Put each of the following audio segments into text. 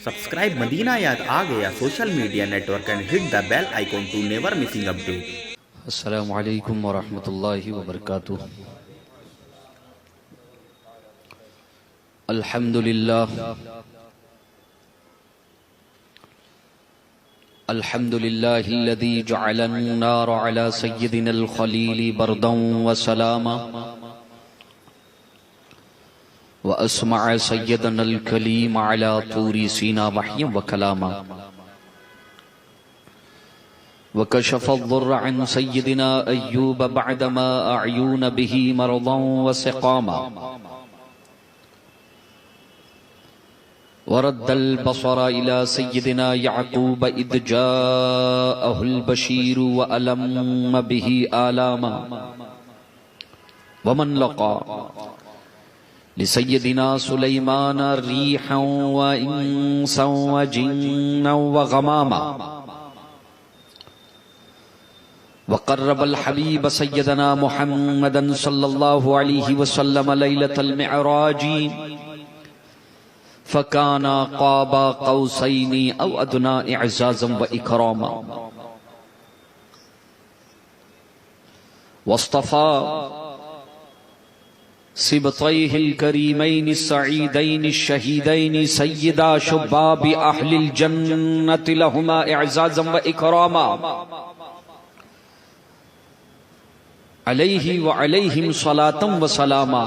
Subscribe Madina Yad aa gaya social media network and hit the bell icon to never missing update. السلام علیکم ورحمۃ اللہ وبرکاتہ۔ الحمد للہ الذي جعل النار على سيدنا الخليل بردا وسلاما وأسمع سيدنا الكليم على طور سيناء وحيا وكلاما وكشف الضر عن سيدنا أيوب بعدما أعيون به مرضا وسقاما ورد البصر إلى سيدنا يعقوب إذ جاءه البشير وألم به آلاما ومن لقى لسيدنا سليمان ريحا وإنسا وجنا وغماما وقرب الحبيب سيدنا محمدا صلى الله عليه وسلم ليلة المعراج فكان قاب قوسين أو أدنى إعزازا وإكراما واصطفى سبطيه الكريمين السعيدين الشهيدين سيدا شباب أهل الجنة لهما إعزازا وإكراما عليه وعليهم صلاة وسلاما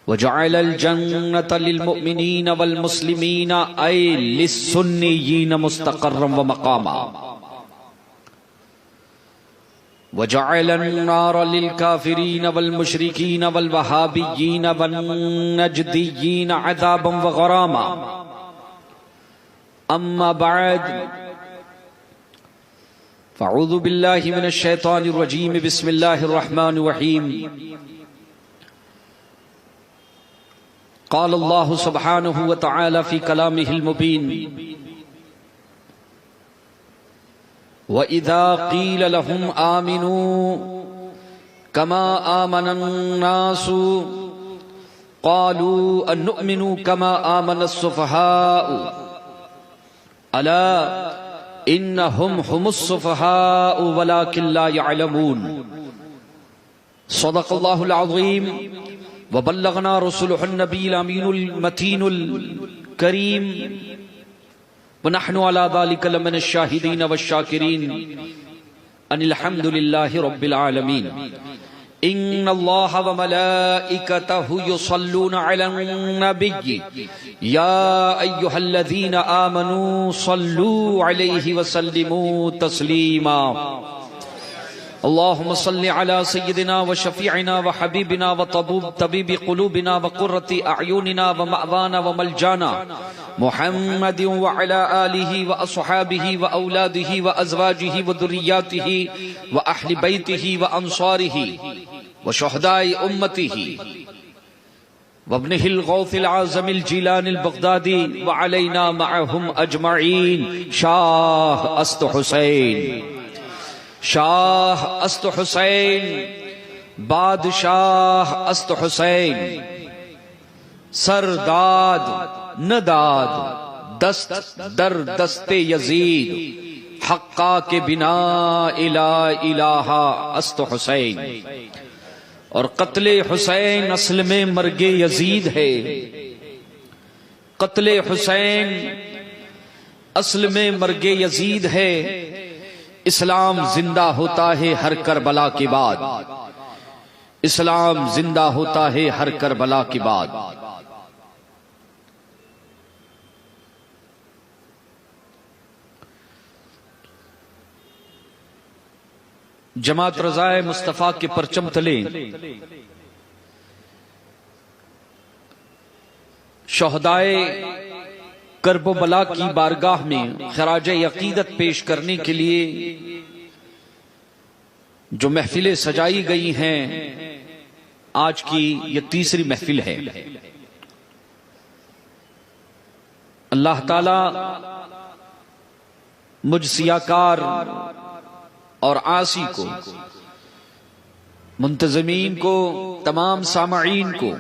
وجعل الجنة للمؤمنين والمسلمين أي للسنيين مستقرا ومقاما وجعل النار للكافرين والمشركين والوهابيين والنجديين عذابا وغراما أما بعد فاعوذ بالله من الشيطان الرجيم بسم الله الرحمن الرحيم قال الله سبحانه وتعالى في كلامه المبين وإذا قيل لهم آمنوا كما آمن الناس قالوا أن نؤمن كما آمن السفهاء ألا إنهم هم السفهاء ولكن لا يعلمون صدق الله العظيم وبلغنا رسوله النبي الأمين المتين الكريم ونحن على ذلك لمن الشاهدين والشاكرين أن الحمد لله رب العالمين إن الله وملائكته يصلون على النبي يا أيها الذين آمنوا صلوا عليه وسلموا تسليما اللهم صل على سيدنا وشفيعنا وحبيبنا وطبيب قلوبنا وقرة أعيننا ومأوانا وملجانا محمد وعلى آله وأصحابه وأولاده وأزواجه وذرياته وأهل بيته وأنصاره وشهداء أمته وابنه الغوث العظم الجيلان البغدادي وعلينا معهم أجمعين شاه است حسين شاہ است حسین بادشاہ است حسین سرداد نداد دست در دست یزید حقا کے بنا الہ است حسین اور قتل حسین اصل میں مرگ یزید ہے قتل حسین اصل میں مرگ یزید ہے اسلام زندہ ہوتا ہے ہر کربلا کے بعد اسلام زندہ ہوتا ہے ہر کربلا کے بعد جماعت رضائے مصطفیٰ کے پرچم تلے شہدائے کرب و بلا کی بارگاہ میں خراج عقیدت پیش کرنے کے لیے جو محفلیں سجائی گئی ہیں آج کی یہ تیسری محفل ہے اللہ تعالی مجھ سیاکار اور عاصی کو منتظمین کو تمام سامعین کو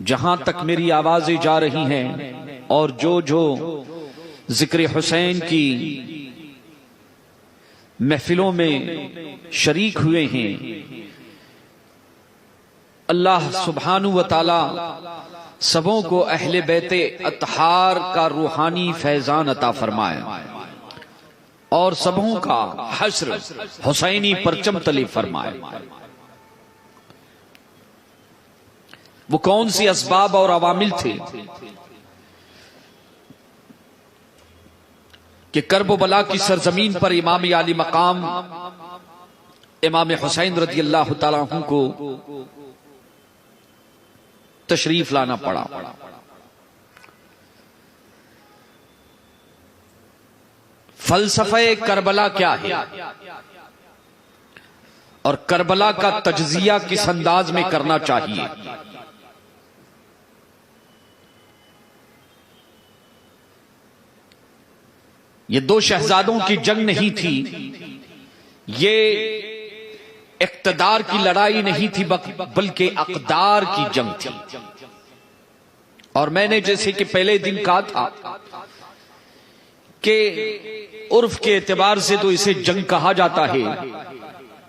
جہاں تک میری آوازیں جا رہی ہیں اور جو ذکر حسین کی محفلوں میں شریک ہوئے ہیں، اللہ سبحانہ و تعالی سبوں کو اہل بیت اطہار کا روحانی فیضان عطا فرمائے اور سبوں کا حشر حسینی پرچم تلے فرمائے۔ وہ کون سی اسباب اور عوامل تھے کہ کرب و بلا کی سرزمین پر امام عالی مقام امام حسین رضی اللہ تعالیٰ عنہ کو تشریف لانا پڑا؟ فلسفہ کربلا کیا ہے اور کربلا کا تجزیہ کس انداز میں کرنا چاہیے؟ یہ دو شہزادوں کی جنگ نہیں تھی، یہ اقتدار کی لڑائی نہیں تھی، بلکہ اقدار کی جنگ تھی۔ اور میں نے جیسے کہ پہلے دن کہا تھا کہ عرف کے اعتبار سے تو اسے جنگ کہا جاتا ہے،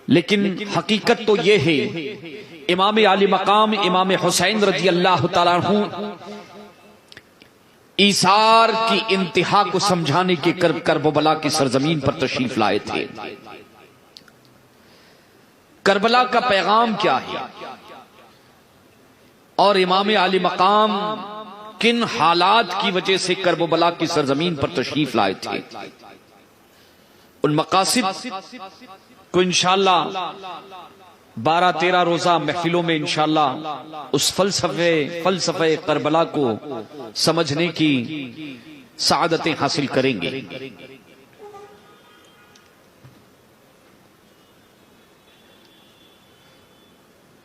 لیکن حقیقت تو یہ ہے امام عالی مقام امام حسین رضی اللہ تعالیٰ عنہ ایثار کی انتہا کو سمجھانے کے کرب و بلا کی سرزمین پر تشریف لائے تھے۔ کربلا کا پیغام کیا ہے اور امام عالی مقام کن حالات کی وجہ سے کرب و بلا کی سرزمین پر تشریف لائے تھے؟ ان مقاصد کو انشاءاللہ 12-13 روزہ محفلوں میں انشاءاللہ اس فلسفہ کربلا کو سمجھنے کی سعادتیں حاصل کریں گے۔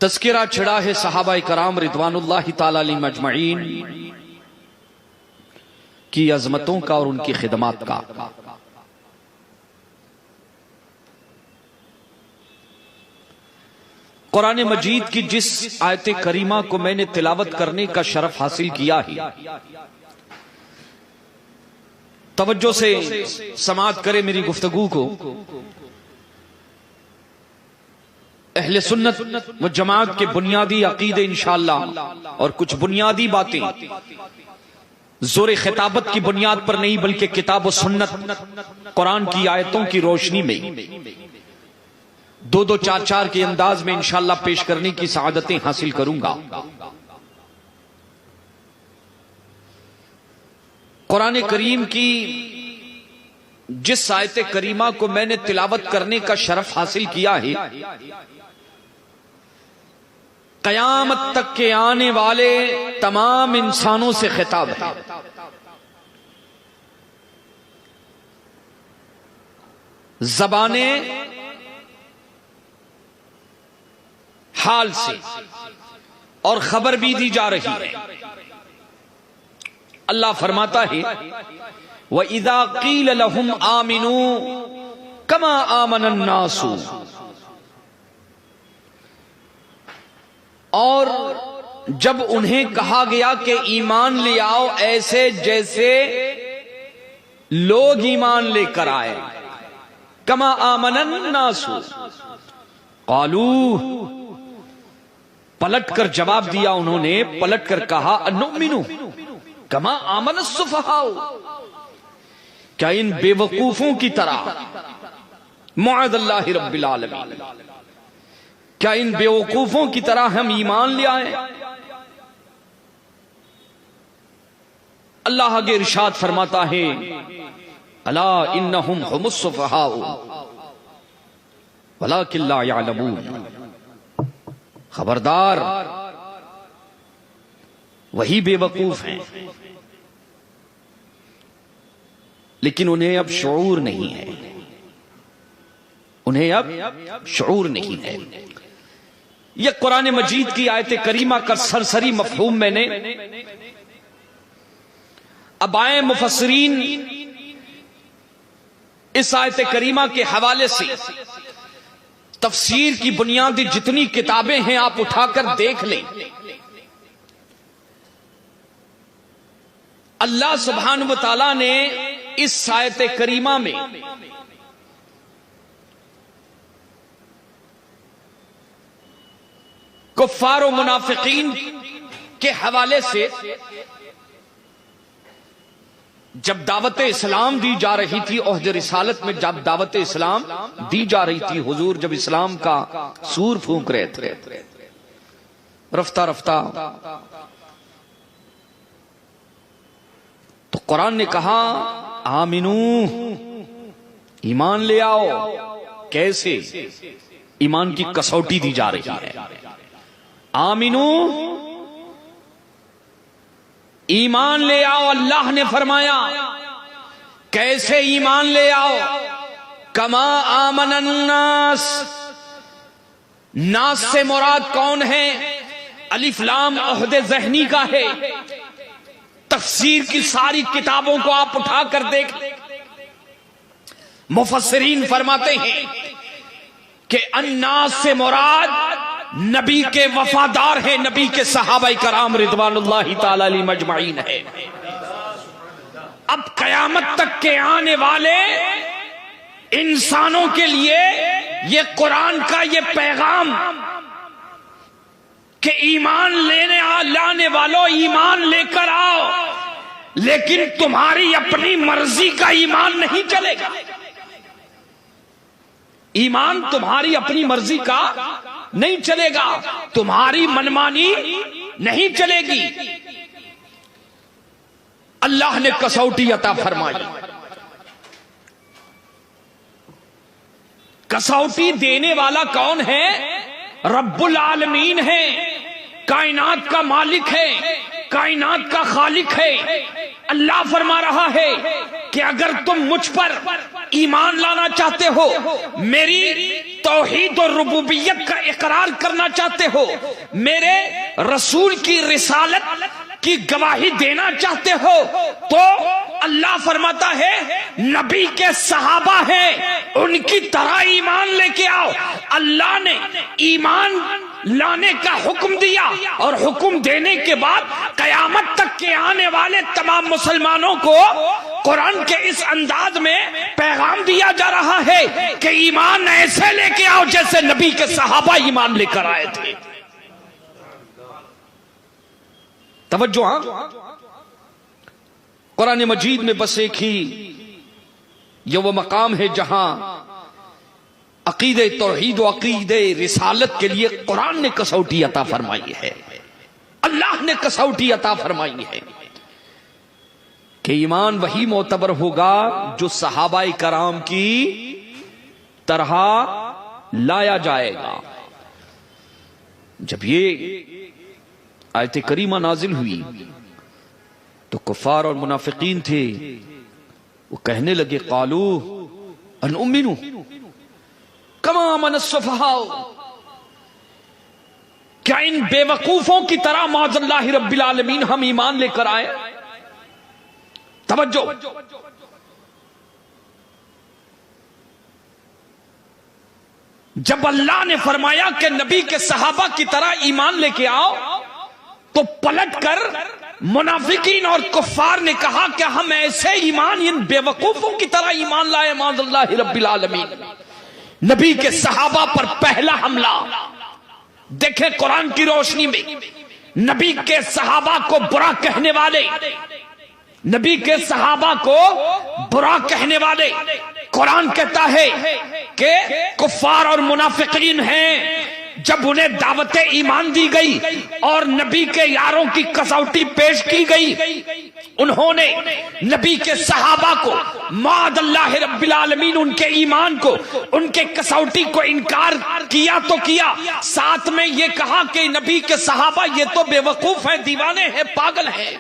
تذکرہ چھڑا ہے صحابہ کرام رضوان اللہ تعالی علیہم اجمعین کی عظمتوں کا اور ان کی خدمات کا۔ قرآن مجید کی جس آیت کریمہ کو میں نے تلاوت کرنے کا شرف حاصل کیا ہے، توجہ سے سماعت کرے میری گفتگو کو۔ اہل سنت و جماعت کے بنیادی عقیدے انشاءاللہ اور کچھ بنیادی باتیں زور خطابت کی بنیاد پر نہیں بلکہ کتاب و سنت قرآن کی آیتوں کی روشنی میں 2-2 4-4 کے انداز میں انشاءاللہ پیش کرنے کی سعادتیں حاصل کروں گا۔ قرآن کریم کی جس آیت کریمہ کو میں نے تلاوت کرنے کا شرف حاصل کیا ہے، قیامت تک کے آنے والے تمام انسانوں سے خطاب ہے۔ زبانیں حال سے اور خبر بھی دی جا رہی ہے۔ اللہ فرماتا ہے وَإِذَا قِيلَ لَهُمْ آمِنُوا كَمَا آمَنَ النَّاسُ، اور جب انہیں کہا گیا کہ ایمان لے آؤ ایسے جیسے لوگ ایمان لے کر آئے، کما آمن الناس، قالوا، پلٹ کر جواب دیا انہوں نے، پلٹ کر کہا انؤمن کما آمن السفہاء، کیا ان بے وقوفوں کی طرح، معاذ اللہ رب العالمین، کیا ان بے وقوفوں کی طرح ہم ایمان لے آئے؟ اللہ آگے ارشاد فرماتا ہے الا انہم هم السفہاء ولکن لا یعلمون، خبردار وہی بے وقوف ہیں لیکن انہیں اب شعور نہیں ہے، انہیں اب شعور نہیں ہے۔ یہ قرآن مجید کی آیت کریمہ کا سرسری مفہوم میں نے ابائے مفسرین اس آیت کریمہ کے حوالے سے تفسیر کی بنیادی جتنی کتابیں ہیں آپ اٹھا کر دیکھ لیں، اللہ سبحانہ و تعالی نے اس آیت کریمہ میں کفار و منافقین کے حوالے سے جب دعوت اسلام دی جا رہی تھی، عہد رسالت میں جب دعوت اسلام دی جا رہی تھی، حضور جب اسلام کا سور پھونک رہے تھے، رفتہ رفتہ تو قرآن نے کہا آمنو، ایمان لے آؤ۔ کیسے؟ ایمان کی کسوٹی دی جا رہی ہے۔ آمنو، ایمان لے آؤ۔ اللہ نے فرمایا کیسے ایمان لے آؤ؟ کما آمن الناس، ناس سے مراد کون ہے؟ الف لام عہد ذہنی کا ہے۔ تفسیر کی ساری کتابوں کو آپ اٹھا کر دیکھ، مفسرین فرماتے ہیں کہ الناس سے مراد نبی کے وفادار ہیں، نبی کے صحابہ کرام رضوان اللہ تعالی علیہ مجمعین ہے۔ اب قیامت تک کے آنے والے انسانوں کے لیے یہ قرآن کا یہ پیغام کہ ایمان لانے والوں ایمان لے کر آؤ، لیکن تمہاری اپنی مرضی کا ایمان نہیں چلے گا۔ ایمان تمہاری اپنی مرضی کا نہیں چلے گا، تمہاری منمانی نہیں چلے گی۔ اللہ نے کسوٹی عطا فرمائی۔ کسوٹی دینے والا کون ہے؟ رب العالمین ہے، کائنات کا مالک ہے، کائنات کا خالق ہے۔ اللہ فرما رہا ہے کہ اگر تم مجھ پر ایمان لانا چاہتے ہو، میری توحید اور ربوبیت کا اقرار کرنا چاہتے ہو، میرے رسول کی رسالت کی گواہی دینا چاہتے ہو، تو اللہ فرماتا ہے نبی کے صحابہ ہیں ان کی طرح ایمان لے کے آؤ۔ اللہ نے ایمان لانے کا حکم دیا، اور حکم دینے کے بعد قیامت تک کے آنے والے تمام مسلمانوں کو قرآن کے اس انداز میں پیغام دیا جا رہا ہے کہ ایمان ایسے لے کے آؤ جیسے نبی کے صحابہ ایمان لے کر آئے تھے۔ توجہ، ہاں، قرآن مجید میں بس ایک ہی یہ وہ مقام ہے جہاں عقیدہ توحید و عقیدہ رسالت کے لیے قرآن نے کسوٹی عطا فرمائی ہے، اللہ نے کسوٹی عطا فرمائی ہے کہ ایمان وہی معتبر ہوگا جو صحابہ کرام کی طرح لایا جائے گا۔ جب یہ آیت کریمہ نازل ہوئی تو کفار اور منافقین تھے، وہ کہنے لگے قالو انؤمنو کما آمن السفہاء، کیا ان بے وقوفوں کی طرح معاذ اللہ رب العالمین ہم ایمان لے کر آئے؟ توجہ، جب اللہ نے فرمایا کہ نبی کے صحابہ کی طرح ایمان لے کے آؤ، تو پلٹ کر منافقین اور کفار نے کہا کہ ہم ایسے ایمان ان بے وقوفوں کی طرح ایمان لائے معاذ اللہ رب العالمین۔ نبی کے صحابہ پر پہلا حملہ دیکھیں قرآن کی روشنی میں، نبی کے صحابہ کو برا کہنے والے، نبی کے صحابہ کو برا کہنے والے، قرآن کہتا ہے کہ کفار اور منافقین ہیں۔ جب انہیں دعوت ایمان دی گئی اور نبی کے یاروں کی کسوٹی پیش کی گئی، انہوں نے نبی کے صحابہ کو معاذ اللہ رب العالمین ان کے ایمان کو، ان کے کسوٹی کو انکار کیا تو کیا، ساتھ میں یہ کہا کہ نبی کے صحابہ یہ تو بے وقوف ہیں، دیوانے ہیں، پاگل ہیں،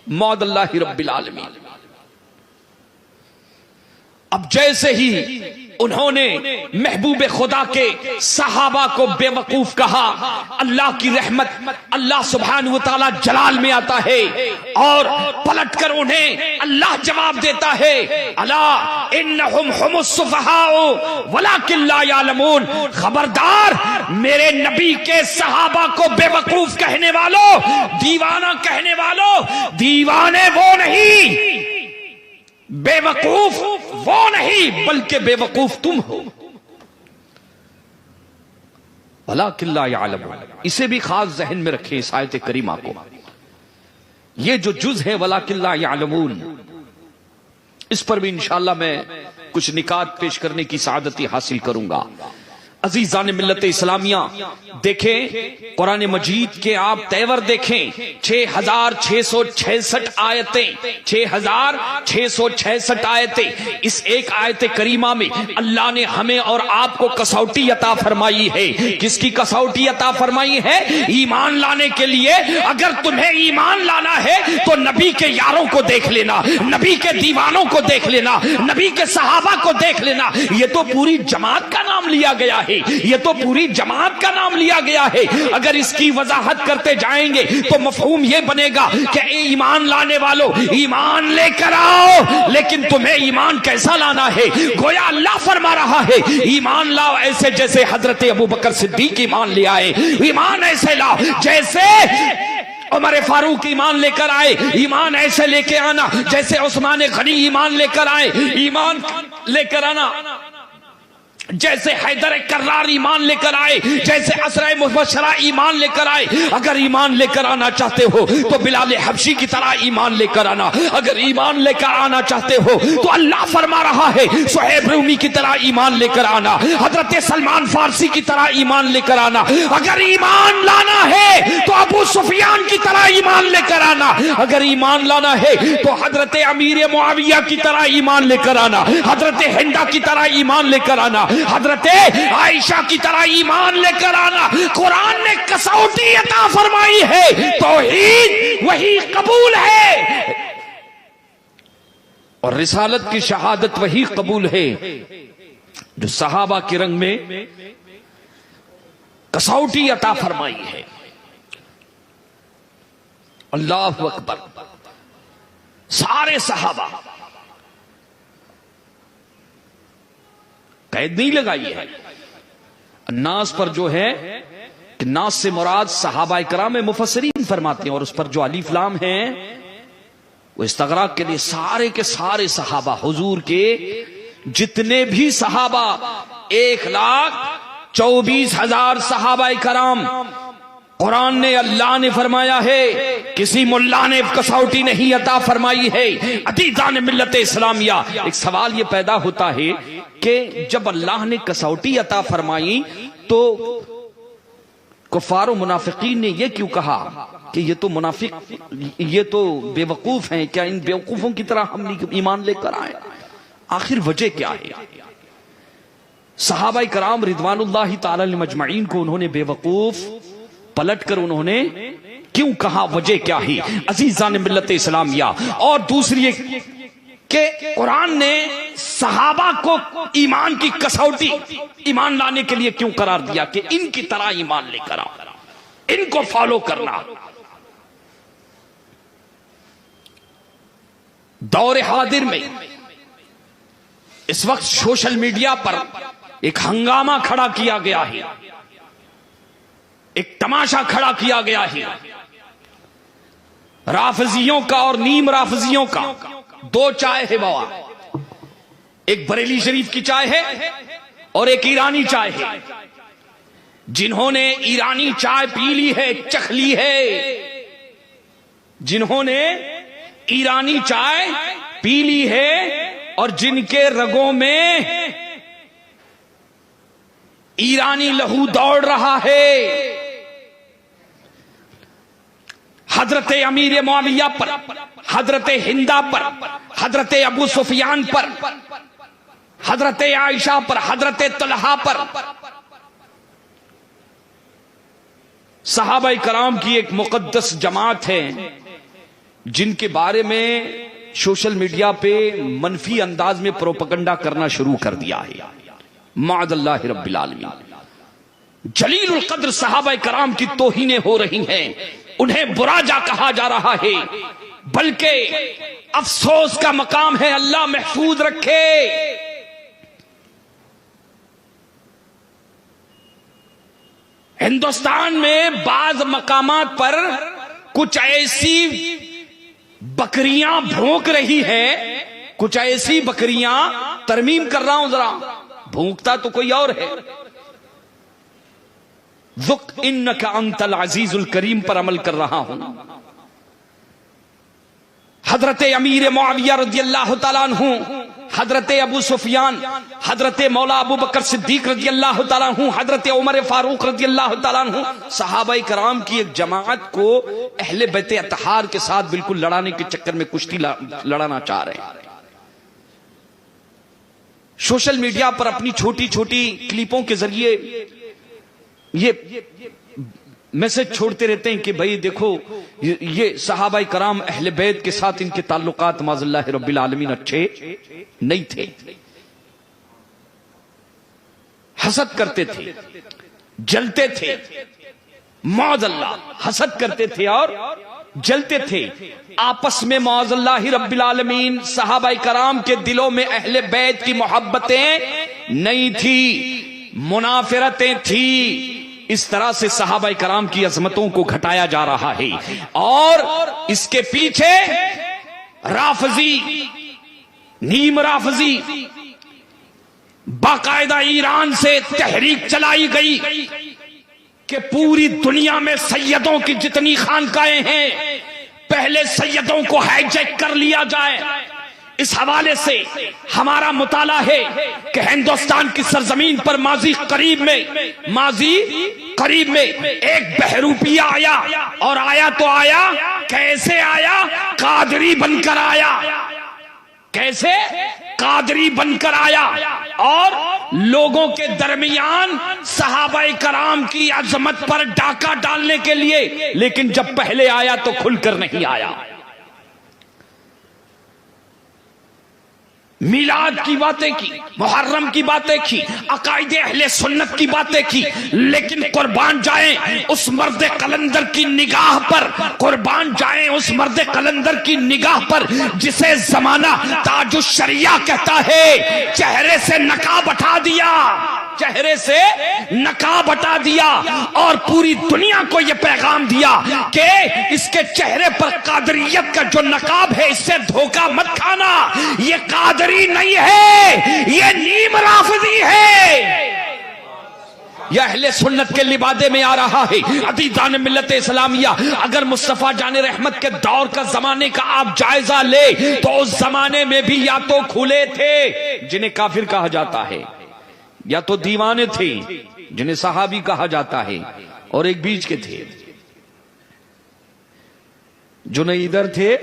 معاذ اللہ رب العالمین۔ اب جیسے ہی انہوں نے محبوب خدا کے صحابہ کو بے وقوف کہا. اللہ کی رحمت اللہ سبحانہ و تعالی جلال میں آتا ہے اور پلٹ کر انہیں اللہ جواب دیتا ہے الا انہم هم السفہاء ولکن لا یعلمون. خبردار میرے نبی کے صحابہ کو بے وقوف کہنے والوں, دیوانہ کہنے والوں, دیوانے وہ نہیں, بے وقوف وہ نہیں, بلکہ بے وقوف تم ہو. ولکن لا یعلمون, اسے بھی خاص ذہن میں رکھیں اس آیت کریمہ کو. یہ جو جز ہے ولکن لا یعلمون, اس پر بھی انشاءاللہ میں کچھ نکات پیش کرنے کی سعادتی حاصل کروں گا. عزیزان ملت اسلامیہ دیکھیں قرآن مجید کے آپ تیور دیکھیں, 6666 آیتیں, 6666 آیتیں. اس ایک آیت کریمہ میں اللہ نے ہمیں اور آپ کو کسوٹی عطا فرمائی ہے. کس کی کسوٹی عطا فرمائی ہے؟ ایمان لانے کے لیے. اگر تمہیں ایمان لانا ہے تو نبی کے یاروں کو دیکھ لینا, نبی کے دیوانوں کو دیکھ لینا, نبی کے صحابہ کو دیکھ لینا. یہ تو پوری جماعت کا نام لیا گیا ہے, یہ تو پوری جماعت کا نام لیا گیا ہے. اگر اس کی وضاحت کرتے جائیں گے تو مفہوم یہ بنے گا کہ اے ایمان لانے والوں ایمان لے کر آؤ, لیکن تمہیں ایمان کیسا لانا ہے؟ گویا اللہ فرما رہا ہے ایمان لاؤ ایسے جیسے حضرت ابوبکر صدیق ایمان لے آئے, ایمان ایسے لاؤ جیسے عمر فاروق ایمان لے کر آئے, ایمان ایسے لے کے آنا جیسے عثمان غنی ایمان لے کر آئے, ایمان لے کر آنا جیسے حیدر کرار ایمان لے کر آئے, جیسے اسرا مبشرہ ایمان لے کر آئے. اگر ایمان لے کر آنا چاہتے ہو تو بلال حبشی کی طرح ایمان لے کر آنا. اگر ایمان لے کر آنا چاہتے ہو تو اللہ فرما رہا ہے صہیب رومی کی طرح ایمان لے کر آنا, حضرت سلمان فارسی کی طرح ایمان لے کر آنا. اگر ایمان لانا ہے تو ابو سفیان کی طرح ایمان لے کر آنا. اگر ایمان لانا ہے تو حضرت امیر معاویہ کی طرح ایمان لے کر آنا, حضرت ہندا کی طرح ایمان لے کر آنا, حضرت عائشہ کی طرح ایمان لے کر آنا. قرآن نے کسوٹی عطا فرمائی ہے, توحید وہی قبول ہے اور رسالت کی شہادت وہی قبول ہے جو صحابہ کے رنگ میں کسوٹی عطا فرمائی ہے. اللہ اکبر. سارے صحابہ قید نہیں لگائی ہے. الناس پر جو ہے کہ ناس سے مراد صحابہ کرام مفسرین فرماتے ہیں, اور اس پر جو الف لام ہیں وہ استغراق کے لیے سارے کے سارے صحابہ, حضور کے جتنے بھی صحابہ 1,24,000 صحابہ کرام. قرآن نے اللہ نے فرمایا ہے, کسی ملا نے کسوٹی نہیں عطا فرمائی ہے. عزیزان ملت اسلامیہ ایک سوال یہ پیدا ہوتا ہے کہ جب اللہ نے کسوٹی عطا فرمائی تو کفار و منافقین نے یہ کیوں کہا کہ یہ تو منافق, یہ تو بے وقوف ہیں, کیا ان بے وقوفوں کی طرح ہم ایمان لے کر آئے؟ آخر وجہ کیا ہے؟ صحابہ کرام رضوان اللہ تعالی مجمعین کو انہوں نے بے وقوف پلٹ کر انہوں نے کیوں کہا؟ وجہ کیا ہے عزیزان ملت اسلامیہ؟ اور دوسری کہ قرآن نے صحابہ کو ایمان کی کسوٹی ایمان لانے کے لیے کیوں قرار دیا کہ ان کی طرح ایمان لے کر آؤ, ان کو فالو کرنا. دور حاضر میں اس وقت سوشل میڈیا پر ایک ہنگامہ کھڑا کیا گیا ہے, ایک تماشا کھڑا کیا گیا ہے. رافضیوں کا اور نیم رافضیوں کا دو چائے ہے بوا, ایک بریلی شریف کی چائے ہے اور ایک ایرانی چائے ہے. جنہوں نے ایرانی چائے پی لی ہے, چکھ لی ہے, جنہوں نے ایرانی چائے پی لی ہے اور جن کے رگوں میں ایرانی لہو دوڑ رہا ہے, حضرت امیر معاویہ پر, حضرت ہندا پر, حضرت ابو سفیان پر, حضرت عائشہ پر, حضرت طلحہ پر, صحابہ کرام کی ایک مقدس جماعت ہے جن کے بارے میں سوشل میڈیا پہ منفی انداز میں پروپیگنڈا کرنا شروع کر دیا ہے. معاذ اللہ رب العالمین۔ جلیل القدر صحابہ کرام کی توہینیں ہو رہی ہیں، انہیں برا جا کہا جا رہا ہے، بلکہ افسوس کا مقام ہے، اللہ محفوظ رکھے۔ ہندوستان میں بعض مقامات پر کچھ ایسی بکریاں بھونک رہی ہیں، کچھ ایسی بکریاں، ترمیم کر رہا ہوں ذرا، بھونکتا تو کوئی اور ہے، ذق انک انت العزیز الکریم پر عمل کر رہا ہوں۔ حضرت امیر معاویہ رضی اللہ تعالیٰ عنہ، حضرت ابو سفیان، حضرت مولا ابو بکر صدیق رضی اللہ تعالیٰ عنہ، حضرت عمر فاروق رضی اللہ تعالیٰ عنہ، صحابہ کرام کی ایک جماعت کو اہل بیت اطہار کے ساتھ بالکل لڑانے کے چکر میں کشتی لڑانا چاہ رہے ہیں۔ سوشل میڈیا پر اپنی چھوٹی چھوٹی کلپوں کے ذریعے یہ میسج چھوڑتے رہتے ہیں کہ بھئی دیکھو یہ صحابہ کرام اہل بیت کے ساتھ ان کے تعلقات معاذ اللہ رب العالمین اچھے نہیں تھے، حسد کرتے تھے، جلتے تھے، معاذ اللہ حسد کرتے تھے اور جلتے تھے آپس میں، معاذ اللہ رب العالمین۔ صحابہ کرام کے دلوں میں اہل بیت کی محبتیں نہیں تھی، منافرتیں تھی۔ اس طرح سے صحابہ کرام کی عظمتوں کو گھٹایا جا رہا ہے، اور اس کے پیچھے رافضی، نیم رافضی، باقاعدہ ایران سے تحریک چلائی گئی کہ پوری دنیا میں سیدوں کی جتنی خانقاہیں ہیں پہلے سیدوں کو ہائی جیک کر لیا جائے۔ اس حوالے سے ہمارا مطالعہ ہے کہ ہندوستان کی سرزمین پر ماضی قریب میں ایک بہروپیہ آیا، اور آیا تو آیا کیسے آیا؟ قادری بن کر آیا۔ کیسے؟ قادری بن کر آیا، اور لوگوں کے درمیان صحابہ کرام کی عظمت پر ڈاکہ ڈالنے کے لیے، لیکن جب پہلے آیا تو کھل کر نہیں آیا۔ میلاد کی باتیں کی، محرم کی باتیں کی، عقائد اہل سنت کی باتیں کی، لیکن قربان جائیں اس مرد قلندر کی نگاہ پر، قربان جائیں اس مرد قلندر کی نگاہ پر جسے زمانہ تاج الشریعہ کہتا ہے، چہرے سے نقاب ہٹا دیا، چہرے سے نقاب ہٹا دیا، اور پوری دنیا کو یہ پیغام دیا کہ اس کے چہرے پر قادریت کا جو نقاب ہے اس سے دھوکہ مت کھانا، یہ قادری نہیں ہے، یہ نیم رافضی ہے، یہ اہل سنت کے لبادے میں آ رہا ہے۔ عزیزان ملت اسلامیہ، اگر مصطفیٰ جان رحمت کے دور کا زمانے کا آپ جائزہ لے تو اس زمانے میں بھی یا تو کھلے تھے جنہیں کافر کہا جاتا ہے، یا تو دیوانے تھے جنہیں صحابی کہا جاتا ہے، اور ایک بیچ کے تھے جو نہ ادھر تھے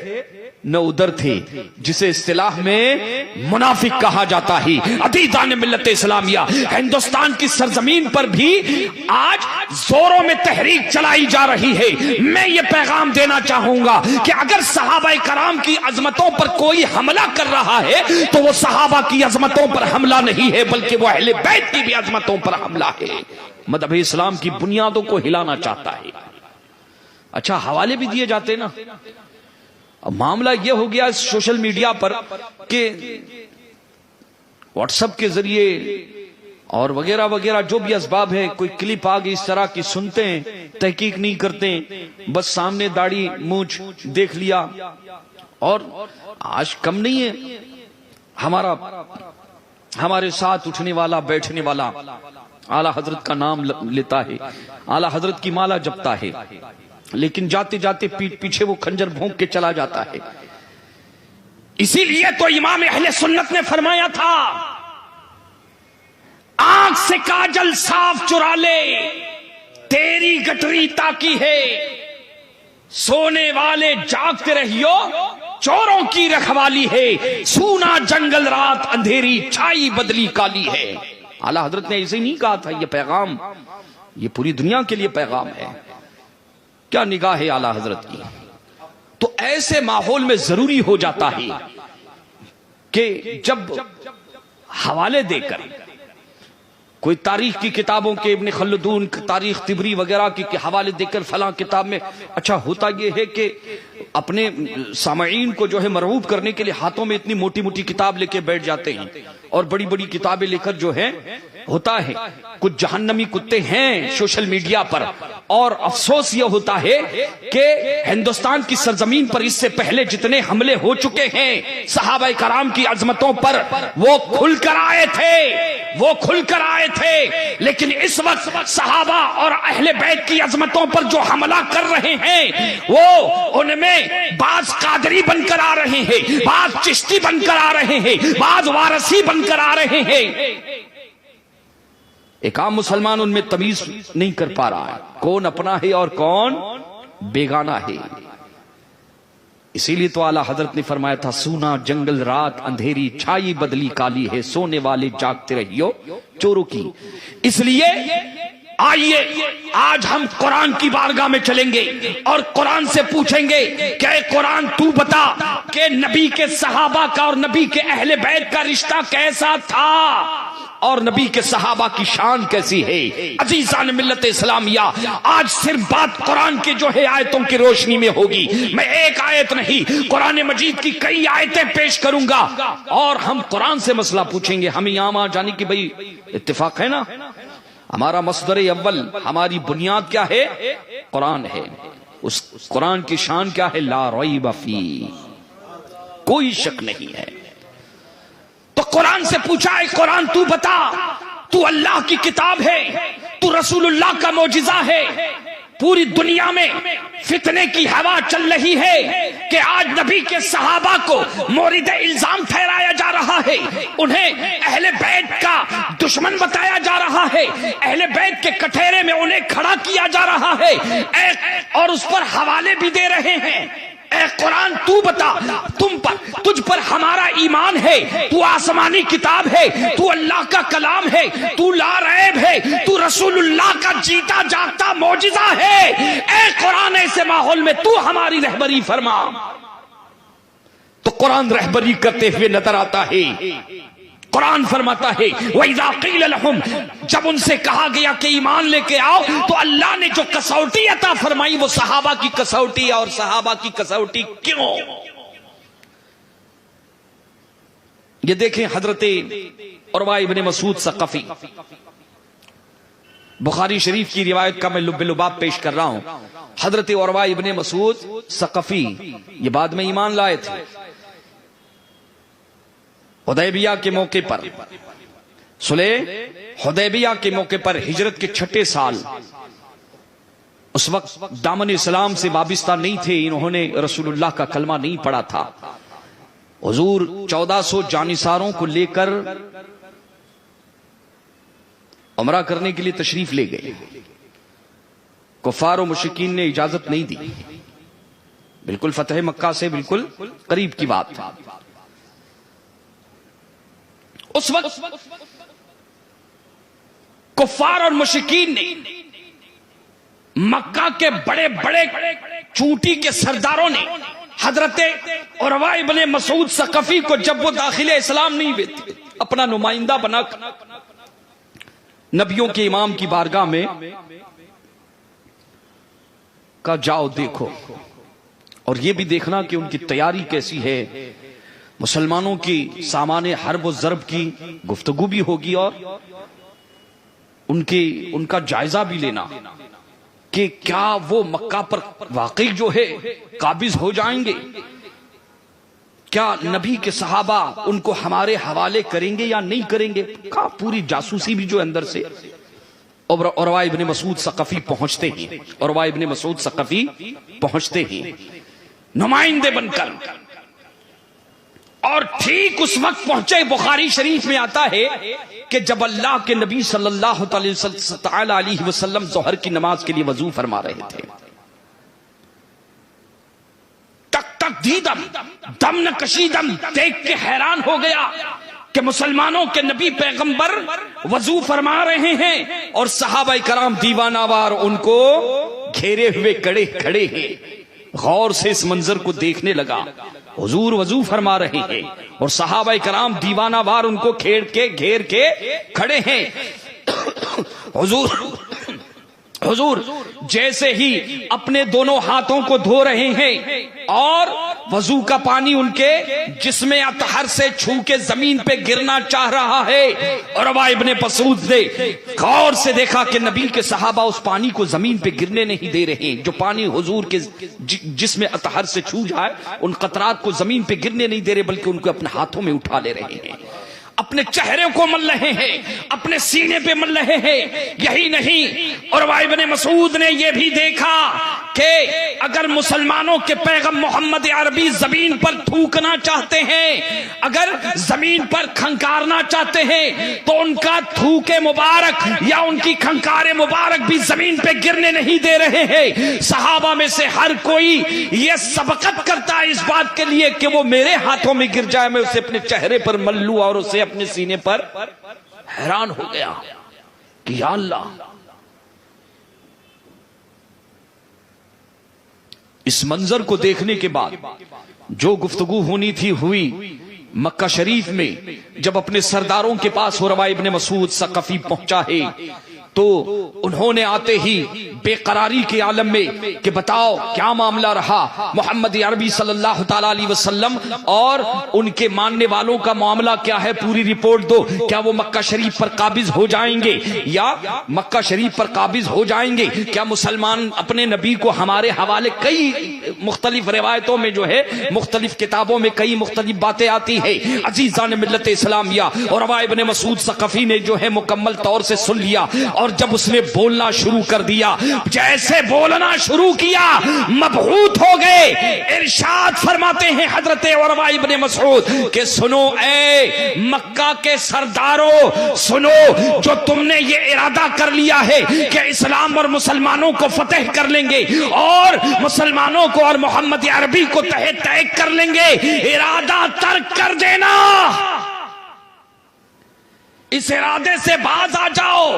نہ ادھر تھے، جسے اصطلاح میں منافق کہا جاتا ہے۔ عزیزان ملت اسلامیہ، ہندوستان کی سرزمین پر بھی آج زوروں میں تحریک چلائی جا رہی ہے۔ میں یہ پیغام دینا چاہوں گا کہ اگر صحابہ کرام کی عظمتوں پر کوئی حملہ کر رہا ہے تو وہ صحابہ کی عظمتوں پر حملہ نہیں ہے، بلکہ وہ اہل بیت کی بھی عظمتوں پر حملہ ہے، مذہب اسلام کی بنیادوں کو ہلانا چاہتا ہے۔ اچھا، حوالے بھی دیے جاتے نا۔ اب معاملہ یہ ہو گیا سوشل میڈیا پر کہ واٹس ایپ کے ذریعے اور وغیرہ وغیرہ جو بھی اسباب ہے، کوئی کلپ آ گئی اس طرح کی، سنتے ہیں، تحقیق نہیں کرتے ہیں، بس سامنے داڑھی مونچھ دیکھ لیا۔ اور آج کم نہیں ہے ہمارے ساتھ اٹھنے والا، بیٹھنے والا، اعلیٰ حضرت کا نام لیتا ہے، اعلیٰ حضرت کی مالا جپتا ہے، لیکن جاتے جاتے پیٹ پیچھے وہ خنجر بھونک کے چلا جاتا ہے۔ اسی لیے تو امام اہل سنت نے فرمایا تھا، آنکھ سے کاجل صاف چرا لے، تیری گٹری تاکی ہے، سونے والے جاگتے رہیو، چوروں کی رکھوالی ہے، سونا جنگل رات اندھیری، چھائی بدلی کالی ہے۔ اعلیٰ حضرت نے ایسے نہیں کہا تھا، یہ پیغام یہ پوری دنیا کے لیے پیغام ہے۔ کیا نگاہ ہے اعلیٰ حضرت کی؟ تو ایسے ماحول میں ضروری ہو جاتا ہے کہ جب حوالے دے کر کوئی تاریخ کی کتابوں کے ابن خلدون تاریخ طبری وغیرہ کے حوالے دے کر فلاں کتاب میں، اچھا ہوتا یہ ہے کہ اپنے سامعین کو جو ہے مرعوب کرنے کے لیے ہاتھوں میں اتنی موٹی موٹی کتاب لے کے بیٹھ جاتے ہیں اور بڑی بڑی کتابیں لے کر جو ہے ہوتا ہے کچھ جہنمی کتے ہیں سوشل میڈیا پر. اور افسوس یہ ہوتا ہے کہ ہندوستان کی سرزمین پر اس سے پہلے جتنے حملے ہو چکے ہیں صحابہ کرام کی عظمتوں پر وہ کھل کر آئے تھے، لیکن اس وقت صحابہ اور اہل بیت کی عظمتوں پر جو حملہ کر رہے ہیں وہ ان میں بعض قادری بن کر آ رہے ہیں، بعض چشتی بن کر آ رہے ہیں، بعض وارثی بن کر آ رہے ہیں. ایک عام مسلمان ان میں تمیز نہیں کر پا رہا ہے کون اپنا ہے اور کون بیگانہ ہے. اسی لیے تو اعلیٰ حضرت نے فرمایا تھا سونا جنگل رات اندھیری چھائی بدلی کالی ہے سونے والے جاگتے رہیو چوروں کی. اس لیے آئیے آج ہم قرآن کی بارگاہ میں چلیں گے اور قرآن سے پوچھیں گے کہ اے قرآن تو بتا کہ نبی کے صحابہ کا اور نبی کے اہل بیت کا رشتہ کیسا تھا اور نبی کے صحابہ کی شان کیسی ہے. عزیزان ملت اسلامیہ، آج صرف بات قرآن کے جو ہے آیتوں کی روشنی میں ہوگی. میں ایک آیت نہیں قرآن مجید کی کئی آیتیں پیش کروں گا اور ہم قرآن سے مسئلہ پوچھیں گے. ہمیں یہاں آ جانے کی بھئی اتفاق ہے نا. ہمارا مصدر اول، ہماری بنیاد کیا ہے؟ قرآن ہے. اس قرآن کی شان کیا ہے؟ لا ریب فی، کوئی شک نہیں ہے. تو قرآن سے پوچھا ہے قرآن تو بتا، تو اللہ کی کتاب ہے، تو رسول اللہ کا معجزہ ہے. پوری دنیا میں فتنے کی ہوا چل رہی ہے کہ آج نبی کے صحابہ کو مورد الزام ٹھہرایا جا رہا ہے، انہیں اہل بیت کا دشمن بتایا جا رہا ہے، اہل بیت کے کٹہرے میں انہیں کھڑا کیا جا رہا ہے اور اس پر حوالے بھی دے رہے ہیں. اے قرآن تو بتا، تجھ پر ہمارا ایمان ہے، تو آسمانی کتاب ہے، تو اللہ کا کلام ہے، تو لا ریب ہے، تو رسول اللہ کا جیتا جاگتا معجزہ ہے. اے قرآن ایسے ماحول میں تو ہماری رہبری فرما. تو قرآن رہبری کرتے ہوئے نظر آتا ہے. قرآن فرماتا ہے وَإِذَا قِيلَ لَهُمْ، جب ان سے کہا گیا کہ ایمان لے کے آؤ تو اللہ نے جو کسوٹی عطا فرمائی وہ صحابہ کی کسوٹی. اور صحابہ کی کسوٹی کیوں؟ یہ دیکھیں حضرت عروہ ابن مسعود ثقفی، بخاری شریف کی روایت کا میں لب لباب پیش کر رہا ہوں. حضرت عروہ ابن مسعود ثقفی یہ بعد میں ایمان لائے تھے. حدیبیہ کے موقع پر، صلح حدیبیہ کے موقع پر ہجرت کے 6 سال، اس وقت دامن اسلام سے وابستہ نہیں تھے، انہوں نے رسول اللہ کا کلمہ نہیں پڑھا تھا. حضور 1400 جانثاروں کو لے کر عمرہ کرنے کے لیے تشریف لے گئے. کفار و مشرکین نے اجازت نہیں دی، بالکل فتح مکہ سے بالکل قریب کی بات تھا. اس وقت کفار اور مشرکین نے، مکہ کے بڑے بڑے چونٹی کے سرداروں نے حضرت عروہ ابن مسعود ثقفی کو جب وہ داخل اسلام نہیں دیتے اپنا نمائندہ بنا کر نبیوں کے امام کی بارگاہ میں کہا جاؤ دیکھو اور یہ بھی دیکھنا کہ ان کی تیاری کیسی ہے. مسلمانوں کی سامان حرب و ضرب کی گفتگو بھی ہوگی اور ان کا جائزہ بھی لینا کہ کیا وہ مکہ پر واقعی جو ہے قابض ہو جائیں گے، کیا نبی کے صحابہ ان کو ہمارے حوالے کریں گے یا نہیں کریں گے. کہا پوری جاسوسی بھی جو اندر سے. اور عروہ ابن مسعود ثقفی پہنچتے ہیں، عروہ ابن مسعود ثقفی پہنچتے ہیں نمائندے بن کر. اور ٹھیک اس وقت پہنچے، بخاری شریف میں آتا ہے کہ جب اللہ کے نبی صلی اللہ تعالی علیہ وسلم ظہر کی نماز کے لیے وضو فرما رہے تھے، تک تک دیدم دم نہ کشیدم، دیکھ کے حیران ہو گیا کہ مسلمانوں کے نبی پیغمبر وضو فرما رہے ہیں اور صحابہ کرام دیوانہ وار ان کو گھیرے ہوئے کھڑے ہیں. غور سے اس منظر کو دیکھنے لگا. حضور وضو فرما رہے ہیں اور صحابہ کرام دیوانہ وار ان کو گھیر کے کھڑے ہیں. حضور جیسے ہی اپنے دونوں ہاتھوں کو دھو رہے ہیں اور وضو کا پانی ان کے جسم اطہر سے چھو کے زمین پہ گرنا چاہ رہا ہے، اور عروہ ابن مسعود نے غور سے دیکھا کہ نبی کے صحابہ اس پانی کو زمین پہ گرنے نہیں دے رہے، جو پانی حضور کے جسم اطہر سے چھو جائے ان قطرات کو زمین پہ گرنے نہیں دے رہے، بلکہ ان کو اپنے ہاتھوں میں اٹھا لے رہے ہیں، اپنے چہرے کو مل رہے ہیں، اپنے سینے پہ مل رہے ہیں۔ یہی نہیں، اور عروہ ابن مسعود نے یہ بھی دیکھا کہ اگر مسلمانوں کے پیغام محمد عربی زمین پر تھوکنا چاہتے ہیں، اگر زمین پر کھنکارنا چاہتے ہیں، تو ان کا تھوکے مبارک یا ان کی کھنکارے مبارک بھی زمین پہ گرنے نہیں دے رہے ہیں۔ صحابہ میں سے ہر کوئی یہ سبقت کرتا ہے اس بات کے لیے کہ وہ میرے ہاتھوں میں گر جائے، میں اسے اپنے چہرے پر مل لوں اور اسے اپنے سینے پر۔ حیران ہو گیا کہ یا اللہ، اس منظر کو دیکھنے کے بعد جو گفتگو ہونی تھی ہوئی۔ مکہ شریف میں جب اپنے سرداروں کے پاس عروہ ابن مسعود ثقفی پہنچا ہے تو انہوں نے آتے ہی بے قراری کے عالم میں کہ بتاؤ کیا معاملہ رہا، محمد عربی صلی اللہ تعالی علیہ وسلم اور ان کے ماننے والوں کا معاملہ کیا ہے، پوری رپورٹ دو، کیا وہ مکہ شریف پر قابض ہو جائیں گے یا مکہ شریف پر قابض ہو جائیں گے، کیا مسلمان اپنے نبی کو ہمارے حوالے، کئی مختلف روایتوں میں جو ہے مختلف کتابوں میں کئی مختلف باتیں آتی ہے۔ عزیزان ملت اسلامیہ، اور عروہ ابن مسعود ثقفی نے جو ہے مکمل طور سے سن لیا، اور جب اس نے بولنا شروع کر دیا، جیسے بولنا شروع کیا مبہوت ہو گئے۔ ارشاد فرماتے ہیں حضرت عروہ ابن مسعود کہ سنو اے مکہ کے سرداروں، سنو، جو تم نے یہ ارادہ کر لیا ہے کہ اسلام اور مسلمانوں کو فتح کر لیں گے اور مسلمانوں کو اور محمد عربی کو تہہ تیگ کر لیں گے، ارادہ ترک کر دینا، اس ارادے سے باز آ جاؤ،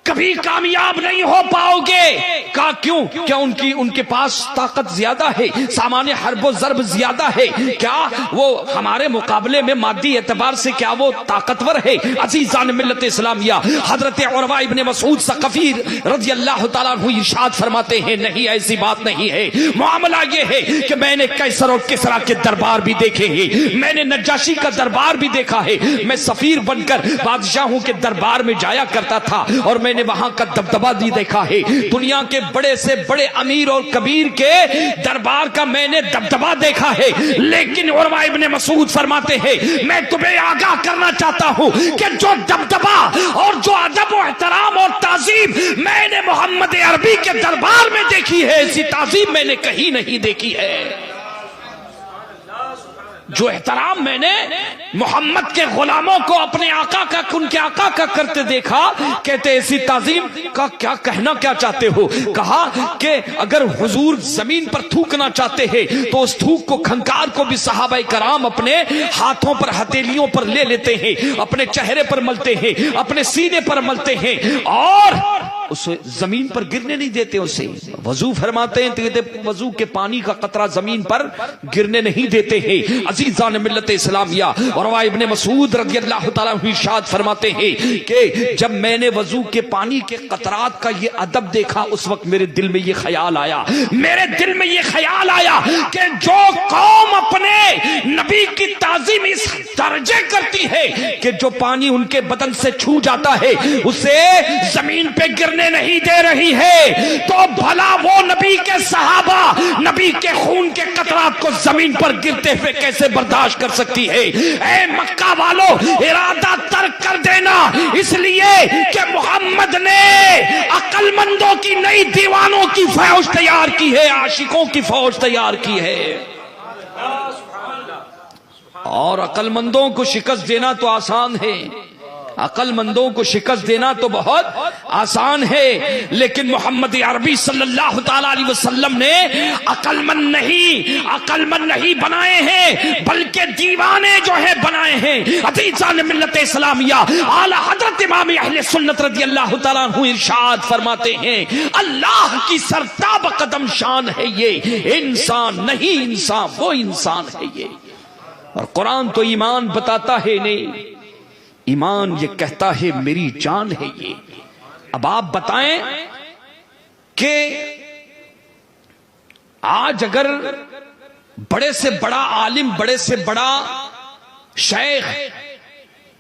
کبھی کامیاب نہیں ہو پاؤ گے۔ کہا کیوں؟ کیا ان کے پاس طاقت زیادہ ہے، سامان حرب و ضرب زیادہ ہے، کیا وہ ہمارے مقابلے میں مادی اعتبار سے کیا وہ طاقتور ہے؟ عزیزان ملت اسلامیہ، حضرت عروہ ابن مسعود ثقفی رضی اللہ تعالیٰ عنہ ارشاد فرماتے ہیں نہیں، ایسی بات نہیں ہے، معاملہ یہ ہے کہ میں نے قیصر اور کسریٰ کے دربار بھی دیکھے ہیں، میں نے نجاشی کا دربار بھی دیکھا ہے، میں سفیر بن کر بادشاہوں کے دربار میں جایا کرتا تھا اور میں نے وہاں کا دبدبہ بھی دیکھا ہے، دنیا کے بڑے سے بڑے امیر اور کبیر کے دربار کا میں نے دبدبہ دیکھا ہے، لیکن عروہ ابن مسعود فرماتے ہیں میں تمہیں آگاہ کرنا چاہتا ہوں کہ جو دبدبہ اور جو ادب و احترام اور تعظیم میں نے محمد عربی کے دربار میں دیکھی ہے، ایسی تعظیم میں نے کہیں نہیں دیکھی ہے۔ جو احترام میں نے محمد کے غلاموں کو اپنے آقا کا، ان کے آقا کا کرتے دیکھا، کہتے ایسی تعظیم کا کیا کہنا کیا چاہتے ہو؟ کہا کہ اگر حضور زمین پر تھوکنا چاہتے ہیں تو اس تھوک کو، کھنکار کو بھی صحابہ کرام اپنے ہاتھوں پر، ہتھیلیوں پر لے لیتے ہیں، اپنے چہرے پر ملتے ہیں، اپنے سینے پر ملتے ہیں اور اسے زمین پر گرنے نہیں دیتے، اسے وضو فرماتے ہیں، وضو کے پانی کا قطرہ زمین پر گرنے نہیں دیتے ہیں۔ عزیزان ملت اسلامیہ، اور عروہ ابن مسعود رضی اللہ تعالیٰ عنہ ارشاد فرماتے ہیں کہ جب میں نے وضو کے پانی کے قطرات کا یہ ادب دیکھا، اس وقت میرے دل میں یہ خیال آیا، کہ جو قوم اپنے نبی کی تعظیم اس درجے کرتی ہے کہ جو پانی ان کے بدن سے چھو جاتا ہے اسے زمین پہ گرنے نہیں دے رہی ہے، تو بھلا وہ نبی کے صحابہ نبی کے خون کے قطرات کو زمین پر گرتے ہوئے کیسے برداشت کر سکتی ہے؟ اے مکہ والو، ارادہ ترک کر دینا، اس لیے کہ محمد نے عقل مندوں کی نئی دیوانوں کی فوج تیار کی ہے، عاشقوں کی فوج تیار کی ہے، اور عقل مندوں کو شکست دینا تو آسان ہے، عقل مندوں کو شکست دینا تو بہت آسان ہے، لیکن محمد عربی صلی اللہ تعالی علیہ وسلم نے عقل مند نہیں بنائے ہیں بلکہ دیوانے جو ہے بنائے ہیں۔ عزیزان ملت اسلامیہ، اعلی حضرت امام اہل سنت رضی اللہ تعالیٰ عنہ ارشاد فرماتے ہیں اللہ کی سرتاب قدم شان ہے یہ، انسان نہیں، انسان وہ انسان ہے یہ، اور قرآن تو ایمان بتاتا ہے نہیں ایمان یہ کہتا ہے میری جان ہے یہ. اب آپ بتائیں کہ آج اگر بڑے سے بڑا عالم، بڑے سے بڑا شیخ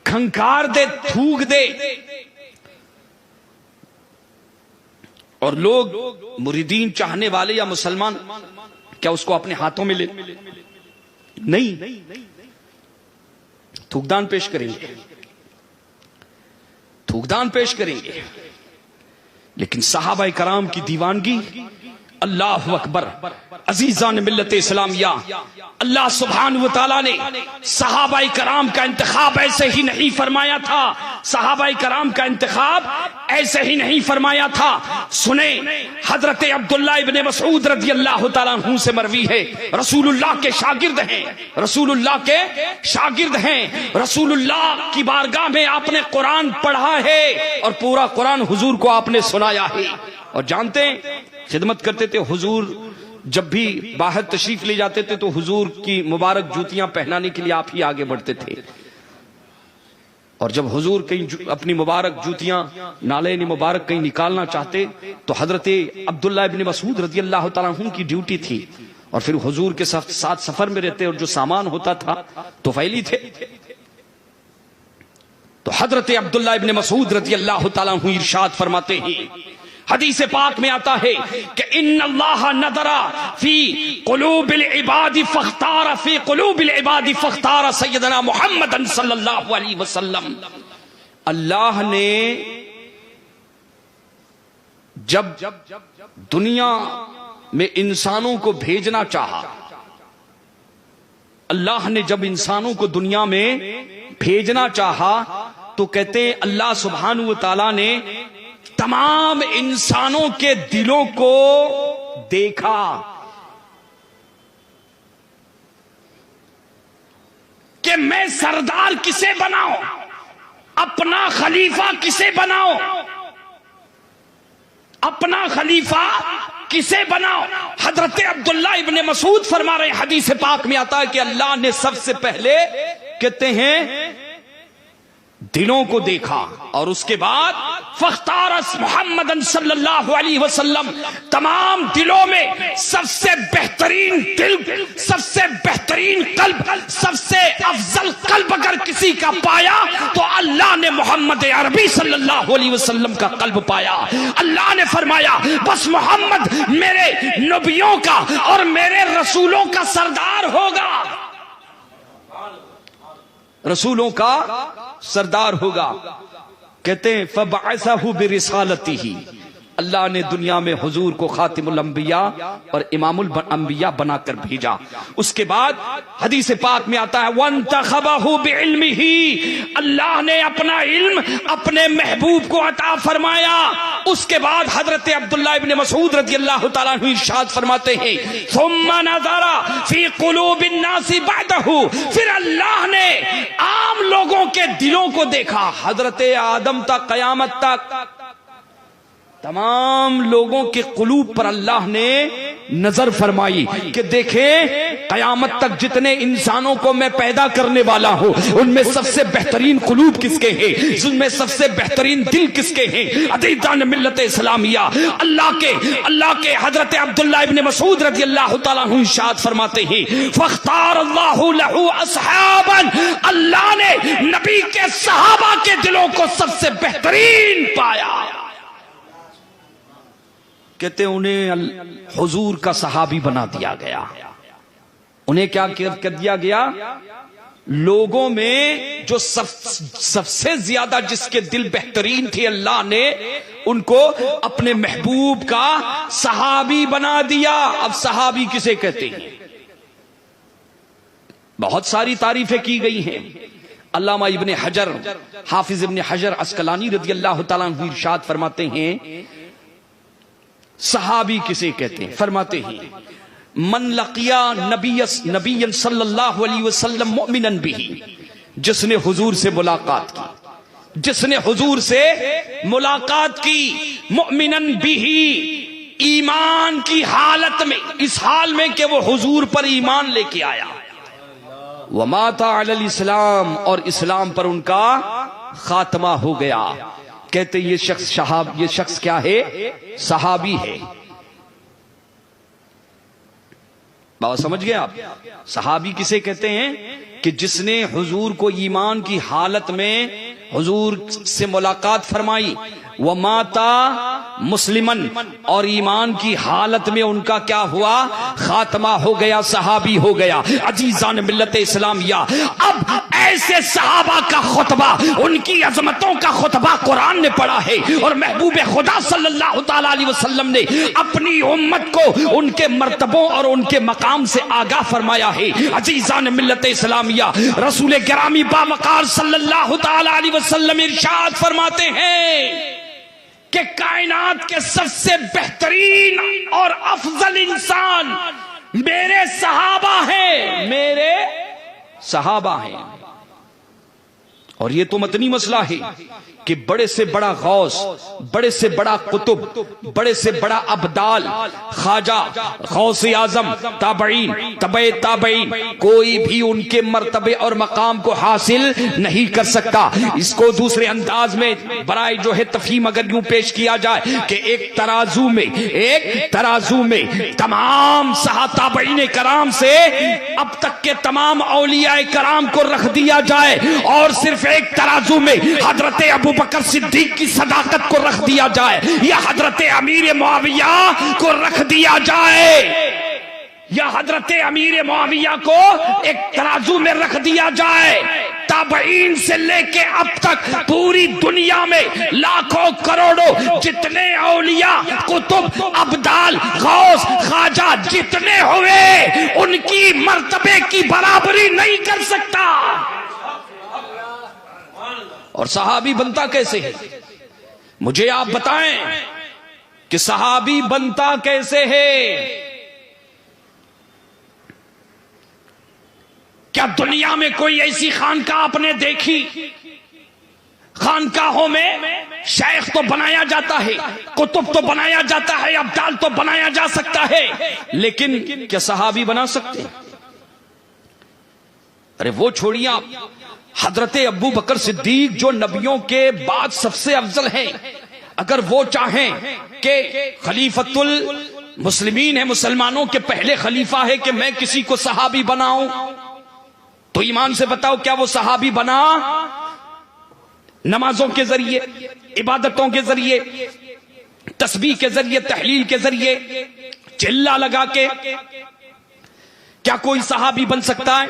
کھنکار دے، تھوک دے، اور لوگ مریدین چاہنے والے یا مسلمان کیا اس کو اپنے ہاتھوں میں لے؟ نہیں، تھوکدان پیش کریں گے، تھوکدان پیش کریں گے. لیکن صحابہ کرام کی دیوانگی، اللہ اکبر. عزیزان ملت اسلامیہ، اللہ سبحانہ و تعالیٰ نے صحابہ کرام کا انتخاب ایسے ہی نہیں فرمایا تھا، صحابہ کرام کا انتخاب ایسے ہی نہیں فرمایا تھا. سنیں، حضرت عبداللہ ابن مسعود رضی اللہ تعالیٰ عنہ سے مروی ہے، رسول اللہ کے شاگرد ہیں، رسول اللہ کے شاگرد ہیں. رسول اللہ کی بارگاہ میں آپ نے قرآن پڑھا ہے اور پورا قرآن حضور کو آپ نے سنایا ہے. اور جانتے ہیں، خدمت کرتے تھے حضور، جب بھی باہر تشریف لے جاتے تھے تو حضور کی مبارک جوتیاں پہنانے کے لیے آپ ہی آگے بڑھتے تھے. اور جب حضور کہیں اپنی مبارک جوتیاں، نالین مبارک کہیں نکالنا چاہتے تو حضرت عبداللہ ابن مسعود رضی اللہ تعالیٰ عنہ کی ڈیوٹی تھی. اور پھر حضور کے ساتھ سفر میں رہتے اور جو سامان ہوتا تھا تو فیلی تھے. تو حضرت عبداللہ ابن مسعود رضی اللہ تعالیٰ عنہ ارشاد فرماتے ہیں، حدیث پاک میں آتا ہے کہ ان اللہ نظر فی قلوب العباد فاختار فی قلوب العباد فاختار سیدنا محمد صلی اللہ علیہ وسلم. اللہ نے جب دنیا میں انسانوں کو بھیجنا چاہا، اللہ نے جب انسانوں کو دنیا میں بھیجنا چاہا تو کہتے ہیں اللہ سبحانہ و تعالیٰ نے تمام انسانوں کے دلوں کو دیکھا کہ میں سردار کسے بناؤں، اپنا خلیفہ کسے بناؤں، اپنا خلیفہ کسے بناؤ. حضرت عبداللہ ابن مسعود فرما رہے، حدیث پاک میں آتا ہے کہ اللہ نے سب سے پہلے کہتے ہیں دلوں کو دیکھا، اور اس کے بعد فاختار محمد صلی اللہ علیہ وسلم، تمام دلوں میں سب سے بہترین دل، سب سے بہترین قلب، سب سے افضل قلب اگر کسی کا پایا تو اللہ نے محمد عربی صلی اللہ علیہ وسلم کا قلب پایا. اللہ نے فرمایا بس محمد میرے نبیوں کا اور میرے رسولوں کا سردار ہوگا، رسولوں کا سردار ہوگا. کہتے ہیں فبعثہ برسالتہ، اللہ نے دنیا میں حضور کو خاتم الانبیاء اور امام الانبیاء بنا کر بھیجا. اس کے بعد حدیث پاک میں آتا ہے وانتخبہ بعلمہ، اللہ نے اپنا علم اپنے محبوب کو عطا فرمایا. اس کے بعد حضرت عبداللہ ابن مسعود رضی اللہ تعالیٰ عنہ ارشاد فرماتے ہیں ثم نظر فی قلوب الناس بعدہ، پھر اللہ نے عام لوگوں کے دلوں کو دیکھا. حضرت آدم تک قیامت تک تمام لوگوں کے قلوب پر اللہ نے نظر فرمائی کہ دیکھیں قیامت تک جتنے انسانوں کو میں پیدا کرنے والا ہوں ان میں سب سے بہترین قلوب کس کے ہیں، ان میں سب سے بہترین دل کس کے ہیں. عزیزان ملت اسلامیہ، اللہ کے حضرت عبداللہ ابن مسعود رضی اللہ تعالیٰ عنہ ارشاد فرماتے ہیں فاختار اللہ لہ اصحابا، اللہ نے نبی کے صحابہ کے دلوں کو سب سے بہترین پایا. کہتے ہیں انہیں حضور کا صحابی بنا دیا گیا. انہیں کیا کر دیا گیا؟ لوگوں میں جو سب سے زیادہ جس کے دل بہترین تھے اللہ نے ان کو اپنے محبوب کا صحابی بنا دیا. اب صحابی کسے کہتے ہیں؟ بہت ساری تعریفیں کی گئی ہیں. علامہ ابن حجر، حافظ ابن حجر عسقلانی رضی اللہ تعالیٰ عنہ ارشاد فرماتے ہیں صحابی کسے کہتے ہیں؟ فرماتے ہیں من لقیا نبی صلی اللہ علیہ وسلم مؤمنا بہ، جس نے حضور سے ملاقات کی، جس نے حضور سے ملاقات کی، مؤمنا بہ، ایمان کی حالت میں، اس حال میں کہ وہ حضور پر ایمان لے کے آیا، ومات علی الاسلام، اور اسلام پر ان کا خاتمہ ہو گیا. کہتے یہ شخص کیا ہے؟ صحابی ہے. بابا سمجھ گئے آپ؟ صحابی کسے کہتے ہیں؟ کہ جس نے حضور کو ایمان کی حالت میں حضور سے ملاقات فرمائی، وَمَاتَ مُسْلِمًا، اور ایمان کی حالت میں ان کا کیا ہوا؟ خاتمہ ہو گیا، صحابی ہو گیا. عزیزان ملت اسلامیہ، اب ایسے صحابہ کا خطبہ، ان کی عظمتوں کا خطبہ قرآن نے پڑھا ہے، اور محبوب خدا صلی اللہ تعالی علیہ وسلم نے اپنی امت کو ان کے مرتبوں اور ان کے مقام سے آگاہ فرمایا ہے. عزیزان ملت اسلامیہ، رسول گرامی باوقار صلی اللہ تعالی علیہ وسلم ارشاد فرماتے ہیں کہ کائنات کے سب سے بہترین اور افضل انسان میرے صحابہ ہیں، میرے صحابہ ہیں. اور یہ تو متنی مسئلہ ہے کہ بڑے سے بڑا غوث، بڑے سے بڑا قطب، بڑے سے بڑا ابدال، خواجہ، غوث اعظم، تابعین، تبع تابعین، کوئی بھی ان کے مرتبے اور مقام کو حاصل نہیں کر سکتا. اس کو دوسرے انداز میں برائے جو ہے تفہیم اگر یوں پیش کیا جائے کہ ایک ترازو میں تمام تابعین کرام سے اب تک کے تمام اولیاء کرام کو رکھ دیا جائے، اور صرف ایک ترازو میں حضرت ابو بکر صدیق کی صداقت کو رکھ دیا جائے، یا حضرت امیر معاویہ کو رکھ دیا جائے، یا حضرت امیر معاویہ کو ایک ترازو میں رکھ دیا جائے. تابعین سے لے کے اب تک پوری دنیا میں لاکھوں کروڑوں جتنے اولیاء، قطب، ابدال، غوث، خواجہ جتنے ہوئے، ان کی مرتبے کی برابری نہیں کر سکتا. اور صحابی بنتا کیسے ہے؟ مجھے آپ بتائیں کہ صحابی بنتا کیسے ہے؟ کیا دنیا میں کوئی ایسی خانقاہ آپ نے دیکھی؟ خانقاہوں میں شیخ تو بنایا جاتا ہے، قطب تو بنایا جاتا ہے، ابدال تو بنایا جا سکتا ہے، لیکن کیا صحابی بنا سکتے ہیں؟ ارے وہ چھوڑیے آپ، حضرت ابو بکر صدیق جو نبیوں کے بعد سب سے افضل ہیں، اگر وہ چاہیں کہ خلیفۃ المسلمین ہے، مسلمانوں کے پہلے خلیفہ ہے، کہ میں کسی کو صحابی بناؤں، تو ایمان سے بتاؤ کیا وہ صحابی بنا؟ نمازوں کے ذریعے، عبادتوں کے ذریعے، تسبیح کے ذریعے، تحلیل کے ذریعے، چلا لگا کے کیا کوئی صحابی بن سکتا ہے؟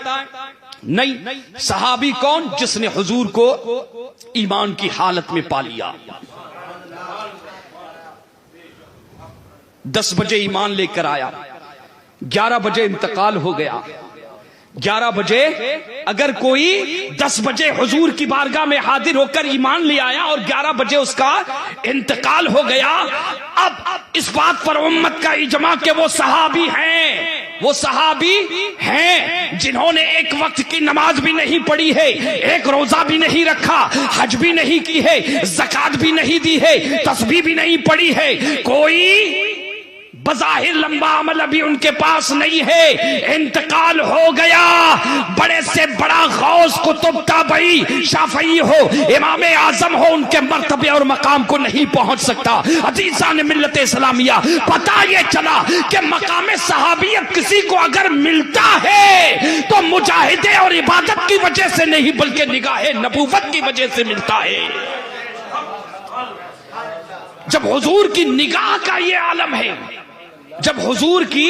نہیں. صحابی کون؟ جس نے حضور کو ایمان کی حالت میں پا لیا. 10 بجے ایمان لے کر آیا، 11 بجے انتقال ہو گیا. 11 بجے اگر کوئی 10 بجے حضور کی بارگاہ میں حاضر ہو کر ایمان لے آیا اور 11 بجے اس کا انتقال ہو گیا، اب اس بات پر امت کا اجماع کہ وہ صحابی ہیں، وہ صحابی ہیں جنہوں نے ایک وقت کی نماز بھی نہیں پڑھی ہے، ایک روزہ بھی نہیں رکھا، حج بھی نہیں کی ہے، زکات بھی نہیں دی ہے، تسبیح بھی نہیں پڑھی ہے، کوئی بظاہر لمبا عمل ابھی ان کے پاس نہیں ہے، انتقال ہو گیا. بڑے سے بڑا غوث، قطب، تابعی، شافعی ہو، امام اعظم ہو، ان کے مرتبے اور مقام کو نہیں پہنچ سکتا. عزیزان ملت اسلامیہ، پتہ یہ چلا کہ مقام صحابیت کسی کو اگر ملتا ہے تو مجاہدے اور عبادت کی وجہ سے نہیں بلکہ نگاہ نبوت کی وجہ سے ملتا ہے. جب حضور کی نگاہ کا یہ عالم ہے، جب حضور کی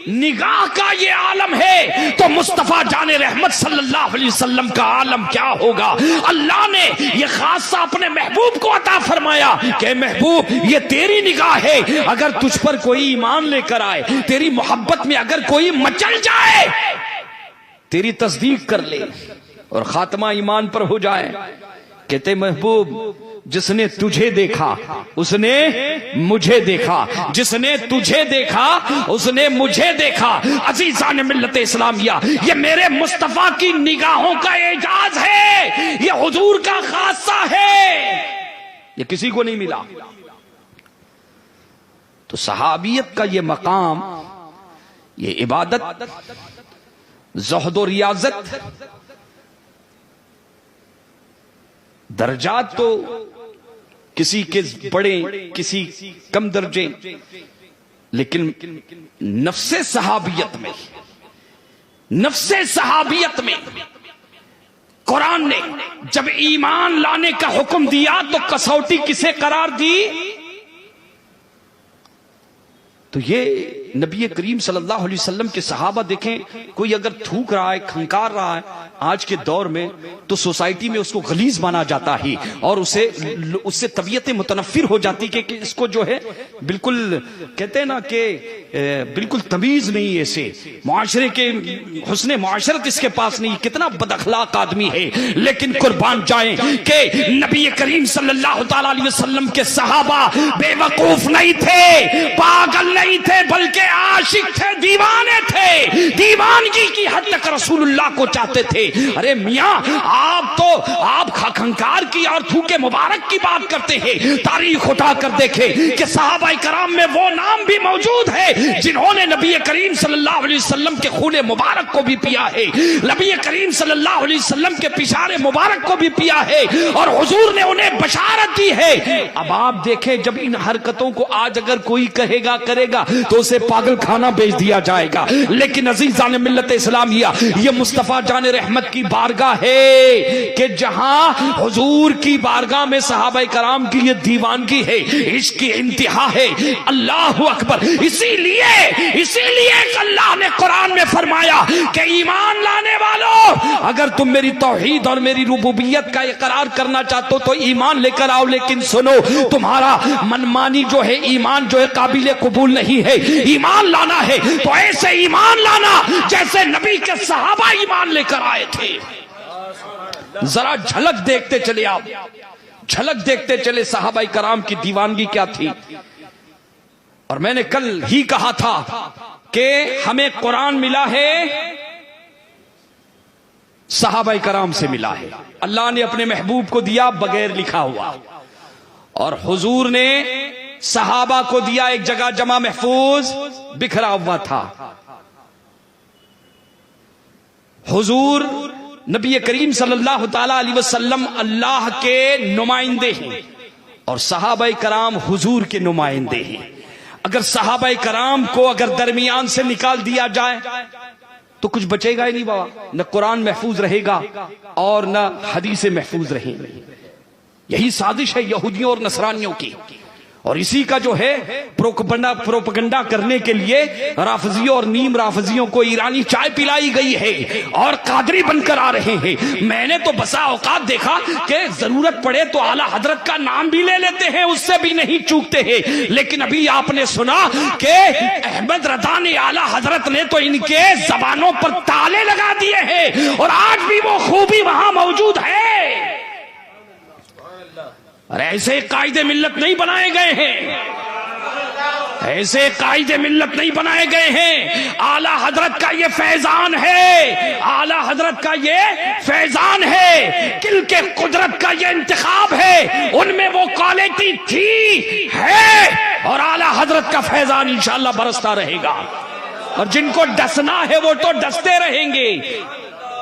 نگاہ کا یہ عالم ہے، تو مصطفیٰ جان رحمت صلی اللہ علیہ وسلم کا عالم کیا ہوگا؟ اللہ نے یہ خاصہ اپنے محبوب کو عطا فرمایا کہ محبوب یہ تیری نگاہ ہے، اگر تجھ پر کوئی ایمان لے کر آئے، تیری محبت میں اگر کوئی مچل جائے، تیری تصدیق کر لے اور خاتمہ ایمان پر ہو جائے. کہتے محبوب جس نے تجھے دیکھا اس نے مجھے دیکھا، جس نے تجھے دیکھا اس نے مجھے دیکھا. عزیزان ملت اسلامیہ، یہ میرے مصطفیٰ کی نگاہوں کا اعجاز ہے، یہ حضور کا خاصہ ہے، یہ کسی کو نہیں ملا. تو صحابیت کا یہ مقام، یہ عبادت، زہد و ریاضت، درجات تو کسی کے بڑے کسی کم درجے، لیکن نفس صحابیت میں قرآن نے جب ایمان لانے کا حکم دیا تو کسوٹی کسے قرار دی؟ تو یہ نبی کریم صلی اللہ علیہ وسلم کے صحابہ دیکھیں، کوئی اگر تھوک رہا ہے، کھنکار رہا ہے آج کے دور میں تو سوسائٹی میں اس کو غلیظ مانا جاتا ہی، اور اس سے طبیعت متنفر ہو جاتی کہ اس کو جو ہے بالکل کہتے ہیں نا کہ بالکل تمیز نہیں، ایسے معاشرے کے حسن معاشرت اس کے پاس نہیں، کتنا بد اخلاق آدمی ہے۔ لیکن قربان جائیں کہ نبی کریم صلی اللہ تعالی علیہ وسلم کے صحابہ بے وقوف نہیں تھے، پاگل نہیں تھے، بلکہ عاشق تھے، دیوانے تھے، دیوانگی کی حد تک رسول اللہ کو چاہتے تھے۔ ارے میاں آپ کھنکار کی اور تھوکے مبارک کی بات کرتے ہیں، تاریخ اٹھا کر دیکھیں کہ صحابہ کرام میں وہ نام بھی موجود ہے جنہوں نے نبی کریم صلی اللہ علیہ وسلم کے خون مبارک کو بھی پیا ہے، نبی کریم صلی اللہ علیہ وسلم کے پیشار مبارک کو بھی پیا ہے، اور حضور نے انہیں بشارت دی ہے۔ اب آپ دیکھیں جب ان حرکتوں کو آج اگر کوئی کہے گا کرے گا تو اسے پاگل کھانا بیچ دیا جائے گا، لیکن عزیزان ملت اسلامیہ یہ مصطفیٰ جان رحمت کی بارگاہ ہے کہ جہاں حضور کی بارگاہ میں صحابہ کرام کی یہ دیوانگی ہے، عشق کی انتہا ہے۔ اللہ اکبر۔ اسی لیے اللہ نے قرآن میں فرمایا کہ ایمان لانے والوں، اگر تم میری توحید اور میری ربوبیت کا اقرار کرنا چاہتے ہو تو ایمان لے کر آؤ، لیکن سنو تمہارا منمانی جو ہے، ایمان جو ہے قابل قبول نہیں ہے۔ ایمان لانا ہے تو ایسے ایمان لانا جیسے نبی کے صحابہ ایمان لے کر آئے تھے۔ ذرا جھلک دیکھتے چلے، آپ جھلک دیکھتے چلے صحابہ کرام کی دیوانگی کیا تھی۔ اور میں نے کل ہی کہا تھا کہ ہمیں قرآن ملا ہے، صحابہ کرام سے ملا ہے، اللہ نے اپنے محبوب کو دیا بغیر لکھا ہوا، اور حضور نے صحابہ کو دیا ایک جگہ جمع محفوظ بکھرا ہوا تھا۔ حضور نبی کریم صلی اللہ تعالی علیہ وسلم اللہ کے نمائندے ہیں، اور صحابہ کرام حضور کے نمائندے ہیں۔ اگر صحابہ کرام کو اگر درمیان سے نکال دیا جائے تو کچھ بچے گا ہی نہیں بابا، نہ قرآن محفوظ رہے گا اور نہ حدیث محفوظ رہیں گی۔ یہی سازش ہے یہودیوں اور نصرانیوں کی، اور اسی کا جو ہے پروپگنڈا کرنے کے لیے رافضیوں اور نیم رافضیوں کو ایرانی چائے پلائی گئی ہے اور قادری بن کر آ رہے ہیں۔ میں نے تو بسا اوقات دیکھا کہ ضرورت پڑے تو اعلیٰ حضرت کا نام بھی لے لیتے ہیں، اس سے بھی نہیں چوکتے ہیں، لیکن ابھی آپ نے سنا کہ احمد رضا نے اعلیٰ حضرت نے تو ان کے زبانوں پر تالے لگا دیے ہیں، اور آج بھی وہ خوبی وہاں موجود ہے۔ اور ایسے قائد ملت نہیں بنائے گئے ہیں، ایسے قائد ملت نہیں بنائے گئے ہیں۔ اعلیٰ حضرت کا یہ فیضان ہے، اعلیٰ حضرت کا یہ فیضان ہے، کل کے قدرت کا یہ انتخاب ہے، ان میں وہ کوالٹی تھی ہے، اور اعلیٰ حضرت کا فیضان انشاءاللہ برستا رہے گا۔ اور جن کو ڈسنا ہے وہ تو ڈستے رہیں گے،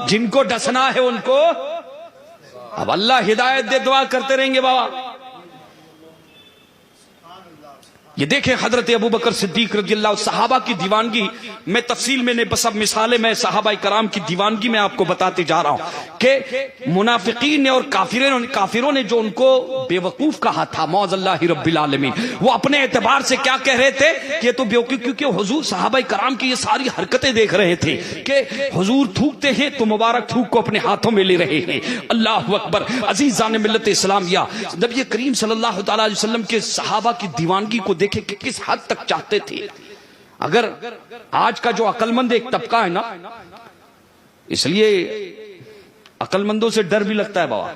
جن کو ڈسنا ہے ان کو اب اللہ ہدایت دے، دعا کرتے رہیں گے بابا۔ یہ دیکھیں حضرت ابوبکر صدیق رضی اللہ، صحابہ کی دیوانگی میں تفصیل میں نے بس اب مثالیں میں صحابہ کرام کی دیوانگی میں آپ کو بتاتے جا رہا ہوں کہ منافقین نے اور کافروں نے جو ان کو بے وقوف کہا تھا، معاذ اللہ رب العالمین، وہ اپنے اعتبار سے کیا کہہ رہے تھے کہ یہ تو بیوقوف، کیونکہ حضور صحابہ کرام کی یہ ساری حرکتیں دیکھ رہے تھے کہ حضور تھوکتے ہیں تو مبارک تھوک کو اپنے ہاتھوں میں لے رہے ہیں۔ اللہ اکبر۔ عزیزان ملت اسلامیہ، نبی کریم صلی اللہ تعالی علیہ وسلم کے صحابہ کی دیوانگی کو دیکھیں کہ کس حد تک چاہتے تھے۔ اگر آج کا جو عقل مند ایک طبقہ ہے نا، اس لیے عقل مندوں سے ڈر بھی لگتا ہے بابا،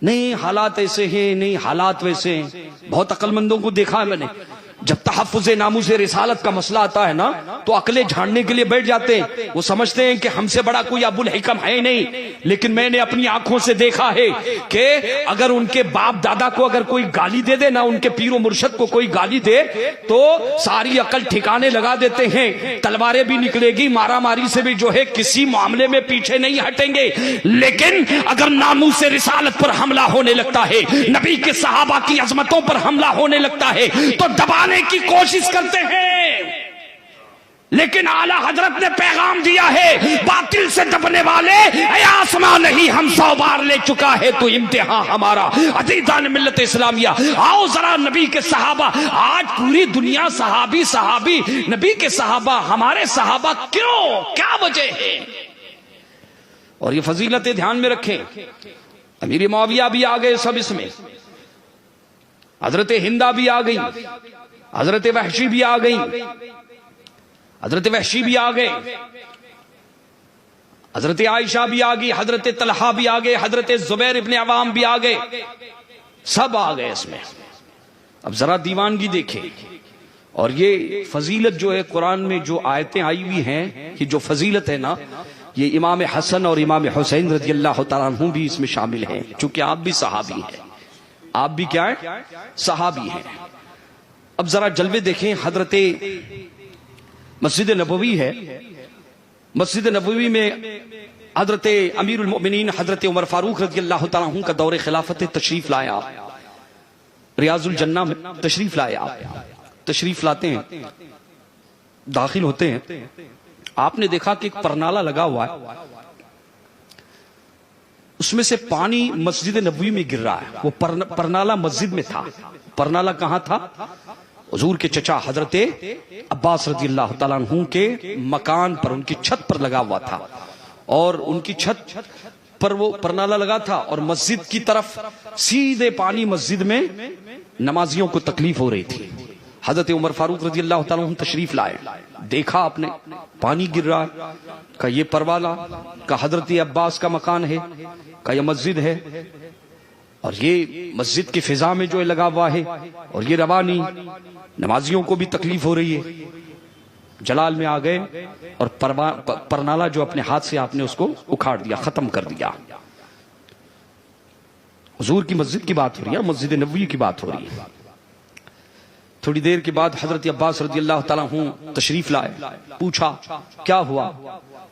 نہیں حالات ایسے ہیں، نہیں حالات ویسے ہیں۔ بہت عقل مندوں کو دیکھا ہے میں نے، جب تحفظ ناموس رسالت کا مسئلہ آتا ہے نا تو عقلیں جھاڑنے کے لیے بیٹھ جاتے ہیں. وہ سمجھتے ہیں کہ ہم سے بڑا کوئی ابو الحکم ہے ہی نہیں. لیکن میں نے اپنی آنکھوں سے دیکھا ہے کہ اگر ان کے باپ دادا کو اگر کوئی گالی دے دے نا, ان کے پیر و مرشد کو کوئی گالی دے تو ساری عقل ٹھکانے لگا دیتے ہیں. تلواریں بھی نکلے گی, مارا ماری سے بھی جو ہے کسی معاملے میں پیچھے نہیں ہٹیں گے. لیکن اگر ناموس رسالت پر حملہ ہونے لگتا ہے, نبی کے صحابہ کی عظمتوں پر حملہ ہونے لگتا ہے تو دبانے کی کوشش کرتے ہیں. لیکن اعلی حضرت نے پیغام دیا ہے, باطل سے دبنے والے اے آسمان نہیں ہم 100 بار لے چکا ہے تو امتحان ہمارا. عزیزان ملت اسلامیہ, آؤ ذرا نبی کے صحابہ, آج پوری دنیا صحابی صحابی, نبی کے صحابہ, ہمارے صحابہ, کیوں, کیا وجہ ہے؟ اور یہ فضیلتیں دھیان میں رکھیں. امیر معاویہ بھی آ گئے سب اس میں, حضرت ہندہ بھی آ گئی, حضرت وحشی بھی آ گئی, حضرت وحشی بھی آ گئے, حضرت عائشہ بھی آ گئی, حضرت طلحہ بھی آ گئے, حضرت زبیر ابن عوام بھی آ گئے, سب آ گئے اس میں. اب ذرا دیوانگی دیکھیں. اور یہ فضیلت جو ہے قرآن میں جو آیتیں آئی ہوئی ہیں, یہ جو فضیلت ہے نا, یہ امام حسن اور امام حسین رضی اللہ تعالیٰ عنہ بھی اس میں شامل ہیں, چونکہ آپ بھی صحابی ہیں. آپ بھی کیا ہیں؟ صحابی ہیں. اب ذرا جلوے دیکھیں. حضرت مسجد نبوی ہے, مسجد نبوی میں حضرت امیر المؤمنین حضرت عمر فاروق رضی اللہ تعالیٰ عنہ کا دور خلافت تشریف لایا. ریاض الجنہ میں تشریف لایا. تشریف لاتے ہیں, داخل ہوتے ہیں, آپ نے دیکھا کہ ایک پرنالہ لگا ہوا ہے, اس میں سے پانی مسجد نبوی میں گر رہا ہے. وہ پرنالہ مسجد میں تھا. پرنالہ کہاں تھا؟ حضور کے چچا حضرت عباس رضی اللہ تعالیٰ عنہ کے مکان پر, ان کی چھت پر لگا ہوا تھا. اور ان کی چھت پر وہ پرنالہ لگا تھا اور مسجد کی طرف سیدھے پانی مسجد میں نمازیوں کو تکلیف ہو رہی تھی. حضرت عمر فاروق رضی اللہ تعالیٰ عنہ تشریف لائے, دیکھا آپ نے پانی گر رہا ہے, کہا یہ پروالا, کہا حضرت عباس کا مکان ہے, کہا یہ مسجد ہے, اور یہ مسجد کی فضا میں جو لگا ہوا ہے, اور یہ روانی نمازیوں کو بھی تکلیف ہو رہی ہے. جلال میں آ گئے اور پرنالہ جو اپنے ہاتھ سے آپ نے اس کو اکھاڑ دیا, ختم کر دیا. حضور کی مسجد کی بات ہو رہی ہے, مسجد نبوی کی بات ہو رہی ہے. تھوڑی دیر کے بعد حضرت عباس رضی اللہ تعالیٰ عنہ تشریف لائے. پوچھا کیا ہوا؟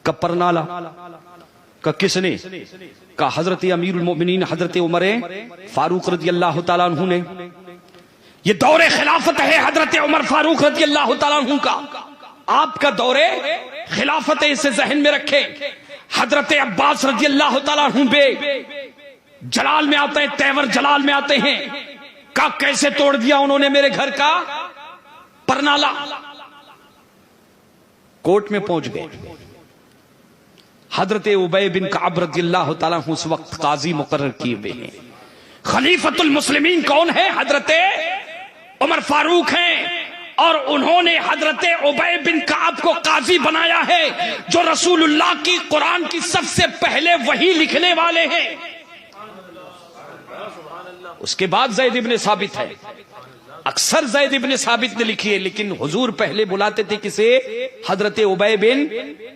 کہ پرنالہ. کہ کس نے؟ کہ حضرت امیر المؤمنین حضرت عمر فاروق رضی اللہ تعالیٰ عنہ نے. یہ دور خلافت ہے حضرت عمر فاروق رضی اللہ تعالیٰ عنہ کا. آپ کا دور خلافت ہے, اسے ذہن میں رکھیں. حضرت عباس رضی اللہ تعالیٰ عنہ بے جلال میں آتے ہیں, تیور جلال میں آتے ہیں. کا کیسے توڑ دیا انہوں نے میرے گھر کا پرنالہ. کوٹ میں پہنچ گئے. حضرت ابی بن کعب رضی اللہ تعالیٰ عنہ اس وقت قاضی مقرر کیے ہوئے ہیں. خلیفۃ المسلمین کون ہے؟ حضرت عمر فاروق ہیں, اور انہوں نے حضرت ابی بن کعب کو قاضی بنایا ہے, جو رسول اللہ کی قرآن کی سب سے پہلے وحی لکھنے والے ہیں. اس کے بعد زید ابن ثابت ہے. اکثر زید ابن ثابت نے لکھی ہے, لیکن حضور پہلے بلاتے تھے کسے؟ حضرت ابی بن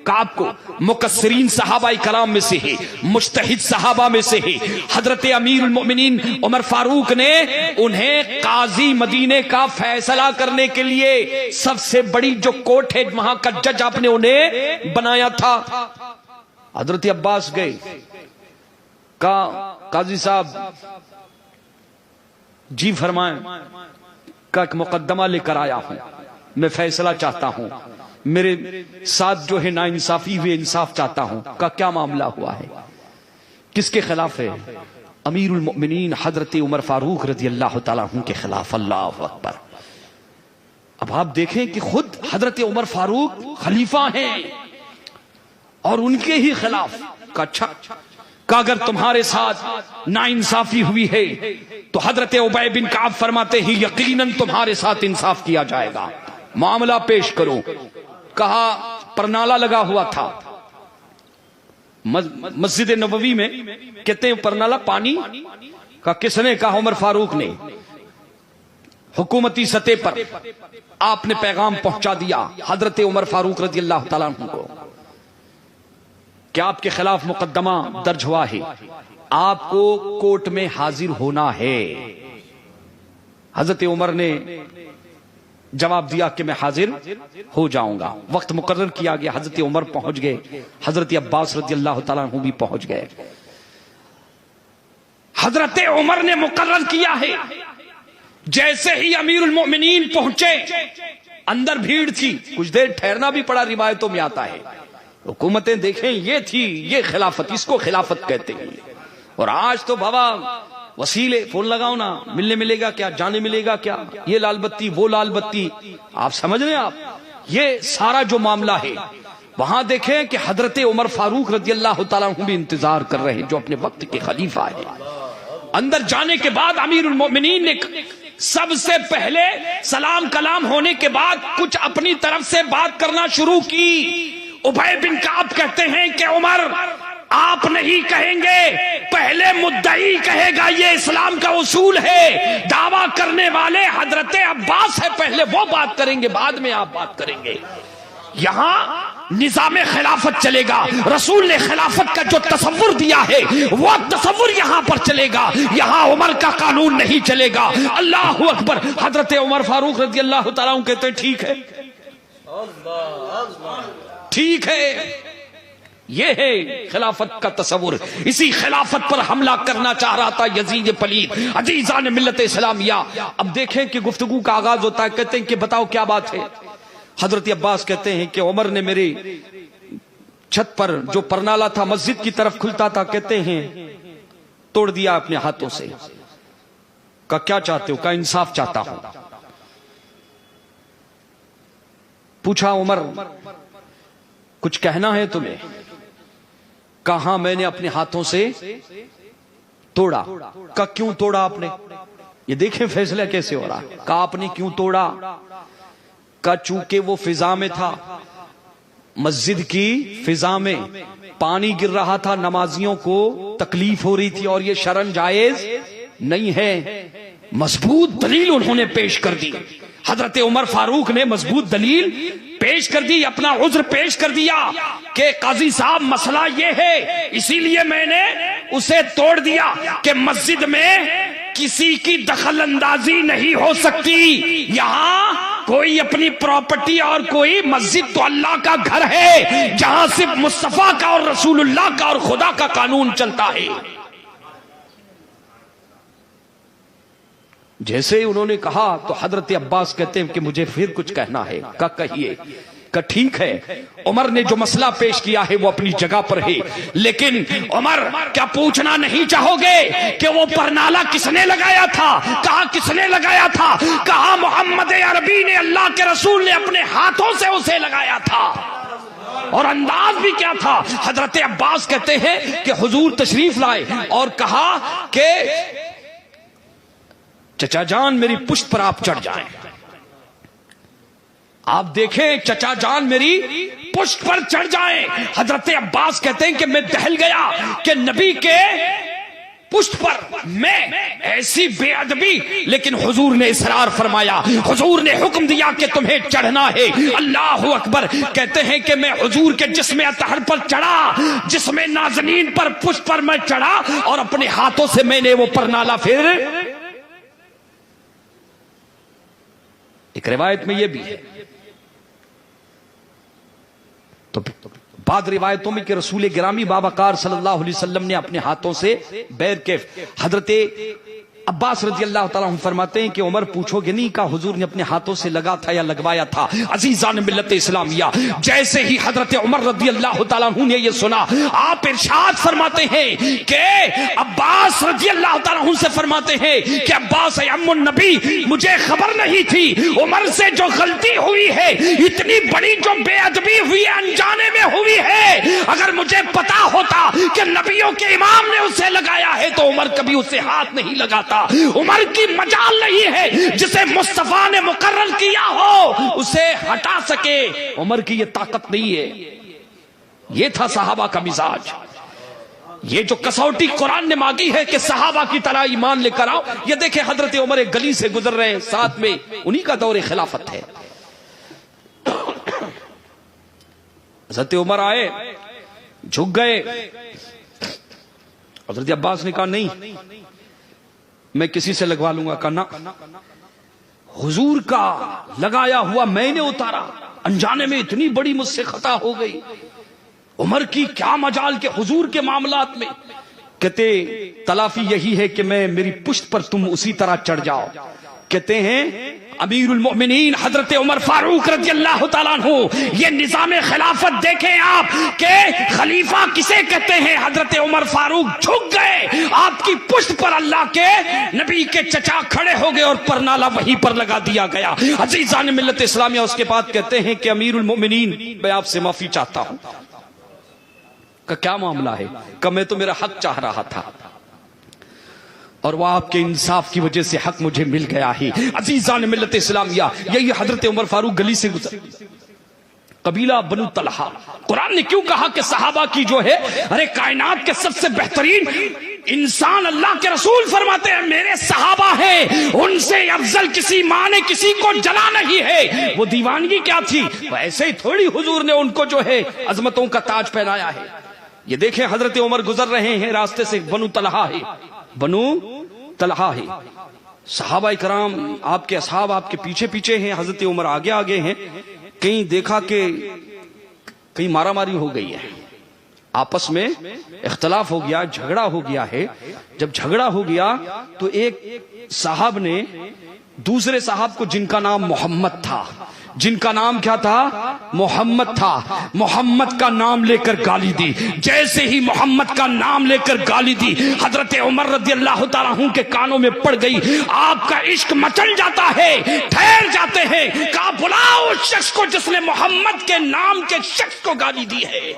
کعب کو. مقصرین صحابہ کرام میں سے ہے, مجتہد صحابہ میں سے ہے. حضرت امیر المؤمنین عمر فاروق نے انہیں قاضی مدینے کا فیصلہ کرنے کے لیے سب سے بڑی جو کوٹ ہے وہاں کا جج آپ نے انہیں بنایا تھا. حضرت عباس گئے, کہا قاضی صاحب جی فرمائیں. کا ایک مقدمہ لے کر آیا ہوں, میں فیصلہ چاہتا ہوں, میرے ساتھ جو ہے نا انصافی ہوئی, انصاف چاہتا ہوں. کا کیا معاملہ ہوا ہے؟ کس کے خلاف ہے؟ امیر المؤمنین حضرت عمر فاروق رضی اللہ تعالیٰ عنہ کے خلاف. اللہ اکبر. اب آپ دیکھیں کہ خود حضرت عمر فاروق خلیفہ ہیں اور ان کے ہی خلاف. کا اچھا, کہ اگر تمہارے ساتھ ناانصافی ہوئی ہے تو حضرت ابی بن کعب فرماتے ہیں یقیناً تمہارے ساتھ انصاف کیا جائے گا, معاملہ پیش کرو. کہا پرنالہ لگا ہوا تھا مسجد نبوی میں, کہتے ہیں پرنالہ پانی. کہا کس نے؟ کہا عمر فاروق نے. حکومتی سطح پر آپ نے پیغام پہنچا دیا حضرت عمر فاروق رضی اللہ تعالیٰ عنہ کو کہ آپ کے خلاف مقدمہ درج ہوا ہے، آپ کو کورٹ میں حاضر ہونا ہے۔ حضرت عمر نے جواب دیا کہ میں حاضر ہو جاؤں گا۔ وقت مقرر کیا گیا، حضرت عمر پہنچ گئے، حضرت عباس رضی اللہ تعالیٰ عنہ بھی پہنچ گئے۔ حضرت عمر نے مقرر کیا ہے، جیسے ہی امیر المؤمنین پہنچے اندر بھیڑ تھی، کچھ دیر ٹھہرنا بھی پڑا، روایتوں میں آتا ہے۔ حکومتیں دیکھیں یہ تھی، یہ خلافت، اس کو خلافت کہتے ہیں۔ اور آج تو بابا وسیلے، فون لگاؤ نا، ملنے ملے گا کیا، جانے ملے گا کیا، یہ لال بتی وہ لال بتی، آپ سمجھ رہے ہیں آپ، یہ سارا جو معاملہ ہے۔ وہاں دیکھیں کہ حضرت عمر فاروق رضی اللہ تعالیٰ عنہ بھی انتظار کر رہے ہیں، جو اپنے وقت کے خلیفہ ہیں۔ اندر جانے کے بعد امیر المؤمنین نے سب سے پہلے سلام کلام ہونے کے بعد کچھ اپنی طرف سے بات کرنا شروع کی۔ ابی بن کعب کہتے ہیں کہ عمر آپ نہیں کہیں گے، پہلے مدعی کہے گا، یہ اسلام کا اصول ہے، دعویٰ کرنے والے حضرت عباس ہے، پہلے وہ بات کریں گے، بعد میں آپ بات کریں گے۔ یہاں نظام خلافت چلے گا، رسول نے خلافت کا جو تصور دیا ہے وہ تصور یہاں پر چلے گا، یہاں عمر کا قانون نہیں چلے گا۔ اللہ اکبر۔ حضرت عمر فاروق رضی اللہ تعالیٰ عنہ کہتے ہیں ٹھیک ہے، ٹھیک ہے، یہ ہے خلافت کا تصور۔ اسی خلافت پر حملہ کرنا چاہ رہا تھا یزید پلید۔ عزیزان ملت اسلامیہ، اب دیکھیں کہ گفتگو کا آغاز ہوتا ہے، کہتے ہیں کہ بتاؤ کیا بات ہے۔ حضرت عباس کہتے ہیں کہ عمر نے میری چھت پر جو پرنالا تھا مسجد کی طرف کھلتا تھا، کہتے ہیں توڑ دیا اپنے ہاتھوں سے۔ کہا کیا چاہتے ہو؟ کہا انصاف چاہتا ہوں۔ پوچھا عمر کچھ کہنا ہے تمہیں؟ کہا میں نے اپنے ہاتھوں سے توڑا۔ کہا کیوں توڑا آپ نے؟ یہ دیکھیں فیصلہ کیسے ہو رہا۔ کہا آپ نے کیوں توڑا؟ کہا چونکہ وہ فضا میں تھا، مسجد کی فضا میں پانی گر رہا تھا، نمازیوں کو تکلیف ہو رہی تھی اور یہ شرعاً جائز نہیں ہے۔ مضبوط دلیل انہوں نے پیش کر دی۔ حضرت عمر فاروق نے مضبوط دلیل پیش کر دی، اپنا عذر پیش کر دیا کہ قاضی صاحب مسئلہ یہ ہے، اسی لیے میں نے اسے توڑ دیا کہ مسجد میں کسی کی دخل اندازی نہیں ہو سکتی۔ یہاں کوئی اپنی پراپرٹی اور کوئی، مسجد تو اللہ کا گھر ہے جہاں صرف مصطفیٰ کا اور رسول اللہ کا اور خدا کا قانون چلتا ہے۔ جیسے انہوں نے کہا تو حضرت عباس کہتے ہیں کہ مجھے پھر کچھ کہنا ہے۔ کہا کہیے۔ کہ ٹھیک ہے، عمر نے جو مسئلہ پیش کیا ہے وہ اپنی جگہ پر ہے، لیکن عمر کیا پوچھنا نہیں چاہو گے کہ وہ پرنالا کس نے لگایا تھا؟ کہا کس نے لگایا تھا؟ کہا محمد عربی نے، اللہ کے رسول نے اپنے ہاتھوں سے اسے لگایا تھا۔ اور انداز بھی کیا تھا؟ حضرت عباس کہتے ہیں کہ حضور تشریف لائے اور کہا کہ چچا جان میری پشت پر آپ چڑھ جائیں۔ آپ دیکھیں چچا جان میری پشت پر چڑھ جائیں۔ حضرت عباس کہتے ہیں کہ میں دہل گیا کہ نبی کے پشت پر میں ایسی بے ادبی، لیکن حضور نے اصرار فرمایا، حضور نے حکم دیا کہ تمہیں چڑھنا ہے۔ اللہ اکبر۔ کہتے ہیں کہ میں حضور کے جسم اطہر پر چڑھا، جسم نازنین پر پشت پر میں چڑھا اور اپنے ہاتھوں سے میں نے وہ پرنالا پھر، ایک روایت میں یہ بھی ہے، تو بعد روایتوں میں کہ رسول گرامی باباکار صلی اللہ علیہ وسلم نے اپنے ہاتھوں سے بیر کے، حضرت عباس رضی اللہ تعالیٰ عنہ فرماتے ہیں کہ عمر پوچھو گے نہیں، کہا حضور نے اپنے ہاتھوں سے لگا تھا یا لگوایا تھا۔ عزیزان ملت اسلامیہ، جیسے ہی حضرت عمر رضی اللہ تعالیٰ عنہ نے یہ سنا، آپ ارشاد فرماتے ہیں کہ عباس رضی اللہ تعالیٰ عنہ سے فرماتے ہیں کہ عباس ام النبی، مجھے خبر نہیں تھی عمر سے جو غلطی ہوئی ہے، اتنی بڑی جو بے ادبی ہوئی ہے، انجانے میں ہوئی ہے، اگر مجھے پتا ہوتا کہ نبیوں کے امام نے اسے لگایا ہے تو عمر کبھی اسے ہاتھ نہیں لگاتا۔ عمر کی مجال نہیں ہے، جسے مصطفیٰ نے مقرر کیا ہو اسے ہٹا سکے، عمر کی یہ طاقت نہیں ہے۔ یہ تھا صحابہ کا مزاج۔ یہ جو کسوٹی قرآن نے مانگی ہے کہ صحابہ کی طرح ایمان لے کر آؤ، یہ دیکھیں حضرت عمر ایک گلی سے گزر رہے ہیں، ساتھ میں انہی کا دور خلافت ہے. حضرت عمر آئے، جھک گئے. حضرت عباس نے کہا نہیں میں کسی سے لگوا لوں گا. کہا نہ، حضور کا لگایا ہوا میں نے اتارا، انجانے میں اتنی بڑی مجھ سے خطا ہو گئی. عمر کی کیا مجال کے حضور کے معاملات میں. کہتے تلافی یہی ہے کہ میری پشت پر تم اسی طرح چڑھ جاؤ. کہتے ہیں امیر المؤمنین حضرت عمر فاروق رضی اللہ تعالیٰ عنہ، یہ نظام خلافت دیکھیں آپ کہ خلیفہ کسے کہتے ہیں. حضرت عمر فاروق جھک گئے، آپ کی پشت پر اللہ کے نبی کے چچا کھڑے ہو گئے اور پرنالہ وہیں پر لگا دیا گیا. عزیزان ملت اسلامیہ اس کے بعد کہتے ہیں کہ امیر المؤمنین میں آپ سے معافی چاہتا ہوں. کہ کیا معاملہ ہے؟ کہ میں تو میرا حق چاہ رہا تھا اور وہ آپ کے انصاف کی وجہ سے حق مجھے مل گیا ہی. عزیزان ملت اسلامیہ یہی حضرت عمر فاروق گلی سے گزر. قبیلہ بنو طلحہ، قرآن نے کیوں کہا کہ صحابہ کی جو ہے ارے کائنات کے سب سے بہترین انسان اللہ کے رسول فرماتے ہیں میرے صحابہ ہیں، ان سے افضل کسی ماں نے کسی کو جلا نہیں ہے. وہ دیوانگی کیا تھی؟ ایسے ہی تھوڑی حضور نے ان کو جو ہے عظمتوں کا تاج پہنایا ہے. یہ دیکھیں حضرت عمر گزر رہے ہیں راستے سے، بنو طلحہ ہے، بنو طلحہ ہے. صحابہ کرام آپ کے اصحاب آپ کے پیچھے پیچھے ہیں، حضرت عمر آگے آگے ہیں. کہیں دیکھا کہ کہیں مارا ماری ہو گئی ہے، آپس میں اختلاف ہو گیا، جھگڑا ہو گیا ہے. جب جھگڑا ہو گیا تو ایک صاحب نے دوسرے صاحب کو، جن کا نام محمد تھا، جن کا نام کیا تھا؟ محمد تھا، محمد کا نام لے کر گالی دی. جیسے ہی محمد کا نام لے کر گالی دی حضرت عمر رضی اللہ تعالیٰ عنہ کے کانوں میں پڑ گئی. آپ کا عشق مچل جاتا ہے، ٹھہر جاتے ہیں. کہا بلاؤ اس شخص کو جس نے محمد کے نام کے شخص کو گالی دی ہے.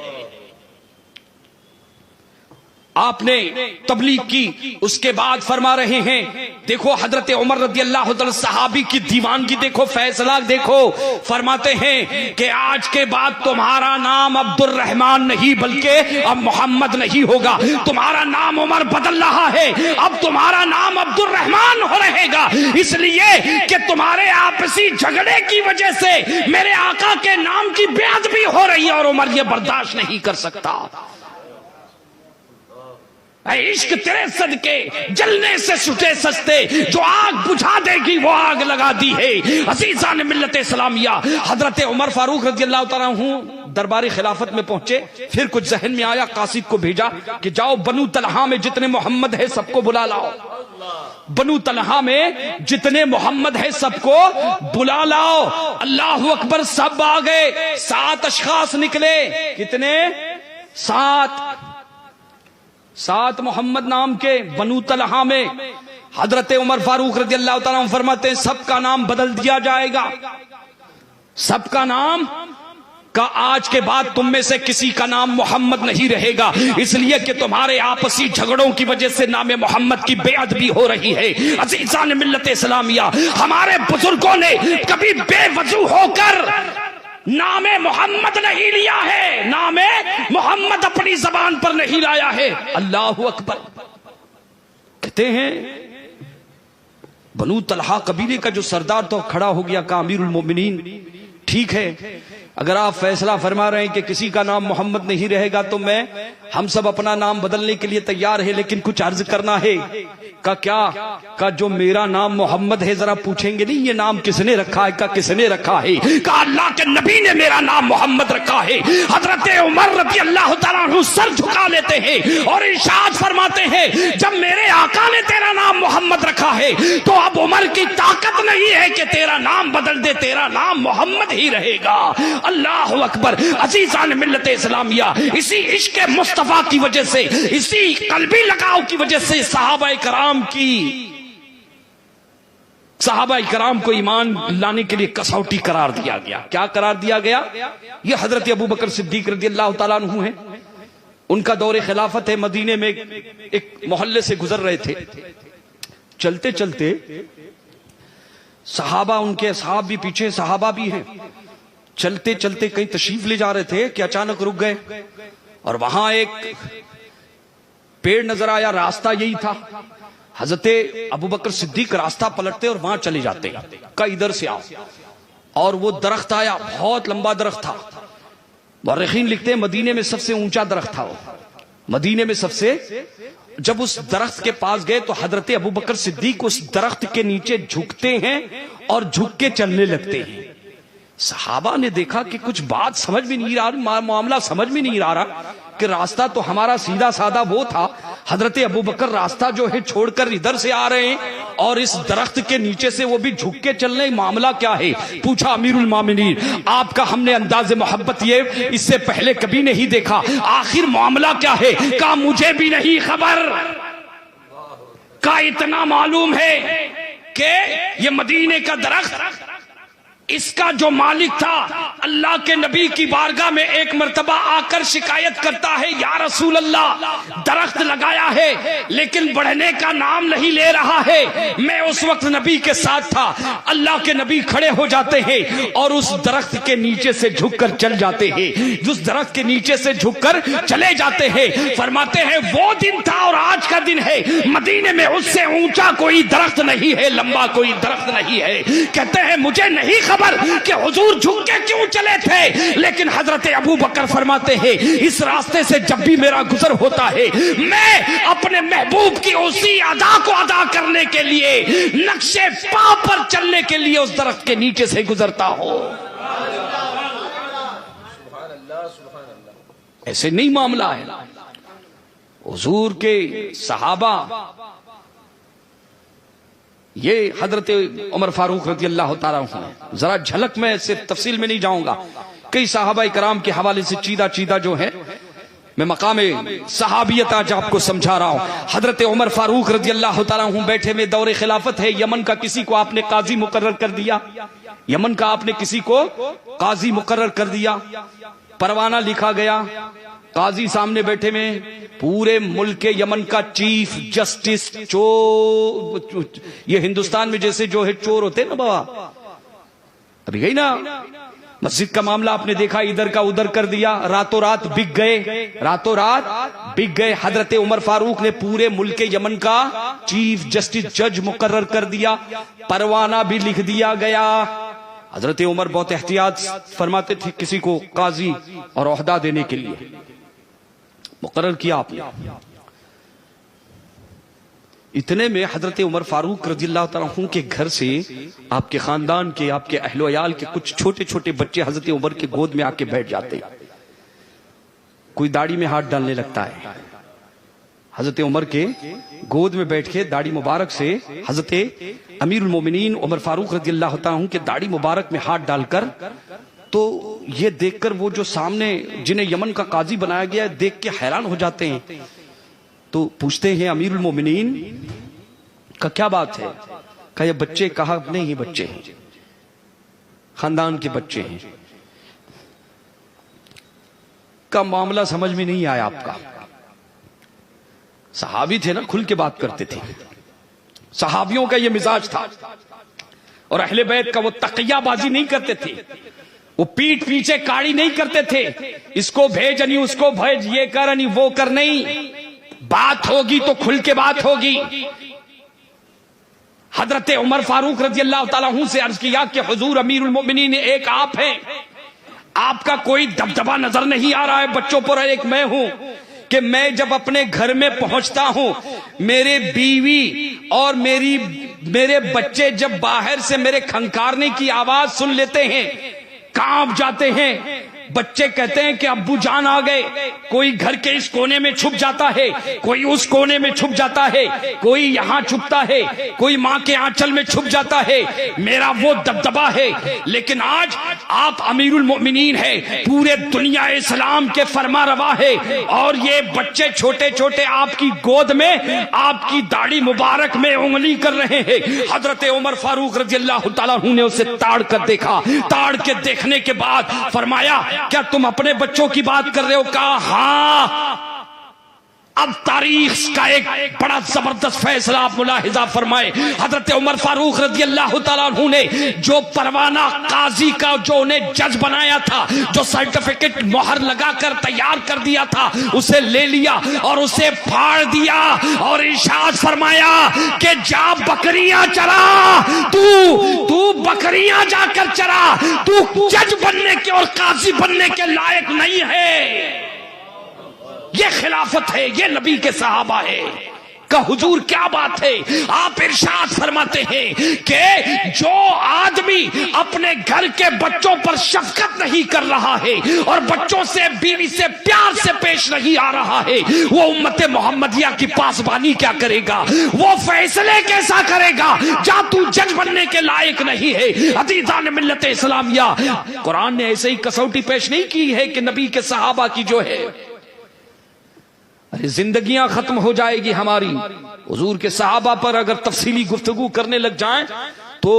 آپ نے تبلیغ کی. اس کے بعد فرما رہے ہیں دیکھو حضرت عمر رضی اللہ تعالی صحابی کی دیوانگی دیکھو، فیصلہ دیکھو. فرماتے ہیں کہ آج کے بعد تمہارا نام عبد الرحمن نہیں بلکہ اب محمد نہیں ہوگا. تمہارا نام عمر بدل رہا ہے، اب تمہارا نام عبد الرحمن ہو رہے گا. اس لیے کہ تمہارے آپسی جھگڑے کی وجہ سے میرے آقا کے نام کی بے ادبی ہو رہی ہے اور عمر یہ برداشت نہیں کر سکتا. اے عشق تیرے صدقے جلنے سے چھٹے سستے، جو آگ بجھا دے گی وہ آگ لگا دی ہے. عزیزان ملت اسلامیہ حضرت عمر فاروق رضی اللہ تعالیٰ عنہ دربار خلافت میں پہنچے. پھر کچھ ذہن میں آیا، قاصد کو بھیجا کہ جاؤ بنو طلحہ میں جتنے محمد ہے سب کو بلا لاؤ. بنو طلحہ میں جتنے محمد ہے سب کو بلا لاؤ. اللہ اکبر، سب آ گئے. 7 اشخاص نکلے. کتنے؟ 7 محمد نام کے بنو طلحہ میں. حضرت عمر فاروق رضی اللہ تعالیٰ عنہ فرماتے ہیں سب کا نام بدل دیا جائے گا. سب کا نام کا آج کے بعد تم میں سے کسی کا نام محمد نہیں رہے گا، اس لیے کہ تمہارے آپسی جھگڑوں کی وجہ سے نام محمد کی بے ادبی ہو رہی ہے. عزیزان ملت اسلامیہ ہمارے بزرگوں نے کبھی بے وضو ہو کر نام محمد نہیں لیا ہے، نام محمد اپنی زبان پر نہیں لایا ہے. اللہ اکبر. کہتے ہیں بنو طلحہ قبیلے کا جو سردار تو کھڑا ہو گیا، کہا امیر المومنین ٹھیک ہے، اگر آپ فیصلہ فرما رہے ہیں کہ کسی کا نام محمد نہیں رہے گا تو ہم سب اپنا نام بدلنے کے لیے تیار ہے، لیکن کچھ عرض کرنا ہے. کہا کیا؟ کہا جو میرا نام محمد ہے ذرا پوچھیں گے نہیں یہ نام کس نے رکھا ہے؟ کہا کس نے رکھا ہے؟ کہا اللہ کے نبی نے میرا نام محمد رکھا ہے. حضرت عمر رضی اللہ تعالیٰ عنہ سر جھکا لیتے ہیں اور ارشاد فرماتے ہیں جب میرے آقا نے تیرا نام محمد رکھا ہے تو اب عمر کی طاقت نہیں ہے کہ تیرا نام بدل دے، تیرا نام محمد ہی رہے گا. اللہ اکبر. عزیزان ملت اسلامیہ اسی عشق مصطفیٰ کی وجہ سے، اسی قلبی لگاؤ کی وجہ سے صحابہ کرام کو ایمان لانے کے لیے کسوٹی قرار دیا گیا. کیا قرار دیا گیا؟ یہ حضرت ابو بکر صدیق رضی اللہ تعالیٰ عنہ ہیں، ان کا دور خلافت ہے. مدینے میں ایک محلے سے گزر رہے تھے، چلتے چلتے صحابہ، ان کے اصحاب بھی پیچھے، صحابہ بھی ہیں. چلتے چلتے کہیں تشریف لے جا رہے تھے کہ اچانک رک گئے اور وہاں ایک پیڑ نظر آیا، راستہ یہی تھا. حضرت ابوبکر صدیق راستہ پلٹتے اور وہاں چلے جاتے کہ ادھر سے آؤ. اور وہ درخت آیا، بہت لمبا درخت تھا. مورخین لکھتے ہیں مدینے میں سب سے اونچا درخت تھا وہ. مدینے میں سب سے، جب اس درخت کے پاس گئے تو حضرت ابوبکر صدیق اس درخت کے نیچے جھکتے ہیں اور جھک کے چلنے لگتے ہیں. صحابہ نے دیکھا کہ کچھ بات سمجھ بھی نہیں رہا، معاملہ سمجھ بھی نہیں آ رہا کہ راستہ تو ہمارا سیدھا سادہ وہ تھا، حضرت ابوبکر راستہ جو ہے چھوڑ کر ادھر سے آ رہے ہیں اور اس درخت کے نیچے سے وہ بھی جھک کے چل رہے ہیں، معاملہ کیا ہے؟ پوچھا امیر المومنین آپ کا ہم نے انداز محبت یہ اس سے پہلے کبھی نہیں دیکھا، آخر معاملہ کیا ہے؟ کہا مجھے بھی نہیں خبر، کا اتنا معلوم ہے کہ یہ مدینے کا درخت، اس کا جو مالک تھا اللہ کے نبی کی بارگاہ میں ایک مرتبہ آ کر شکایت کرتا ہے، یا رسول اللہ درخت لگایا ہے لیکن بڑھنے کا نام نہیں لے رہا ہے. میں اس وقت نبی کے ساتھ تھا. اللہ کے نبی کھڑے ہو جاتے ہیں اور اس درخت کے نیچے سے جھک کر چل جاتے ہیں، اس درخت کے نیچے سے جھک کر چلے جاتے ہیں. فرماتے ہیں وہ دن تھا اور آج کا دن ہے، مدینے میں اس سے اونچا کوئی درخت نہیں ہے، لمبا کوئی درخت نہیں ہے. کہتے ہیں مجھے نہیں خبر کہ حضور جھک کے کیوں چلے تھے، لیکن حضرت ابوبکر فرماتے ہیں اس راستے سے جب بھی میرا گزر ہوتا ہے میں اپنے محبوب کی اسی ادا کو ادا کرنے کے لیے، نقشے پا پر چلنے کے لیے اس درخت کے نیچے سے گزرتا ہوں. ایسے نہیں معاملہ ہے. حضور کے صحابہ، یہ حضرت عمر فاروق رضی اللہ تعالیٰ عنہ، ذرا جھلک میں صرف تفصیل میں نہیں جاؤں گا، کئی صحابہ کرام کے حوالے سے چیدہ جو ہے میں مقام صحابیت آج آپ کو سمجھا رہا ہوں. حضرت عمر فاروق رضی اللہ تعالیٰ عنہ بیٹھے میں دور خلافت ہے، یمن کا کسی کو آپ نے قاضی مقرر کر دیا، یمن کا آپ نے کسی کو قاضی مقرر کر دیا، پروانہ لکھا گیا، قاضی سامنے بیٹھے میں، پورے ملک یمن کا چیف جسٹس، یہ ہندوستان میں جیسے جو ہے چور ہوتے نا بابا، ابھی گئی نا مسجد کا معاملہ آپ نے دیکھا، ادھر کا ادھر کر دیا، راتوں رات بک گئے، راتوں رات بک گئے. حضرت عمر فاروق نے پورے ملک یمن کا چیف جسٹس جج مقرر کر دیا، پروانہ بھی لکھ دیا گیا. حضرت عمر بہت احتیاط فرماتے تھے کسی کو قاضی اور عہدہ دینے کے لیے. مقرر کیا آپ نے. اتنے میں حضرت عمر فاروق رضی اللہ تعالیٰ عنہ کے گھر سے آپ کے خاندان کے، آپ کے اہل و عیال کے کچھ چھوٹے چھوٹے بچے حضرت عمر کے گود میں آ کے بیٹھ جاتے. کوئی داڑھی میں ہاتھ ڈالنے لگتا ہے، حضرت عمر کے گود میں بیٹھ کے داڑھی مبارک سے حضرت امیر المومنین عمر فاروق رضی اللہ تعالیٰ عنہ کے داڑھی مبارک میں ہاتھ ڈال کر، تو یہ دیکھ کر وہ جو سامنے جنہیں یمن کا قاضی بنایا گیا ہے دیکھ کے حیران ہو جاتے ہیں. تو پوچھتے ہیں امیر المومنین کا کیا بات ہے؟ کہا یہ بچے، کہا نہیں یہ بچے ہیں، خاندان کے بچے ہیں. کا معاملہ سمجھ میں نہیں آیا آپ کا. صحابی تھے نا، کھل کے بات کرتے تھے، صحابیوں کا یہ مزاج تھا. اور اہل بیت کا وہ تقیہ بازی نہیں کرتے تھے، وہ پیٹ پیچھے کاڑی نہیں کرتے تھے، اس کو بھیج نہیں اس کو بھیج، یہ کر نہیں وہ کر نہیں. بات ہوگی تو کھل کے بات ہوگی. حضرت عمر فاروق رضی اللہ تعالیٰ عنہ سے عرض کیا کہ حضور امیر المومنین ایک آپ ہیں، آپ کا کوئی دبدبہ نظر نہیں آ رہا ہے بچوں پر. ایک میں ہوں کہ میں جب اپنے گھر میں پہنچتا ہوں، میرے بیوی اور میرے بچے جب باہر سے میرے کھنکارنے کی آواز سن لیتے ہیں کانپ جاتے ہیں. بچے کہتے ہیں کہ ابو جان آ گئے. کوئی گھر کے اس کونے میں چھپ جاتا ہے، کوئی اس کونے میں چھپ جاتا ہے، کوئی یہاں چھپتا ہے، کوئی ماں کے آنچل میں چھپ جاتا ہے. میرا وہ دبدبہ ہے. لیکن آج آپ امیر المؤمنین ہیں، پورے دنیا اسلام کے فرما روا ہے، اور یہ بچے چھوٹے چھوٹے آپ کی گود میں آپ کی داڑھی مبارک میں انگلی کر رہے ہیں. حضرت عمر فاروق رضی اللہ تعالیٰ عنہ نے اسے تاڑ کر دیکھا. تاڑ کے دیکھنے کے بعد فرمایا کیا تم اپنے بچوں کی بات کر رہے ہو؟ کہا ہاں اب تاریخ کا ایک بڑا زبردست فیصلہ آپ ملاحظہ فرمائے. حضرت عمر فاروق رضی اللہ تعالیٰ عنہ نے جو پروانہ قاضی کا جو انہیں جج بنایا تھا, جو سرٹیفکیٹ مہر لگا کر تیار کر دیا تھا, اسے لے لیا اور اسے پھاڑ دیا اور ارشاد فرمایا کہ جا بکریاں چرا, تو بکریاں جا کر چرا, تو جج بننے کے اور قاضی بننے کے لائق نہیں ہے. یہ خلافت ہے, یہ نبی کے صحابہ ہے. کہ حضور کیا بات ہے. آپ ارشاد فرماتے ہیں کہ جو آدمی اپنے گھر کے بچوں پر شفقت نہیں کر رہا ہے اور بچوں سے بیوی سے پیار سے پیش نہیں آ رہا ہے, وہ امت محمدیہ کی پاسبانی کیا کرے گا, وہ فیصلے کیسا کرے گا. جا تو جج بننے کے لائق نہیں ہے. عزیزان ملت اسلامیہ, قرآن نے ایسے ہی کسوٹی پیش نہیں کی ہے کہ نبی کے صحابہ کی جو ہے زندگیاں ختم ہو جائے گی ہماری. حضور کے صحابہ پر اگر تفصیلی گفتگو کرنے لگ جائیں تو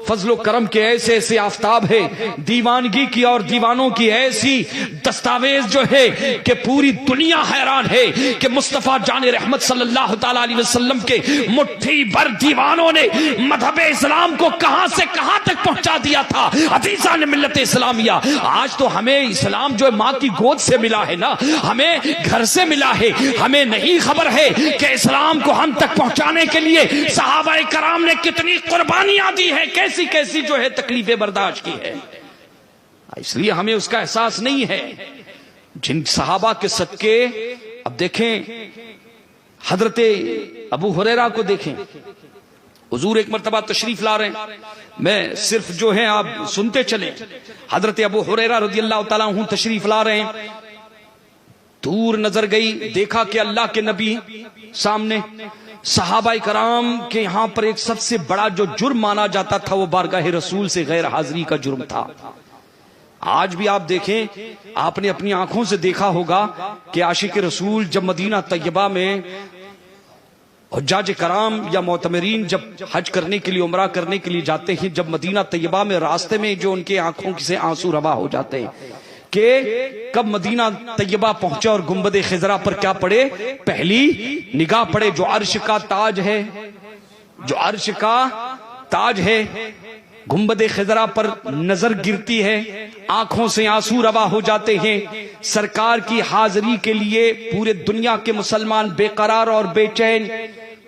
فضل و کرم کے ایسے ایسے آفتاب ہے, دیوانگی کی اور دیوانوں کی ایسی دستاویز جو ہے کہ پوری دنیا حیران ہے کہ مصطفیٰ جان رحمت صلی اللہ تعالیٰ علیہ وسلم کے مٹھی بھر دیوانوں نے مذہب اسلام کو کہاں سے کہاں تک پہنچا دیا تھا. عزیزان ملت اسلامیہ, آج تو ہمیں اسلام جو ماں کی گود سے ملا ہے نا, ہمیں گھر سے ملا ہے, ہمیں نہیں خبر ہے کہ اسلام کو ہم تک پہنچانے کے لیے صحابہ کرام نے کتنی قربانیاں دی ہے, کیسی کیسی جو ہے تکلیفیں برداشت کی ہے. اس لیے ہمیں اس کا احساس نہیں ہے. جن صحابہ کے صدقے, اب دیکھیں حضرت ابو ہریرہ کو دیکھیں, حضور ایک مرتبہ تشریف لا رہے ہیں, میں صرف جو ہے آپ سنتے چلیں. حضرت ابو ہریرہ رضی اللہ تعالیٰ عنہ تشریف لا رہے ہیں, دور نظر گئی, دیکھا کہ اللہ کے نبی سامنے. صحابہ کرام کے یہاں پر ایک سب سے بڑا جو جرم مانا جاتا تھا وہ بارگاہ رسول سے غیر حاضری کا جرم تھا. آج بھی آپ دیکھیں, آپ نے اپنی آنکھوں سے دیکھا ہوگا کہ عاشق رسول جب مدینہ طیبہ میں حجاج کرام یا معتمرین جب حج کرنے کے لیے, عمرہ کرنے کے لیے جاتے ہیں, جب مدینہ طیبہ میں راستے میں جو ان کے آنکھوں سے آنسو روا ہو جاتے ہیں کہ کب مدینہ طیبہ پہنچے اور گنبد خضرا پر کیا پڑے, پہلی نگاہ پڑے جو عرش کا تاج ہے, جو عرش کا تاج ہے, گنبد خضرا پر نظر گرتی ہے, آنکھوں سے آنسو روا ہو جاتے ہیں. سرکار کی حاضری کے لیے پورے دنیا کے مسلمان بے قرار اور بے چین.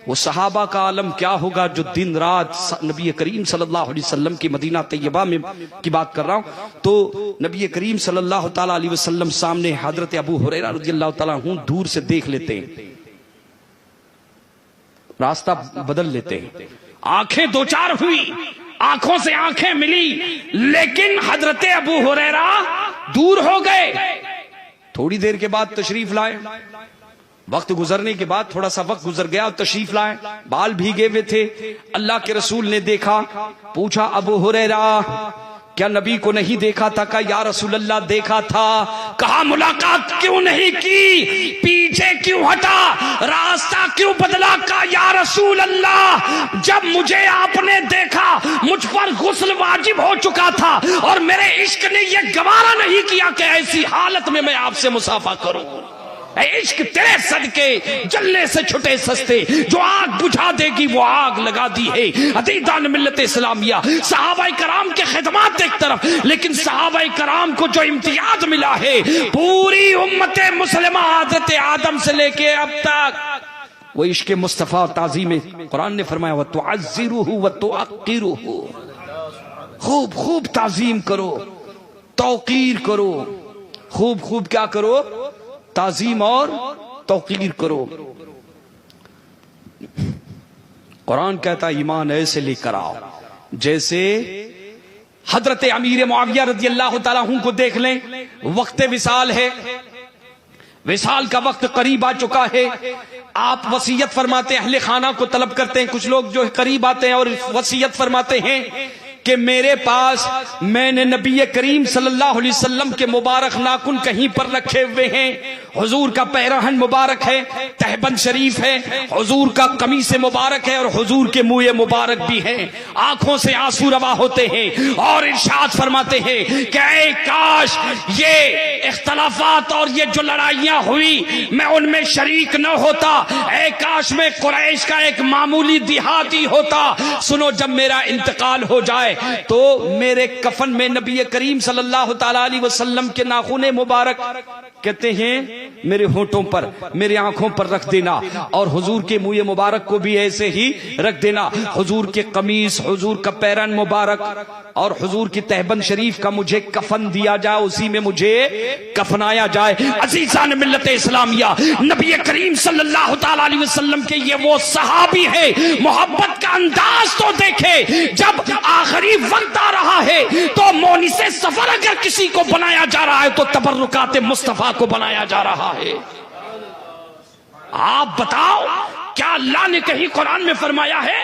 وہ صحابہ کا عالم کیا ہوگا جو دن رات نبی کریم صلی اللہ علیہ وسلم کی مدینہ طیبہ میں کی بات کر رہا ہوں. تو نبی کریم صلی اللہ تعالیٰ علیہ وسلم سامنے حضرت ابو ہریرہ رضی اللہ تعالیٰ عنہ دور سے دیکھ لیتے ہیں, راستہ بدل لیتے ہیں, آنکھیں دو چار ہوئی, آنکھوں سے آنکھیں ملی, لیکن حضرت ابو ہریرہ دور ہو گئے. تھوڑی دیر کے بعد تشریف لائے, وقت گزرنے کے بعد تھوڑا سا وقت گزر گیا اور تشریف لائے, بال بھیگے ہوئے تھے. اللہ کے رسول نے دیکھا, پوچھا ابو ہریرہ کیا نبی کو نہیں دیکھا تھا؟ کہا یا رسول اللہ دیکھا تھا. کہا ملاقات کیوں نہیں کی, پیچھے کیوں ہٹا, راستہ کیوں بدلا؟ کہا یا رسول اللہ جب مجھے آپ نے دیکھا مجھ پر غسل واجب ہو چکا تھا اور میرے عشق نے یہ گوارا نہیں کیا کہ ایسی حالت میں میں آپ سے مصافحہ کروں. اے عشق تیرے صدقے جلنے سے چھٹے سستے, جو آگ بجھا دے گی وہ آگ لگا دی ہے. عزیزان ملت اسلامیہ, صحابہ کرام کے خدمات ایک طرف, لیکن صحابہ کرام کو جو امتیاز ملا ہے پوری امت مسلمہ حضرت آدم سے لے کے اب تک, وہ عشق مصطفیٰ اور تعظیم. قرآن نے فرمایا وَتُعَزِّرُهُ وَتُعَقِّرُهُ, خوب خوب تعظیم کرو, توقیر کرو, خوب خوب کیا کرو, تعظیم اور توقیر کرو. قرآن کہتا ہے ایمان ایسے لے کر آؤ جیسے حضرت امیر معاویہ رضی اللہ تعالیٰ عنہ کو دیکھ لیں. وقت وصال ہے, وصال کا وقت قریب آ چکا ہے. آپ وصیت فرماتے ہیں, اہل خانہ کو طلب کرتے ہیں. کچھ لوگ جو قریب آتے ہیں اور وصیت فرماتے ہیں کہ میرے پاس میں نے نبی کریم صلی اللہ علیہ وسلم کے مبارک ناخن کہیں پر رکھے ہوئے ہیں, حضور کا پیراہن مبارک ہے، تہبند شریف ہے، حضور کا قمیص مبارک ہے، اور حضور کے منہ مبارک بھی ہیں، آنکھوں سے آنسو روا ہوتے ہیں، اور ارشاد فرماتے ہیں کہ اے کاش یہ اختلافات اور یہ جو لڑائیاں ہوئی میں ان میں شریک نہ ہوتا، اے کاش میں قریش کا ایک معمولی دیہاتی ہوتا۔ سنو، جب میرا انتقال ہو جائے تو میرے کفن میں نبی کریم صلی اللہ تعالی علیہ وسلم کے ناخن مبارک کہتے ہیں میرے ہونٹوں پر، میرے آنکھوں پر رکھ دینا، اور حضور کے منہ مبارک کو بھی ایسے ہی رکھ دینا۔ حضور کے قمیص، حضور کا پیرن مبارک اور حضور کی تہبند شریف کا مجھے کفن دیا جائے، اسی میں مجھے کفنایا جائے۔ عزیزان ملت اسلامیہ، نبی کریم صلی اللہ تعالی علیہ وسلم کے یہ وہ صحابی ہیں، محبت کا انداز تو دیکھے، جب آخری وقت آ رہا ہے تو مونس سفر اگر کسی کو بنایا جا رہا ہے تو تبرکات مصطفیٰ کو بنایا جا رہا ہے۔ آپ بتاؤ، کیا اللہ نے کہیں قرآن میں فرمایا ہے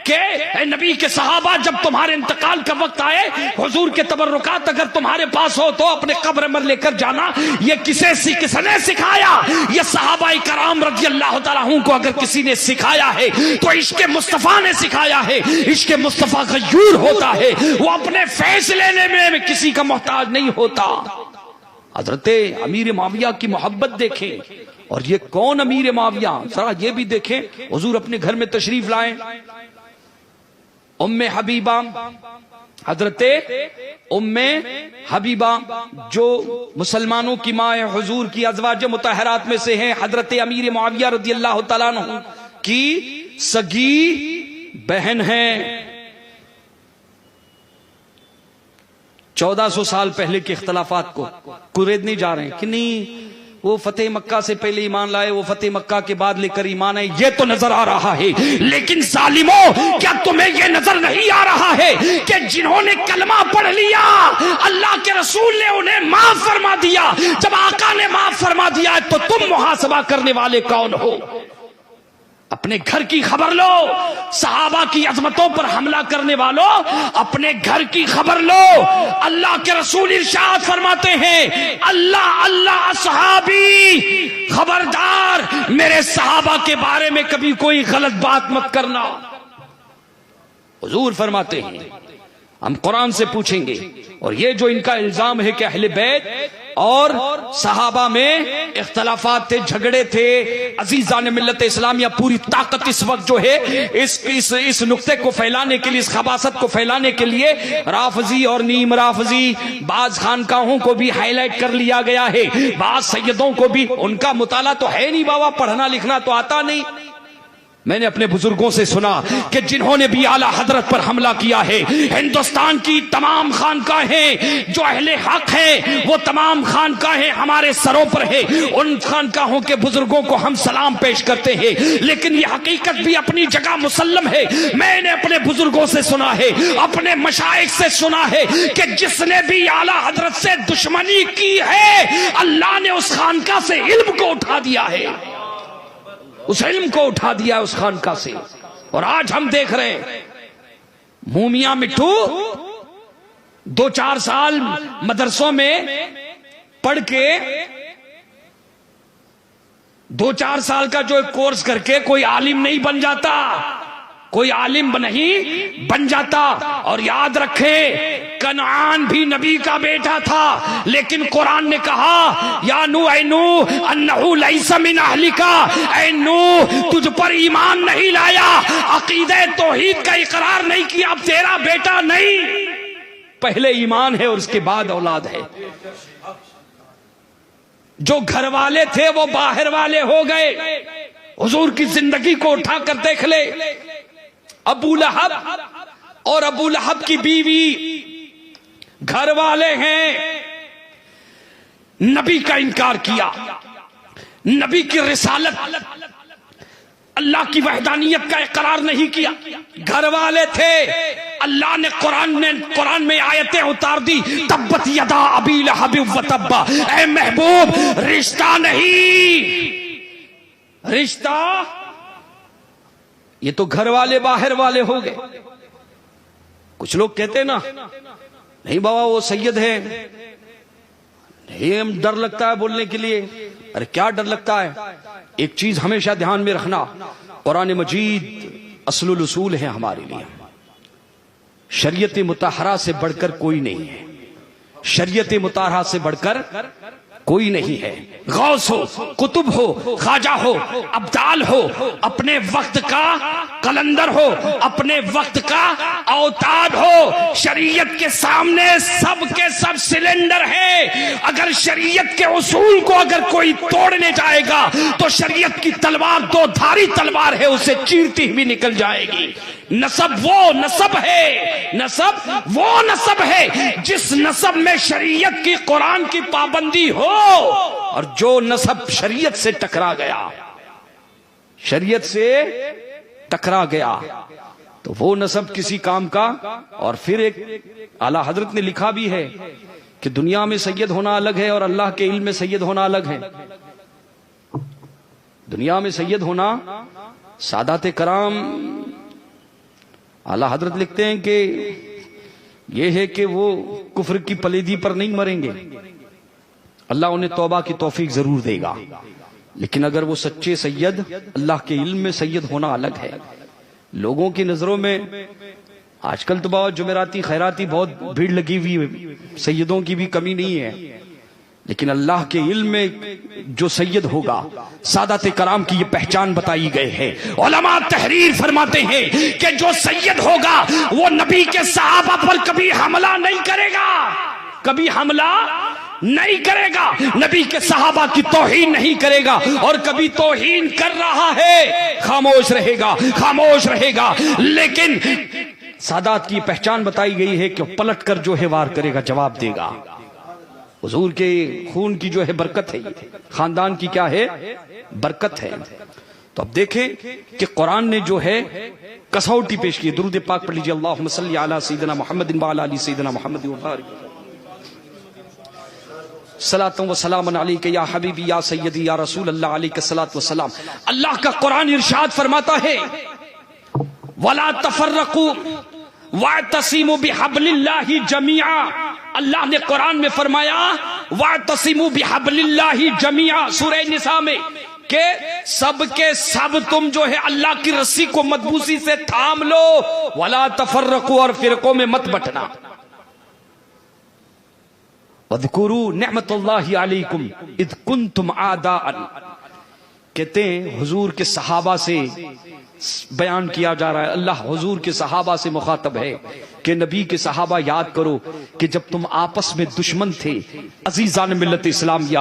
کہ اے نبی کے صحابہ جب تمہارے انتقال کا وقت آئے حضور کے تبرکات اگر تمہارے پاس ہو تو اپنے قبر میں لے کر جانا؟ یہ کس نے سکھایا؟ یہ صحابہ کرام رضی اللہ تعالیٰ عنہ کو اگر کسی نے سکھایا ہے تو عشق مصطفیٰ نے سکھایا ہے۔ عشق مصطفیٰ غیور ہوتا ہے، وہ اپنے فیصلے لینے میں کسی کا محتاج نہیں ہوتا۔ حضرت امیر معاویہ کی محبت دیکھیں، اور یہ کون امیر معاویہ، ذرا یہ بھی دیکھیں۔ حضور اپنے گھر میں تشریف لائیں، ام حبیبہ، حضرت ام حبیبہ جو مسلمانوں کی ماں ہے، حضور کی ازواج مطہرات میں سے ہیں، حضرت امیر معاویہ رضی اللہ تعالیٰ عنہ کی سگی بہن ہیں۔ 1400 سال پہلے کے اختلافات کو کوریدنے جا رہے ہیں کہ نہیں وہ فتح مکہ سے پہلے ایمان لائے، وہ فتح مکہ کے بعد لے کر ایمان ہے، یہ تو نظر آ رہا ہے۔ لیکن ظالموں، کیا تمہیں یہ نظر نہیں آ رہا ہے کہ جنہوں نے کلمہ پڑھ لیا اللہ کے رسول نے انہیں معاف فرما دیا؟ جب آقا نے معاف فرما دیا تو تم محاسبہ کرنے والے کون ہو؟ اپنے گھر کی خبر لو، صحابہ کی عظمتوں پر حملہ کرنے والوں اپنے گھر کی خبر لو۔ اللہ کے رسول ارشاد فرماتے ہیں اللہ اللہ اصحابی، خبردار میرے صحابہ کے بارے میں کبھی کوئی غلط بات مت کرنا۔ حضور فرماتے ہیں ہم قرآن سے پوچھیں گے، اور یہ جو ان کا الزام ہے کہ اہل بیت اور صحابہ میں اختلافات تھے، جھگڑے تھے، عزیزان ملت اسلامیہ پوری طاقت اس وقت جو ہے اس نقطے کو پھیلانے کے لیے، اس خباثت کو پھیلانے کے لیے رافضی اور نیم رافضی بعض خانقاہوں کو بھی ہائی لائٹ کر لیا گیا ہے، بعض سیدوں کو بھی۔ ان کا مطالعہ تو ہے نہیں بابا، پڑھنا لکھنا تو آتا نہیں۔ میں نے اپنے بزرگوں سے سنا کہ جنہوں نے بھی اعلیٰ حضرت پر حملہ کیا ہے، ہندوستان کی تمام خانقاہیں جو اہل حق ہیں وہ تمام خانقاہیں ہمارے سروں پر ہیں، ان خانقاہوں کے بزرگوں کو ہم سلام پیش کرتے ہیں، لیکن یہ حقیقت بھی اپنی جگہ مسلم ہے۔ میں نے اپنے بزرگوں سے سنا ہے، اپنے مشائخ سے سنا ہے کہ جس نے بھی اعلیٰ حضرت سے دشمنی کی ہے اللہ نے اس خانقاہ سے علم کو اٹھا دیا ہے، اس علم کو اٹھا دیا اس خانقاہ سے۔ اور آج ہم دیکھ رہے ہیں مومیاں مٹھو 2-4 سال مدرسوں میں پڑھ کے، 2-4 سال کا جو ایک کورس کر کے کوئی عالم نہیں بن جاتا، کوئی عالم نہیں بن جاتا۔ اور یاد رکھیں کنعان بھی نبی کا بیٹا تھا، لیکن قرآن نے کہا یا نوح اے نوح انہو لیس من اہلکا، اے نوح تجھ پر ایمان نہیں لایا، عقیدہ توحید کا اقرار نہیں کیا، اب تیرا بیٹا نہیں۔ پہلے ایمان ہے اور اس کے بعد اولاد ہے۔ جو گھر والے تھے وہ باہر والے ہو گئے۔ حضور کی زندگی کو اٹھا کر دیکھ لے، ابو لہب اور ابو لہب کی بیوی گھر والے ہیں، نبی کا انکار کیا، نبی کی رسالت اللہ کی وحدانیت کا اقرار نہیں کیا، گھر والے تھے۔ اللہ نے قرآن میں آیتیں اتار دی، تبت یدا ابی لہب و تب، اے محبوب رشتہ نہیں، رشتہ یہ تو گھر والے باہر والے ہو گئے۔ کچھ لوگ کہتے نا نہیں بابا وہ سید ہے، نہیں ڈر لگتا ہے بولنے کے لیے، ارے کیا ڈر لگتا ہے؟ ایک چیز ہمیشہ دھیان میں رکھنا، قرآن مجید اصل الاصول ہے ہمارے لیے، شریعت مطہرہ سے بڑھ کر کوئی نہیں ہے، شریعت مطہرہ سے بڑھ کر کوئی نہیں ہے۔ غوث ہو، قطب ہو، خواجہ ہو، ابدال ہو، اپنے وقت کا قلندر ہو، اپنے وقت کا اوتاد ہو، شریعت کے سامنے سب کے سب سلنڈر ہے۔ اگر شریعت کے اصول کو اگر کوئی توڑنے جائے گا تو شریعت کی تلوار دو دھاری تلوار ہے، اسے چیرتی ہوئی نکل جائے گی۔ نسب وہ نسب ہے، نسب وہ نسب ہے جس نسب میں شریعت کی قرآن کی پابندی ہو، اور جو نسب شریعت سے ٹکرا گیا، شریعت سے ٹکرا گیا تو وہ نسب کسی کام کا۔ اور پھر ایک اعلیٰ حضرت نے لکھا بھی ہے کہ دنیا میں سید ہونا الگ ہے اور اللہ کے علم میں سید ہونا الگ ہے۔ دنیا میں سید ہونا، سادات کرام اعلیٰ حضرت لکھتے ہیں کہ یہ ہے کہ وہ کفر کی پلیدی پر نہیں مریں گے، اللہ انہیں توبہ کی توفیق ضرور دے گا، لیکن اگر وہ سچے سید، اللہ کے علم میں سید ہونا الگ ہے۔ لوگوں کی نظروں میں آج کل تو بہت جمعراتی خیراتی بہت بھیڑ لگی ہوئی ہے، سیدوں کی بھی کمی نہیں ہے، لیکن اللہ کے علم میں جو سید ہوگا، سادات کرام کی یہ پہچان بتائی گئے ہے۔ علماء تحریر فرماتے ہیں کہ جو سید ہوگا وہ نبی کے صحابہ پر کبھی حملہ نہیں کرے گا، کبھی حملہ نہیں کرے گا، نبی کے صحابہ کی توہین نہیں کرے گا، اور کبھی توہین کر رہا ہے خاموش رہے گا، خاموش رہے گا۔ لیکن سادات کی پہچان بتائی گئی ہے کہ پلٹ کر جو ہے وار کرے گا، جواب دے گا۔ حضور کے خون کی جو ہے برکت ہے، خاندان کی کیا ہے؟ برکت ہے۔ تو اب دیکھیں کہ قرآن نے جو ہے کسوٹی پیش کی۔ درود پاک پڑھ لیجیے، اللہم صلی علی سیدنا محمد وعلی آل سیدنا محمد وبارک صلاۃ و سلام علیک یا حبیبی یا سیدی یا رسول اللہ علیہ الصلاۃ والسلام۔ اللہ کا قرآن ارشاد فرماتا ہے وَلَا تَفَرَّقُوا وَاعْتَصِمُوا بِحَبْلِ اللَّهِ جَمِيعًا۔ اللہ نے قرآن میں فرمایا وَاعْتَصِمُوا بِحَبْلِ اللَّهِ جَمِيعًا، سورہ نساء میں، کہ سب کے سب تم جو ہے اللہ کی رسی کو مضبوطی سے تھام لو، وَلَا تَفَرَّقُوا، اور فرقوں میں مت بٹنا۔ وَاذْكُرُوا نِعْمَتَ اللَّهِ عَلَيْكُمْ اِذْ كُنْتُمْ أَعْدَاءً۔ کہتے ہیں حضور کے صحابہ سے بیان کیا جا رہا ہے، اللہ حضور کے صحابہ سے مخاطب ہے کہ نبی کے صحابہ یاد کرو کہ جب تم آپس میں دشمن تھے، عزیزان ملت اسلامیہ،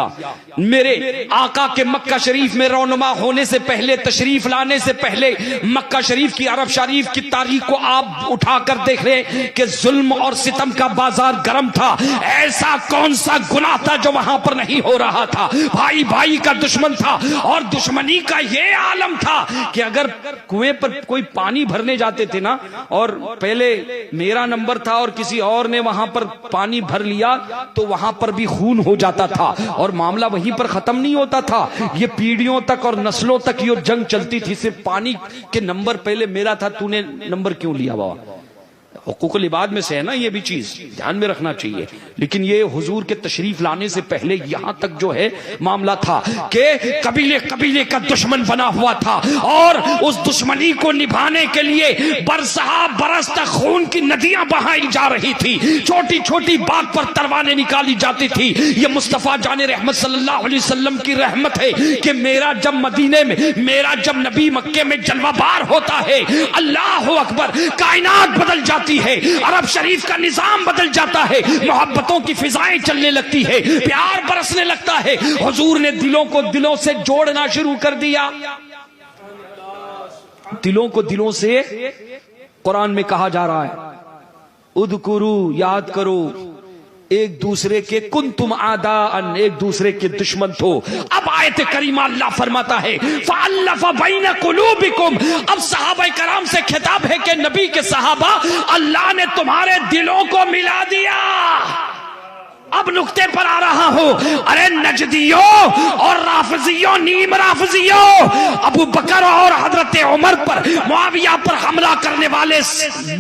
میرے آقا کے مکہ شریف میں رونما ہونے سے پہلے، تشریف لانے سے پہلے، مکہ شریف کی عرب شریف کی تاریخ کو آپ اٹھا کر دیکھ رہے کہ ظلم اور ستم کا بازار گرم تھا۔ ایسا کون سا گناہ تھا جو وہاں پر نہیں ہو رہا تھا؟ بھائی بھائی کا دشمن تھا، اور دشمنی کا یہ عالم تھا کہ اگر کنویں پر کوئی پانی بھرنے جاتے تھے نا، اور پہلے میرا نمبر تھا اور کسی اور نے وہاں پر پانی بھر لیا تو وہاں پر بھی خون ہو جاتا تھا، اور معاملہ وہیں پر ختم نہیں ہوتا تھا، یہ پیڑھیوں تک اور نسلوں تک یہ جنگ چلتی تھی، صرف پانی کے نمبر پہلے میرا تھا، تو نے نمبر کیوں لیا بابا؟ حقوق العباد میں سے ہے نا یہ بھی چیز، دھیان میں رکھنا چاہیے۔ لیکن یہ حضور کے تشریف لانے سے پہلے یہاں تک جو ہے معاملہ تھا کہ قبیلے قبیلے کا دشمن بنا ہوا تھا، اور اس دشمنی کو نبھانے کے لیے برسہ برس تک خون کی ندیاں بہائی جا رہی تھی، چھوٹی چھوٹی بات پر تلواریں نکالی جاتی تھی۔ یہ مصطفیٰ جان رحمت صلی اللہ علیہ وسلم کی رحمت ہے کہ میرا جب مدینے میں، میرا جب نبی مکے میں جلوہ بار ہوتا ہے، اللہ اکبر، کائنات بدل جاتی ہے، عرب شریف کا نظام بدل جاتا ہے، محبتوں کی فضائیں چلنے لگتی ہے، پیار برسنے لگتا ہے۔ حضور نے دلوں کو دلوں سے جوڑنا شروع کر دیا، دلوں کو دلوں سے، قرآن میں کہا جا رہا ہے اذکروا، یاد کرو ایک دوسرے کے، کنتم اعداء، ایک دوسرے کے دشمن تھو۔ اب آیت کریمہ اللہ فرماتا ہے فَأَلَّفَ بَيْنَ قُلُوبِكُمْ، اب صحابہ کرام سے خطاب ہے کہ نبی کے صحابہ، اللہ نے تمہارے دلوں کو ملا دیا۔ اب نقطے پر آ رہا ہوں. ارے نجدیوں اور رافضیوں، نیم رافضیوں، ابو بکر اور حضرت عمر پر، معاویہ پر حملہ کرنے والے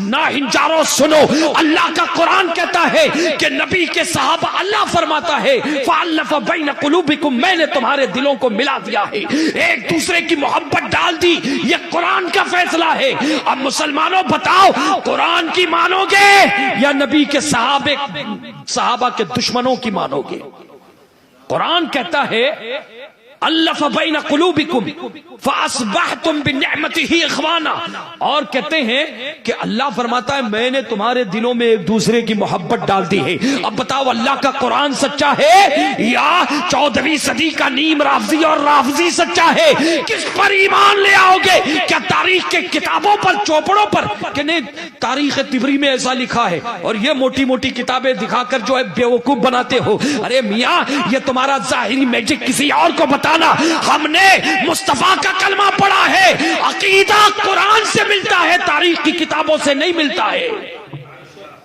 ناہنجاروں سنو. اللہ کا قرآن کہتا ہے کہ نبی کے صحابہ، اللہ فرماتا ہے فَأَلَّفَ بَيْنَ قُلُوبِكُمْ، میں نے تمہارے دلوں کو ملا دیا ہے، ایک دوسرے کی محبت ڈال دی. یہ قرآن کا فیصلہ ہے. اب مسلمانوں بتاؤ، قرآن کی مانو گے یا نبی کے صحابہ کے دشمنوں کی مانو گے؟ قرآن کہتا ہے الف بین قلوبکم فاصبحتم بنعمتہ اخوانا، اور کہتے ہیں کہ اللہ فرماتا ہے میں نے تمہارے دلوں میں ایک دوسرے کی محبت ڈال دی ہے. اب بتاؤ اللہ کا قرآن سچا ہے یا 14ویں صدی کا نیم رافضی اور رافضی سچا ہے؟ کس پر ایمان لے آؤ گے؟ کیا تاریخ کے کتابوں پر، چوپڑوں پر؟ کہ نہیں، تاریخ طبری میں ایسا لکھا ہے، اور یہ موٹی موٹی کتابیں دکھا کر جو ہے بیوقوف بناتے ہو. ارے میاں، یہ تمہارا ظاہری میجک کسی اور کو بتانا. ہم نے مصطفیٰ کا کلمہ پڑھا ہے، عقیدہ قرآن سے ملتا ہے، تاریخ کی کتابوں سے نہیں ملتا ہے.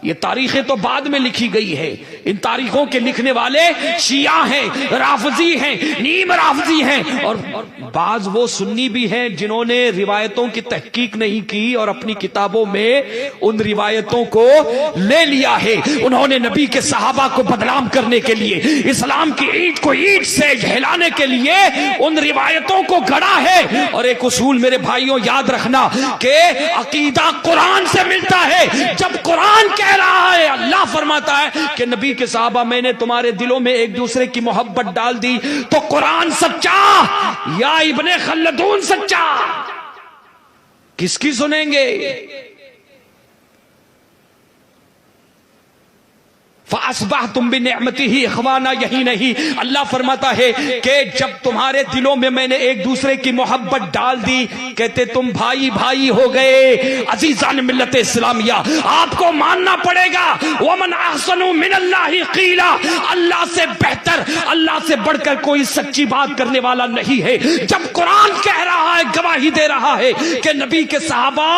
یہ تاریخیں تو بعد میں لکھی گئی ہے. ان تاریخوں کے لکھنے والے شیعہ ہیں، رافضی ہیں، نیم رافضی ہیں، اور بعض وہ سنی بھی ہیں جنہوں نے روایتوں کی تحقیق نہیں کی اور اپنی کتابوں میں ان روایتوں کو لے لیا ہے. انہوں نے نبی کے صحابہ کو بدنام کرنے کے لیے، اسلام کی اینٹ کو اینٹ سے ہلانے کے لیے ان روایتوں کو گھڑا ہے. اور ایک اصول میرے بھائیوں یاد رکھنا کہ عقیدہ قرآن سے ملتا ہے. جب قرآن کہہ رہا ہے، اللہ فرماتا ہے کہ نبی کے صحابہ میں نے تمہارے دلوں میں ایک دوسرے کی محبت ڈال دی، تو قرآن سچا یا ابن خلدون سچا؟ کس کی سنیں گے؟ فَأَصْبَحْتُمْ بِنِعْمَتِهِ اخوانا. یہی نہیں، اللہ فرماتا ہے کہ جب تمہارے دلوں میں میں نے ایک دوسرے کی محبت ڈال دی، کہتے تم بھائی بھائی ہو گئے. عزیزان ملت اسلامیہ، آپ کو ماننا پڑے گا وَمَنْ أَحْسَنُ مِنَ اللَّهِ قِيلًا، اللہ سے بہتر، اللہ سے بڑھ کر کوئی سچی بات کرنے والا نہیں ہے. جب قرآن کہہ رہا ہے، گواہی دے رہا ہے کہ نبی کے صحابہ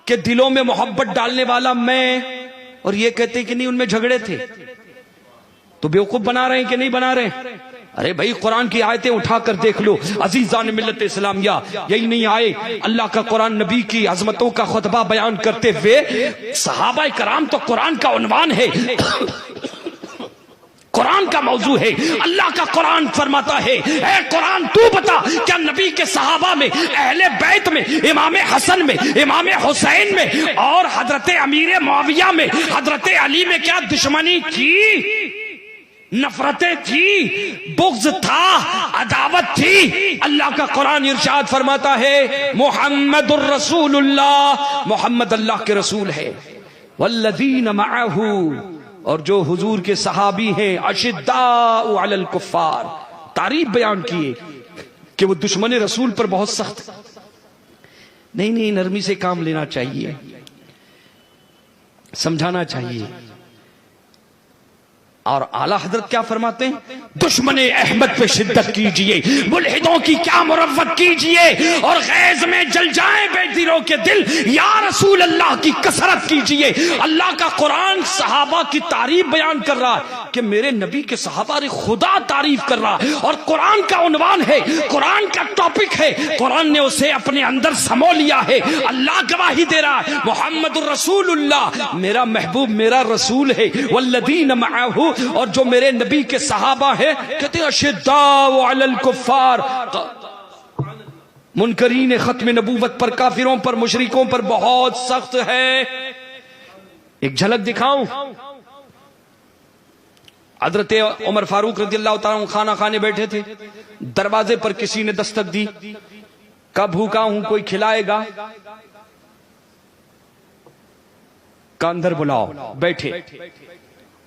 کے دلوں میں محبت ڈالنے والا میں، اور یہ کہتے کہ نہیں ان میں جھگڑے تھے، تو بیوقوف بنا رہے ہیں کہ نہیں بنا رہے ہیں؟ ارے بھائی قرآن کی آیتیں اٹھا کر دیکھ لو. عزیزان ملت اسلامیہ، یہی نہیں آئے اللہ کا قرآن نبی کی عظمتوں کا خطبہ بیان کرتے ہوئے، صحابہ کرام تو قرآن کا عنوان ہے، قرآن کا موضوع ہے. اللہ کا قرآن فرماتا ہے اے قرآن تو بتا، کیا نبی کے صحابہ میں، اہل بیت میں، امام حسن میں، امام حسین میں اور حضرت امیر معاویہ میں، حضرت علی میں کیا دشمنی تھی، نفرتیں تھی، بغض تھا، عداوت تھی؟ اللہ کا قرآن ارشاد فرماتا ہے محمد الرسول اللہ، محمد اللہ کے رسول ہے. والذین معہ، اور جو حضور کے صحابی ہیں، اشداء علی الکفار، تعریف بیان کیے کہ وہ دشمن رسول پر بہت سخت. نہیں، نرمی سے کام لینا چاہیے، سمجھانا چاہیے. اور اعلیٰ حضرت کیا فرماتے ہیں؟ دشمن احمد پہ شدت کیجئے، ملحدوں کی کیا مروت کیجئے، اور غیظ میں جل جائیں بے دلوں کے دل، یا رسول اللہ کی کثرت کیجئے. اللہ کا قرآن صحابہ کی تعریف بیان کر رہا ہے کہ میرے نبی کے صحابہ نے خدا تعریف کر رہا ہے، اور قرآن کا عنوان ہے، قرآن کا ٹاپک ہے، قرآن نے اسے اپنے اندر سمو لیا ہے. اللہ گواہی دے رہا ہے محمد الرسول اللہ، میرا محبوب میرا رسول ہے. والذین معہ، اور جو میرے نبی کے صحابہ ہیں، کہتے ہیں اشداء علی الکفار، منکرین ختم نبوت پر، کافروں پر، مشرکوں پر بہت سخت ہے. ایک جھلک دکھاؤں؟ حضرت عمر فاروق رضی اللہ تعالیٰ عنہ کھانا کھانے بیٹھے تھے، دروازے پر کسی نے دستک دی، کہا بھوکا ہوں کوئی کھلائے گا؟ کہا اندر بلاؤ. بیٹھے،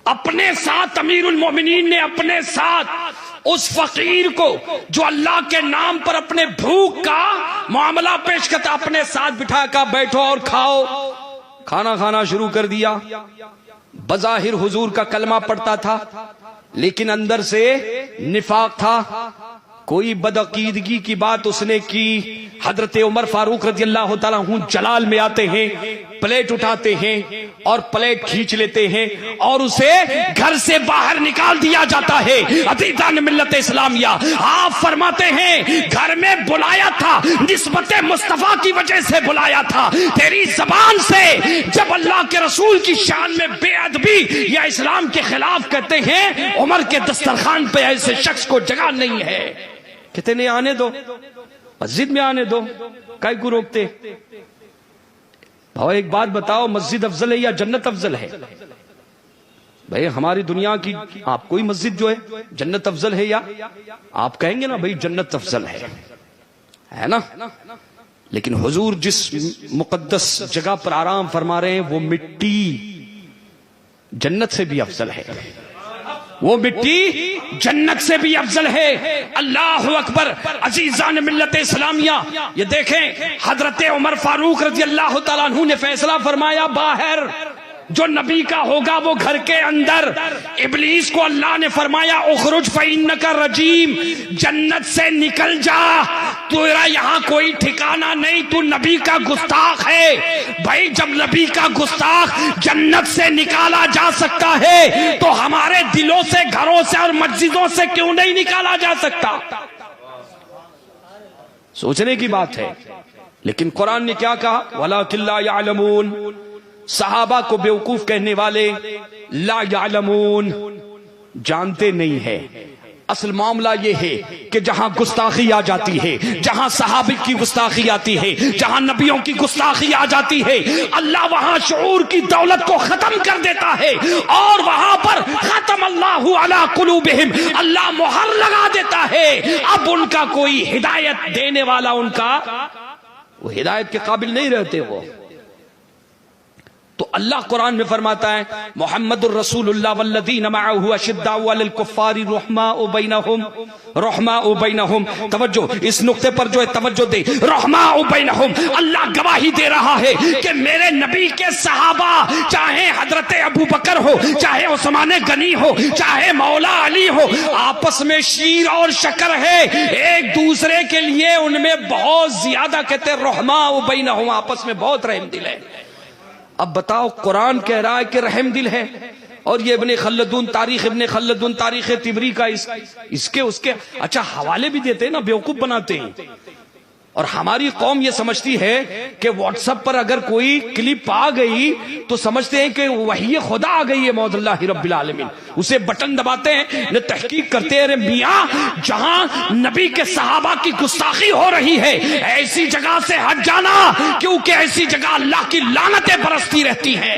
اپنے ساتھ امیر المومنین نے اپنے ساتھ اس فقیر کو جو اللہ کے نام پر اپنے بھوک کا معاملہ پیش کرتا، اپنے ساتھ بٹھا کر بیٹھو اور کھاؤ. کھانا کھانا شروع کر دیا. بظاہر حضور کا کلمہ پڑھتا تھا، لیکن اندر سے نفاق تھا. کوئی بدعقیدگی کی بات اس نے کی حضرت عمر فاروق رضی اللہ تعالیٰ عنہ جلال میں آتے ہیں، پلیٹ اٹھاتے ہیں اور پلیٹ کھینچ لیتے ہیں اور اسے گھر سے باہر نکال دیا جاتا ہے۔ عزیزان ملت اسلامیہ، آپ فرماتے ہیں گھر میں بلایا تھا، نسبت مصطفیٰ کی وجہ سے بلایا تھا، تیری زبان سے جب اللہ کے رسول کی شان میں بے ادبی یا اسلام کے خلاف کہتے ہیں، عمر کے دسترخوان پہ ایسے شخص کو جگہ نہیں ہے۔ کہتے نہیں، آنے دو، مسجد میں آنے دو، کائے کو روکتے؟ بھائی ایک بات بتاؤ، مسجد افضل ہے یا جنت افضل ہے؟ بھائی ہماری دنیا کی آپ کوئی مسجد جو ہے جنت افضل ہے، یا آپ کہیں گے نا بھائی جنت افضل ہے نا؟ لیکن حضور جس مقدس جگہ پر آرام فرما رہے ہیں وہ مٹی جنت سے بھی افضل ہے، وہ مٹی جنت سے بھی افضل ہے۔ اللہ اکبر۔ عزیزان ملت اسلامیہ، یہ دیکھیں حضرت عمر فاروق رضی اللہ تعالیٰ عنہ نے فیصلہ فرمایا، باہر جو نبی کا ہوگا وہ گھر کے اندر۔ ابلیس کو اللہ نے فرمایا اخرج فإنک رجیم، جنت سے نکل جا، تیرا یہاں کوئی ٹھکانہ نہیں، تو نبی کا گستاخ ہے۔ بھائی جب نبی کا گستاخ جنت سے نکالا جا سکتا ہے تو ہمارے دلوں سے، گھروں سے اور مسجدوں سے کیوں نہیں نکالا جا سکتا؟ سوچنے کی بات ہے۔ لیکن قرآن نے کیا کہا؟ وَلَٰكِن لَّا يَعْلَمُونَ، صحابہ کو بیوقوف کہنے والے لا یعلمون، جانتے نہیں ہے۔ اصل معاملہ یہ ہے کہ جہاں گستاخی آ جاتی ہے، جہاں صحابہ کی گستاخی آتی ہے، جہاں نبیوں کی گستاخی آ جاتی ہے، اللہ وہاں شعور کی دولت کو ختم کر دیتا ہے، اور وہاں پر ختم اللہ علی قلوبہم، اللہ مہر لگا دیتا ہے۔ اب ان کا کوئی ہدایت دینے والا، ان کا وہ ہدایت کے قابل نہیں رہتے وہ۔ تو اللہ قرآن میں فرماتا ہے محمد الرسول اللہ والذین معہ اشداء علی الکفار رحماء بینہم۔ توجہ اس نقطے پر جو ہے توجہ دے، رحماء بینہم۔ اللہ گواہی دے رہا ہے کہ میرے نبی کے صحابہ، چاہے حضرت ابو بکر ہو، چاہے عثمان غنی ہو، چاہے مولا علی ہو، آپس میں شیر اور شکر ہے، ایک دوسرے کے لیے ان میں بہت زیادہ کہتے ہیں رحماء بینہم، آپس میں بہت رحم دل ہے۔ اب بتاؤ قرآن کہہ رہا ہے کہ رحم دل ہے، اور یہ ابن خلدون تاریخ طبری کا اس کے اچھا حوالے بھی دیتے ہیں نا، بیوقوف بناتے ہیں۔ اور ہماری قوم یہ سمجھتی ہے کہ واٹس ایپ پر اگر کوئی کلپ آ گئی تو سمجھتے ہیں کہ وحی خدا آ گئی ہے معاذ اللہ رب العالمین، اسے بٹن دباتے ہیں، نہ تحقیق کرتے ہیں۔ میاں جہاں نبی کے صحابہ کی گستاخی ہو رہی ہے، ایسی جگہ سے ہٹ جانا، کیونکہ ایسی جگہ اللہ کی لعنتیں برستی رہتی ہیں۔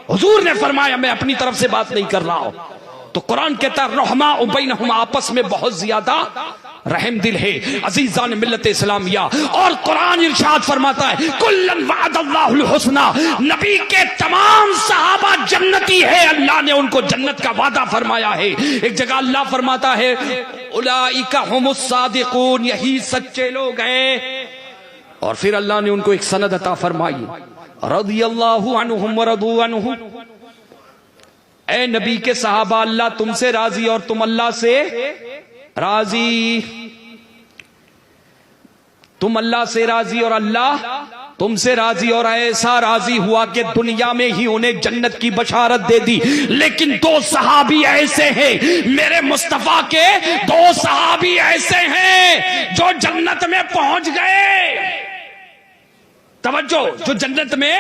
حضور نے فرمایا میں اپنی طرف سے بات نہیں کر رہا ہوں۔ تو قرآن کہتا ہے رحماء بینہم، آپس میں بہت زیادہ رحم دل ہے۔ عزیزان ملت اسلامیہ، اور قرآن ارشاد فرماتا ہے کلن وعد اللہ الحسنی، نبی کے تمام صحابہ جنتی ہے، اللہ نے ان کو جنت کا وعدہ فرمایا ہے۔ ایک جگہ اللہ فرماتا ہے اولئک ھم الصادقون، یہی سچے لوگ ہیں۔ اور پھر اللہ نے ان کو ایک سند عطا فرمائی، رضی اللہ عنہم ورضوا عنہ، اے نبی کے صحابہ اللہ تم سے راضی اور تم اللہ سے راضی، تم اللہ سے راضی اور اللہ تم سے راضی، اور ایسا راضی ہوا کہ دنیا میں ہی انہیں جنت کی بشارت دے دی۔ لیکن دو صحابی ایسے ہیں، میرے مصطفیٰ کے دو صحابی ایسے ہیں جو جنت میں پہنچ گئے۔ توجہ، جو جنت میں،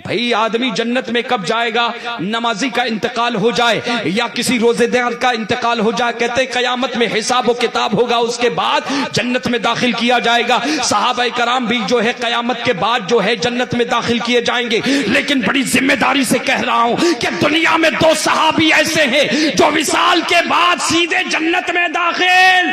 بھئی آدمی جنت میں کب جائے گا؟ نمازی کا انتقال ہو جائے یا کسی روزے دار کا انتقال ہو جائے، کہتے قیامت میں حساب و کتاب ہوگا، اس کے بعد جنت میں داخل کیا جائے گا۔ صحابہ کرام بھی جو ہے قیامت کے بعد جو ہے جنت میں داخل کیے جائیں گے۔ لیکن بڑی ذمہ داری سے کہہ رہا ہوں کہ دنیا میں دو صحابی ایسے ہیں جو وصال کے بعد سیدھے جنت میں داخل۔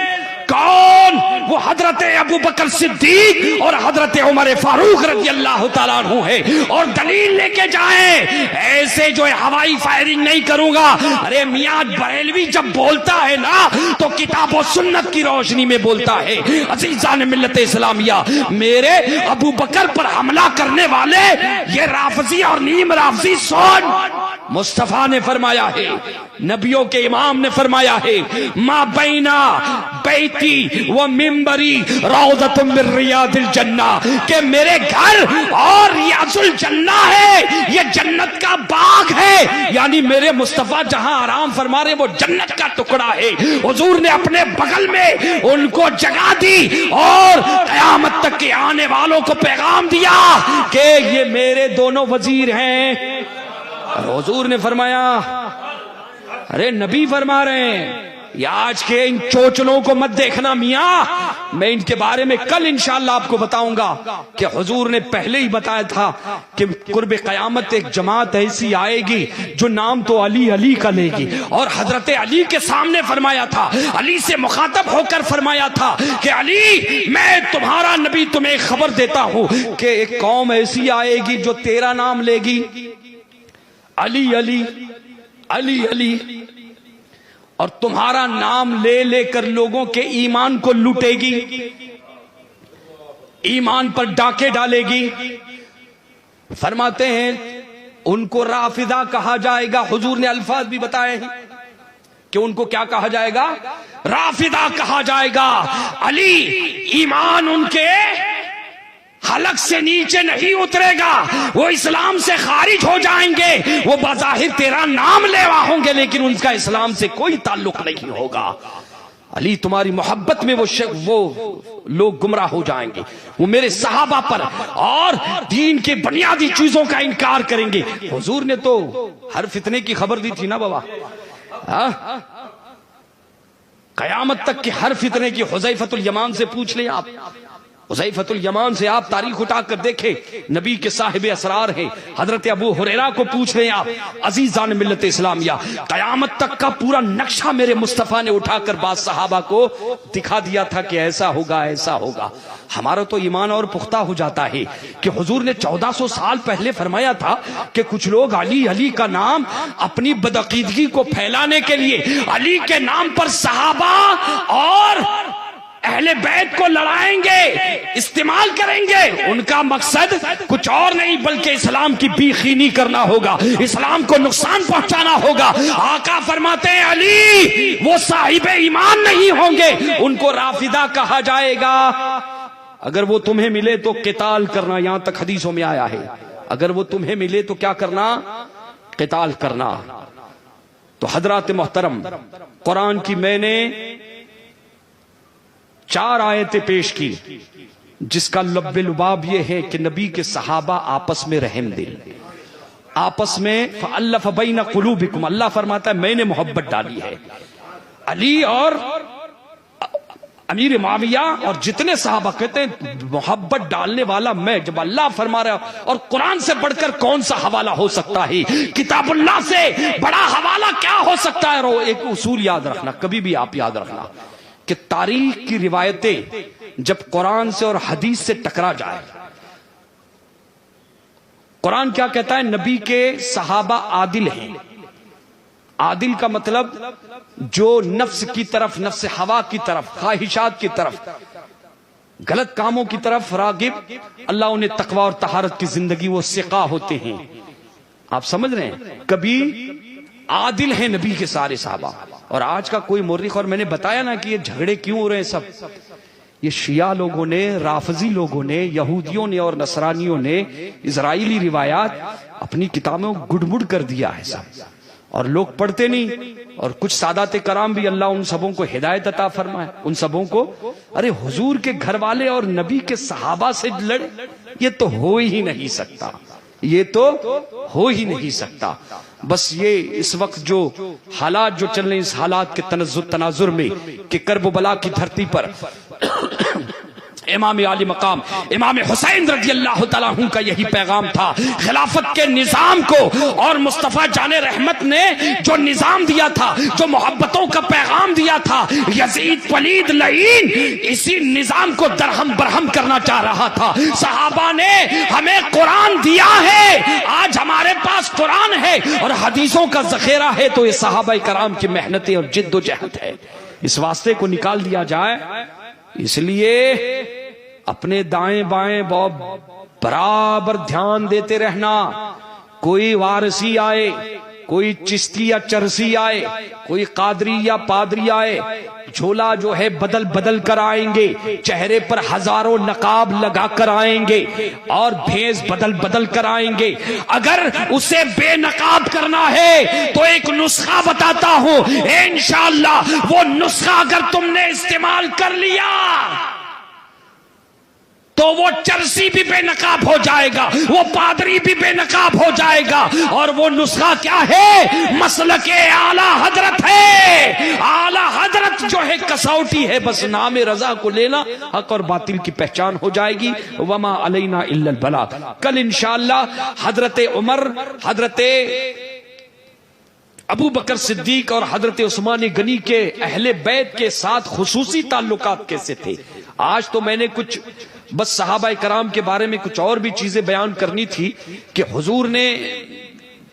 کون؟ وہ حضرت ابو بکر صدیق اور حضرت عمر فاروق رضی اللہ تعالیٰ عنہ ہے۔ اور دلیل لے کے جائیں، ایسے جو ہے ہوائی فائرنگ نہیں کروں گا۔ ارے میاں بریلوی جب بولتا ہے نا تو کتاب و سنت کی روشنی میں بولتا ہے۔ عزیزان ملت اسلامیہ، میرے ابو بکر پر حملہ کرنے والے یہ رافضی اور نیم رافضی سن، مصطفیٰ نے فرمایا ہے، نبیوں کے امام نے فرمایا ہے، ما بینا بیت بیتی و منبری روضۃ من ریاض الجنہ، کہ میرے گھر اور ریاض الجنہ ہے، یہ جنت کا باغ ہے، یعنی میرے مصطفیٰ جہاں آرام فرما رہے وہ جنت کا ٹکڑا ہے۔ حضور نے اپنے بغل میں ان کو جگہ دی اور قیامت تک کے آنے والوں کو پیغام دیا کہ یہ میرے دونوں وزیر ہیں۔ اور حضور نے فرمایا، ارے نبی فرما رہے ہیں، یہ آج کے ان چوچلوں کو مت دیکھنا میاں، میں ان کے بارے میں کل انشاءاللہ آپ کو بتاؤں گا کہ حضور نے پہلے ہی بتایا تھا کہ قرب قیامت ایک جماعت ایسی آئے گی جو نام تو علی علی کا لے گی، اور حضرت علی کے سامنے فرمایا تھا، علی سے مخاطب ہو کر فرمایا تھا کہ علی میں تمہارا نبی تمہیں خبر دیتا ہوں کہ ایک قوم ایسی آئے گی جو تیرا نام لے گی، علی علی علی علی، اور تمہارا نام لے لے کر لوگوں کے ایمان کو لوٹے گی، ایمان پر ڈاکے ڈالے گی۔ فرماتے ہیں ان کو رافضہ کہا جائے گا، حضور نے الفاظ بھی بتائے ہیں کہ ان کو کیا کہا جائے گا، رافضہ کہا جائے گا۔ علی ایمان ان کے حلق سے نیچے نہیں اترے گا، وہ اسلام سے خارج ہو جائیں گے، وہ بظاہر تیرا نام لیوا ہوں گے لیکن ان کا اسلام سے کوئی تعلق نہیں ہوگا۔ علی تمہاری محبت میں وہ لوگ گمراہ ہو جائیں گے، وہ میرے صحابہ پر اور دین کے بنیادی چیزوں کا انکار کریں گے۔ حضور نے تو ہر فتنے کی خبر دی تھی نا بابا، قیامت تک کے ہر فتنے کی حذیفۃ الیمان سے پوچھ لیں آپ، حذیفۃ الیمان سے آپ تاریخ اٹھا کر دیکھیں، نبی کے صاحب اسرار ہیں، حضرت ابو ہریرہ کو پوچھ رہے ہیں آپ، عزیزان ملت اسلامیہ، قیامت تک کا پورا نقشہ میرے مصطفیٰ نے اٹھا کر بعض صحابہ کو دکھا دیا تھا کہ ایسا ہوگا ایسا ہوگا۔ ہمارا تو ایمان اور پختہ ہو جاتا ہے کہ حضور نے 1400 سال پہلے فرمایا تھا کہ کچھ لوگ علی علی کا نام اپنی بدعقیدگی کو پھیلانے کے لیے علی کے نام پر صحابہ اور اہل بیت کو لڑائیں گے، استعمال کریں گے، ان کا مقصد کچھ اور نہیں بلکہ اسلام کی بیخینی کرنا ہوگا، اسلام کو نقصان پہنچانا ہوگا۔ آقا فرماتے ہیں علی وہ صاحب ایمان نہیں ہوں گے، ان کو رافضہ کہا جائے گا۔ اگر وہ تمہیں ملے تو قتال کرنا، یہاں تک حدیثوں میں آیا ہے، اگر وہ تمہیں ملے تو کیا کرنا، قتال کرنا۔ تو حضرات محترم، قرآن کی میں نے 4 آیتیں پیش کی جس کا لب لباب یہ ہے کہ نبی کے صحابہ آپس میں رحم دل، آپس میں فَأَلَّفَ بَيْنَ قُلُوبِكُمْ، اللہ فرماتا ہے میں نے محبت ڈالی ہے۔ علی اور امیر معاویہ اور جتنے صحابہ کہتے ہیں محبت ڈالنے والا میں، جب اللہ فرما رہا ہے، اور قرآن سے بڑھ کر کون سا حوالہ ہو سکتا ہے، کتاب اللہ سے بڑا حوالہ کیا ہو سکتا ہے۔ ایک اصول یاد رکھنا، کبھی بھی آپ یاد رکھنا کہ تاریخ کی روایتیں جب قرآن سے اور حدیث سے ٹکرا جائے، قرآن کیا کہتا ہے، نبی کے صحابہ عادل ہیں۔ عادل کا مطلب جو نفس کی طرف، نفس ہوا کی طرف، خواہشات کی طرف، غلط کاموں کی طرف راغب، اللہ انہیں تقوی اور طہارت کی زندگی وہ سقا ہوتے ہیں۔ آپ سمجھ رہے ہیں، کبھی عادل ہیں نبی کے سارے صحابہ۔ اور آج کا کوئی مورخ، اور میں نے بتایا نا کہ یہ جھگڑے کیوں ہو رہے ہیں، سب یہ شیعہ لوگوں نے، رافضی لوگوں نے، یہودیوں نے اور نصرانیوں نے اسرائیلی روایات اپنی کتابوں گڑبڑ کر دیا ہے سب، اور لوگ پڑھتے نہیں۔ اور کچھ سادات کرام بھی، اللہ ان سبوں کو ہدایت عطا فرمائے، ان سبوں کو، ارے حضور کے گھر والے اور نبی کے صحابہ سے لڑے، یہ تو ہو ہی نہیں سکتا، یہ تو ہو ہی نہیں سکتا۔ بس یہ اس وقت جو حالات جو چل رہے ہیں، اس حالات کے تناظر میں کہ کرب و بلا کی دھرتی پر امام عالی مقام امام حسین رضی اللہ تعالیٰ عنہ کا یہی پیغام تھا، خلافت کے نظام کو، اور مصطفیٰ جان رحمت نے جو نظام دیا تھا، جو محبتوں کا پیغام دیا تھا، یزید پلید لعین اسی نظام کو درہم برہم کرنا چاہ رہا تھا۔ صحابہ نے ہمیں قرآن دیا ہے، آج ہمارے پاس قرآن ہے اور حدیثوں کا ذخیرہ ہے، تو یہ صحابہ کرام کی محنتیں اور جد و جہد ہے، اس واسطے کو نکال دیا جائے۔ اس لیے اپنے دائیں بائیں برابر دھیان دیتے رہنا، کوئی وارثی آئے، کوئی چشتی یا چرسی آئے، کوئی قادری یا پادری آئے، جھولا جو ہے بدل بدل کر آئیں گے، چہرے پر ہزاروں نقاب لگا کر آئیں گے اور بھیس بدل بدل کر آئیں گے. اگر اسے بے نقاب کرنا ہے تو ایک نسخہ بتاتا ہوں، انشاءاللہ وہ نسخہ اگر تم نے استعمال کر لیا تو وہ چرسی بھی بے نقاب ہو جائے گا، وہ پادری بھی بے نقاب ہو جائے گا. اور وہ نسخہ کیا ہے؟ مسلک اعلی حضرت ہے. اعلی حضرت جو ہے کسوٹی ہے، بس نام رضا کو لینا، حق اور باطل کی پہچان ہو جائے گی. وما علینا الا البلاغ. کل انشاءاللہ حضرت عمر، حضرت ابو بکر صدیق اور حضرت عثمان غنی کے اہل بیت کے ساتھ خصوصی تعلقات کیسے تھے. آج تو میں نے کچھ بس صحابہ کرام کے بارے میں کچھ اور بھی چیزیں بیان کرنی تھی کہ حضور نے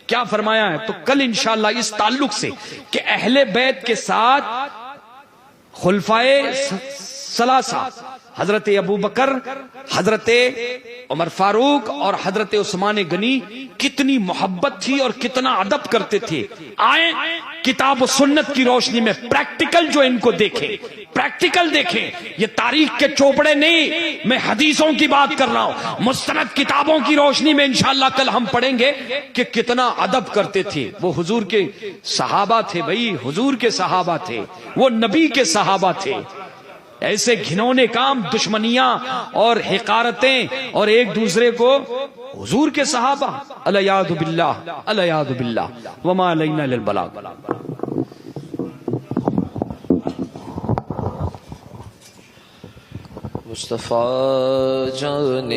کیا فرمایا ہے. تو کل انشاءاللہ اس تعلق سے کہ اہل بیت کے ساتھ خلفائے ثلاثہ حضرت ابو بکر، حضرت عمر فاروق اور حضرت عثمان غنی کتنی محبت تھی اور کتنا ادب کرتے تھے. آئیں کتاب و سنت کی روشنی میں پریکٹیکل جو ان کو دیکھیں، پریکٹیکل دیکھیں. یہ تاریخ کے چوپڑے نہیں، میں حدیثوں کی بات کر رہا ہوں. مستند کتابوں کی روشنی میں انشاءاللہ کل ہم پڑھیں گے کہ کتنا ادب کرتے تھے. وہ حضور کے صحابہ تھے بھائی، حضور کے صحابہ تھے، وہ نبی کے صحابہ تھے. ایسے گھنونے کام، دشمنیاں اور حقارتیں اور ایک دوسرے کو، حضور کے صحابہ، الیاذ باللہ الیاذ باللہ. وما علینا الا البلاغ. مصطفیٰ جان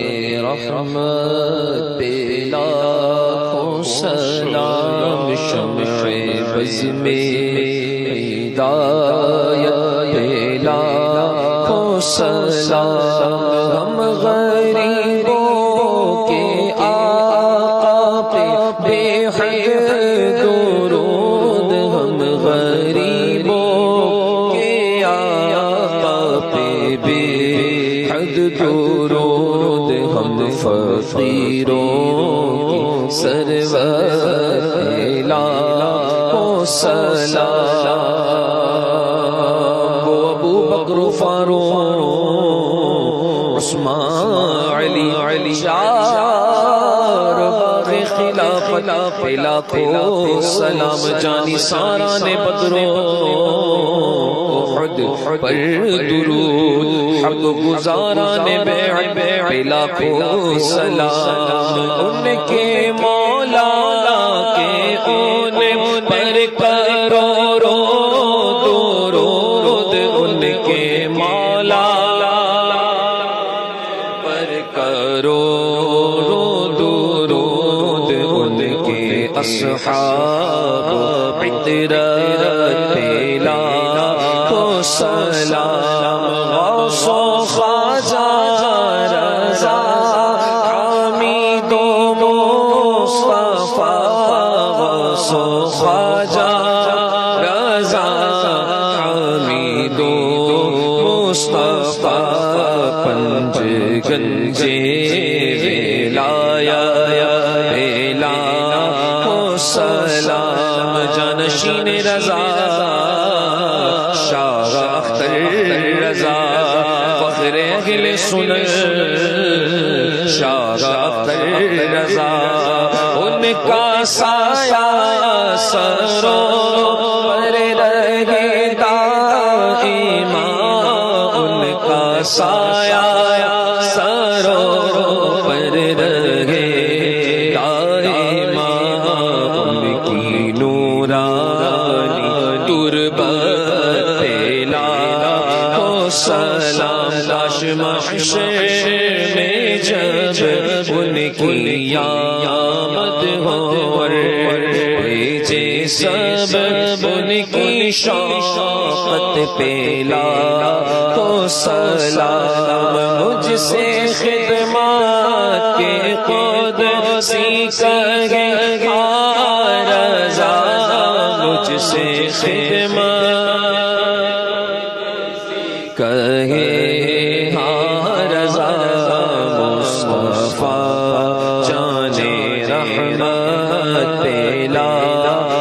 رحمت پہ لاکھوں سلام، شمع بز میں ہدایت پہ لاکھوں سلام. ہم غریبوں کے آقا پہ بے حد درود، ہم غریبوں کے آقا پہ بے حد درود. ہم فقیروں کی سرور پہ لاکھوں سلام. وہ ابو بکر فاروق عثمان علی چار خلافت پہ لاکھوں سلام. جانی سارا نے بدروں پر درود، حق گزاران بیعت پہ لاکھوں سلام. ان کے مولا کے ان پر کروڑوں درود، ان کے مولا پر کروڑوں درود. ان کے اصحاب عطرت پہ لاکھوں سلام. غوث و خواجہ رضا حمید و مصطفیٰ، غوث و خواجہ رضا حمید و مصطفیٰ. پنج گنجے ولایت پہ لاکھوں سلام. جانشین رضا شاہ اختر رضا، فخر اہل سنن شاہ اختر رضا. ان کا سایہ سروں پر رہے دائما، ان کا سایہ سروں پر رہے دائما. ان کی نورانی تربت پہ لاکھوں سلام. لاش محشر میں جب ان کی آمد ہو، بھیجے سب ان کی شوقت پہ لاکھوں سلام. مجھ سے خدمات کے قدسی کہے رضا، مجھ سے خدمات کہے رضا. مصطفیٰ جان رحمت پہ لاکھوں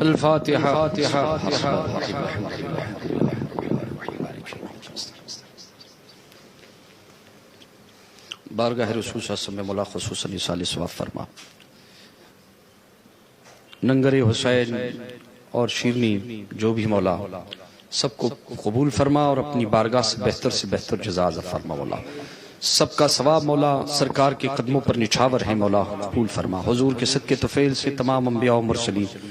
الفاتحہ بارگاہ رسول صلی اللہ علیہ وسلم میں مولا خصوصاً اصال ثواب فرما. ننگر حسین اور شیرنی جو بھی مولا سب کو قبول فرما اور اپنی بارگاہ سے بہتر جزا عطا فرما مولا. سب کا ثواب مولا سرکار کے قدموں پر نچھاور ہے مولا قبول فرما. حضور کے صدقے طفیل سے تمام انبیاء و مرسلین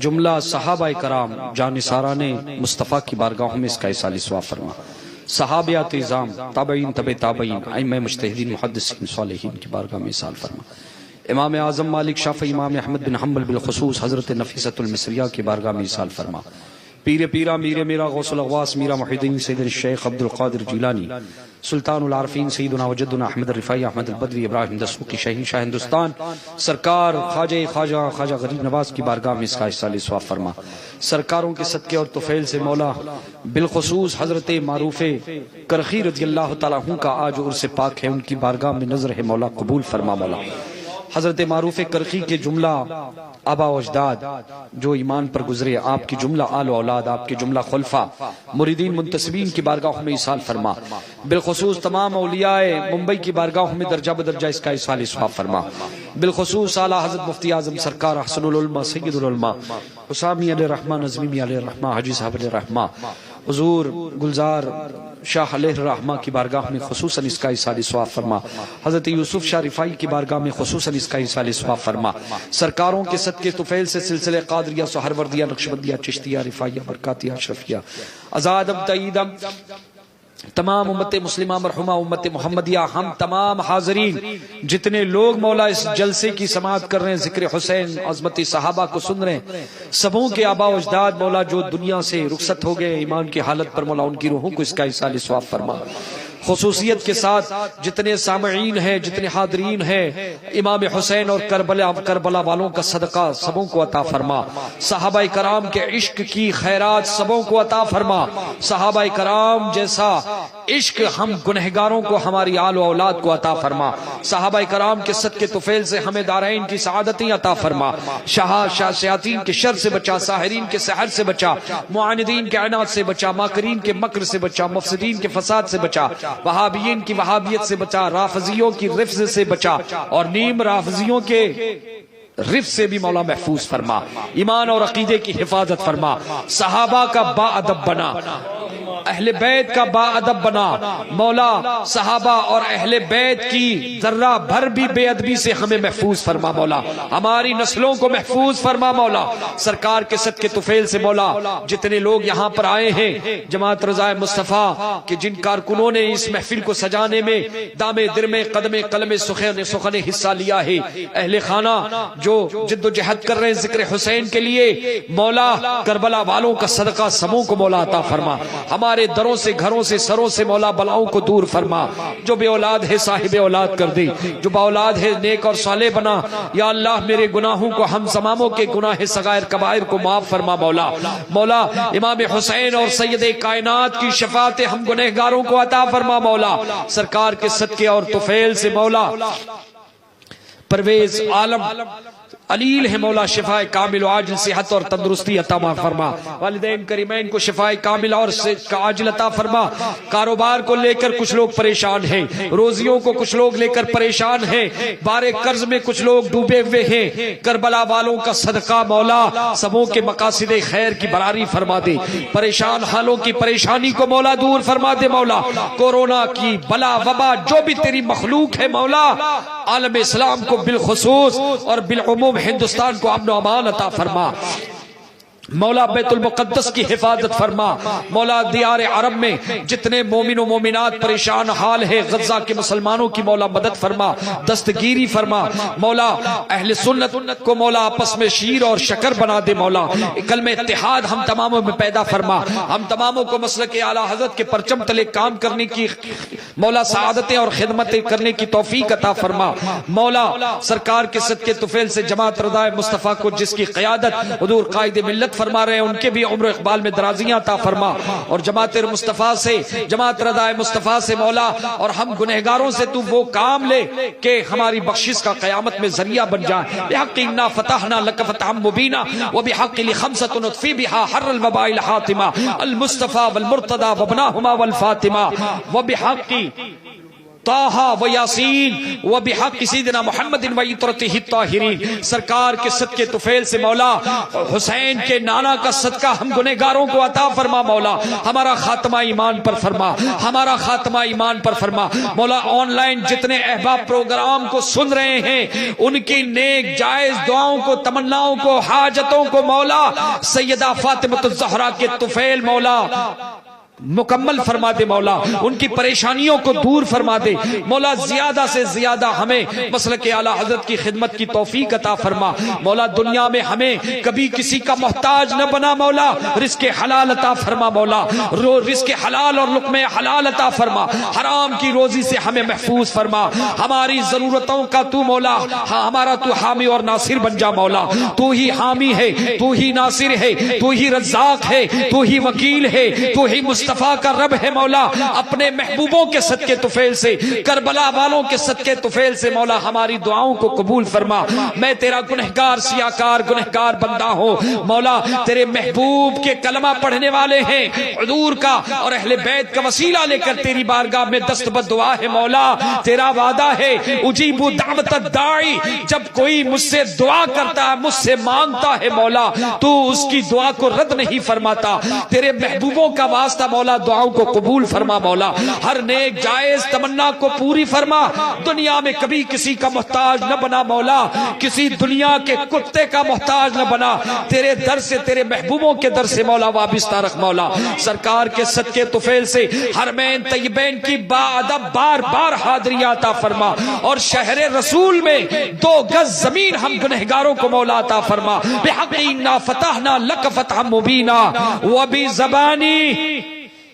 جملہ صحابہ کرام جانثاران مصطفیٰ کی بارگاہوں میں اس کا اصال ثواب فرما. صحابیات اعظام تابعین تابعین ائمہ مجتہدین محدثین صالحین کی بارگاہ میں اصال فرما. امام اعظم مالک شافعی امام احمد بن حنبل بالخصوص حضرت نفیسۃ المصریہ کی بارگاہ میں اصال فرما. پیر پیرا میر میرا غوث الاغواس میرا محی الدین سید الشیخ عبد القادر جیلانی سلطان العارفین سیدنا وجدنا احمد الرفاعی احمد البدوی ابراہیم دسوقی شہنشاہ ہندوستان سرکار خواجہ غریب نواز کی بارگاہ میں اس کا اصال ثواب فرما. سرکاروں کے صدقے اور طفیل سے مولا بالخصوص حضرت معروف کرخی رضی اللہ تعالیٰ عنہ کا آج عرس پاک ہے، ان کی بارگاہ میں نظر ہے مولا قبول فرما مولا. حضرت معروف کرخی کے جملہ آبا و اجداد جو ایمان پر گزرے، آپ کی جملہ آل و اولاد، آپ کے جملہ خلفاء مریدین منتسبین کی بارگاہوں میں اصال فرما. بالخصوص تمام اولیاء ممبئی کی بارگاہوں میں درجہ بدرجہ اس کا اصال ثواب فرما. بالخصوص اعلیٰ حضرت مفتی اعظم سرکار احسن العلماء سید العلماء حسامی علیہ الرحمہ نظمی علیہ الرحمہ حاجی صاحب علیہ الرحمہ حضور گلزار شاہ علیہ الرحمہ کی بارگاہ میں خصوصاً اس کا اصال ثواب فرما. حضرت یوسف شاہ رفاعی کی بارگاہ میں خصوصاً اس کا اصال ثواب فرما. سرکاروں کے صدقے طفیل سے سلسلے قادریہ سہروردیہ نقشبندیہ چشتیہ رفاعیہ برکاتیہ اشرفیہ آزادم تعیدم تمام امت مسلمہ مرحومہ امت محمدیہ، ہم تمام حاضرین جتنے لوگ مولا اس جلسے کی سماعت کر رہے ہیں، ذکر حسین عظمت صحابہ کو سن رہے ہیں، سبوں کے آبا و اجداد مولا جو دنیا سے رخصت ہو گئے ایمان کی حالت پر مولا ان کی روحوں کو اس کا اصال ثواب فرما. خصوصیت کے ساتھ جتنے سامعین ہیں جتنے حاضرین ہیں امام حسین اور کربلا والوں کا صدقہ سبوں کو عطا فرما. صحابہ کرام کے عشق کی خیرات سبوں کو عطا فرما. صحابہ کرام جیسا عشق ہم گنہگاروں کو ہماری آل و اولاد کو عطا فرما. صحابہ کرام کے صدقے طفیل سے ہمیں دارین کی سعادتیں عطا فرما. شیاطین کے شر سے بچا، ساحرین کے سحر سے بچا، معاندین کے عناد سے بچا، ماکرین کے مکر سے بچا، مفسدین کے فساد سے بچا، وہابیین کی وہابیت سے بچا، رافضیوں کی رفض سے بچا اور نیم رافضیوں کے رفض سے بھی مولا محفوظ فرما. ایمان اور عقیدے کی حفاظت فرما. صحابہ کا با ادب بنا، اہل بیت کا با ادب بنا مولا. صحابہ اور اہل بیت کی ذرہ بھر بھی بے ادبی سے ہمیں محفوظ فرما مولا. ہماری نسلوں کو محفوظ فرما مولا. سرکار کے صدقے طفیل سے مولا جتنے لوگ یہاں پر آئے ہیں جماعت رضا مصطفیٰ کے جن کارکنوں نے اس محفل کو سجانے میں دامے درمے قدمے قلم سخن حصہ لیا ہے، اہل خانہ جو جد و جہد کر رہے ہیں ذکر حسین کے لیے مولا کربلا والوں کا صدقہ سبوں کو مولا عطا فرما. ہمارے دروں سے گھروں سے سروں سے مولا بلاؤں کو دور فرما. جو بے اولاد ہے صاحب اولاد کر دے، جو با اولاد ہے نیک اور صالح بنا. یا اللہ میرے گناہوں کو ہم تماموں کے گناہ صغائر کبائر کو معاف فرما مولا. مولا امام حسین اور سید کائنات کی شفاعت ہم گنہگاروں کو عطا فرما مولا. سرکار کے صدقے اور طفیل سے مولا پرویز عالم علیل ہے مولا شفاء کامل و عاجل صحت اور تندرستی عطا فرما. والدین کریمین کو شفاء کامل اور عاجل عطا فرما. کاروبار کو لے کر کچھ لوگ پریشان ہیں، روزیوں کو کچھ لوگ لے کر پریشان ہیں، بارے قرض میں کچھ لوگ ڈوبے ہوئے ہیں. کربلا والوں کا صدقہ مولا سبوں کے مقاصد خیر کی براری فرما دے. پریشان حالوں کی پریشانی کو مولا دور فرما دے مولا. کورونا کی بلا وبا جو بھی تیری مخلوق ہے مولا عالم اسلام کو بالخصوص اور بالعموم ہندوستان کو امن و امان عطا فرما. مولا بیت المقدس کی حفاظت فرما. مولا دیار عرب میں جتنے مومن و مومنات پریشان حال ہے غزہ کے مسلمانوں کی مولا مدد فرما، دستگیری فرما. مولا اہل سنت کو مولا آپس میں شیر اور شکر بنا دے مولا. کلمہ اتحاد ہم تماموں میں پیدا فرما. ہم تماموں کو مسلک اعلیٰ حضرت کے پرچم تلے کام کرنے کی مولا سعادتیں اور خدمتیں کرنے کی توفیق عطا فرما. مولا سرکار کے صدقے طفیل سے جماعت رضا مصطفیٰ کو جس کی قیادت حضور قائد ملت مدد فرما رہے ہیں ان کے بھی عمر و اقبال میں درازیاں عطا فرما، اور جماعت مصطفیٰ سے، جماعت رضا مصطفیٰ سے مولا، اور ہم گنہگاروں سے تو وہ کام لے کہ ہماری بخشش کا قیامت میں ذریعہ بن جائے۔ بحق انا فتحنا لک فتحا مبینا وبحق لخمسۃ نطفی بها حر الوباء الحاتمہ المصطفیٰ والمرتضی وابناہما والفاطمہ وبحق طٰہٰ و یاسین وبحق سیدنا محمد وعطرتہ الطاہرین، سرکار کے صدقے طفیل سے مولا حسین کے نانا کا صدقہ ہم گنہگاروں کو عطا فرما مولا، ہمارا خاتمہ ایمان پر فرما، ہمارا خاتمہ ایمان پر فرما مولا۔ آن لائن جتنے احباب پروگرام کو سن رہے ہیں ان کی نیک جائز دعاؤں کو، تمناؤں کو، حاجتوں کو مولا سیدہ فاطمہ الزہرا کے طفیل مولا مکمل فرما دے مولا، ان کی پریشانیوں کو دور فرما دے مولا، زیادہ سے زیادہ ہمیں مسلک اعلی حضرت کی خدمت کی توفیق عطا فرما مولا، دنیا میں ہمیں کبھی کسی کا محتاج نہ بنا مولا، رزق حلال عطا فرما مولا، رزق حلال اور لقمہ حلال عطا فرما، حرام کی روزی سے ہمیں محفوظ فرما، ہماری ضرورتوں کا تو مولا ہمارا تو حامی اور ناصر بن جا مولا، تو ہی حامی ہے، تو ہی ناصر ہے، تو ہی رزاق ہے، تو ہی وکیل ہے، تو ہی مصطفیٰ کا رب ہے مولا، اپنے محبوبوں کے صدقے طفیل سے، کربلا والوں کے صدقے طفیل سے مولا ہماری دعاؤں کو قبول فرما۔ میں تیرا گنہگار سیاکار گنہگار بندہ ہوں مولا، تیرے محبوب کے کلمہ پڑھنے والے ہیں، حضور کا اور اہل بیت کا وسیلہ لے کر تیری بارگاہ میں دستبد دعا ہے مولا، تیرا وعدہ ہے اجیب دعوت الداعی، جب کوئی مجھ سے دعا کرتا ہے، مجھ سے مانگتا ہے مولا، تو اس کی دعا کو رد نہیں فرماتا، تیرے محبوبوں کا واسطہ مولا دعاؤں کو قبول فرما مولا، ہر نیک جائز تمنا کو پوری فرما، دنیا میں کبھی کسی کا محتاج نہ بنا مولا، کسی دنیا کے کتے کا محتاج نہ بنا، تیرے در سے، تیرے محبوبوں کے در سے مولا وابستہ رکھ مولا، سرکار کے صدقے طفیل سے حرمین طیبین کی باادب بار بار حاضری عطا فرما، اور شہر رسول میں 2 گز زمین ہم گنہگاروں کو مولا عطا فرما، بحق انا فتحنا لک فتحا مبینا وبزبانی،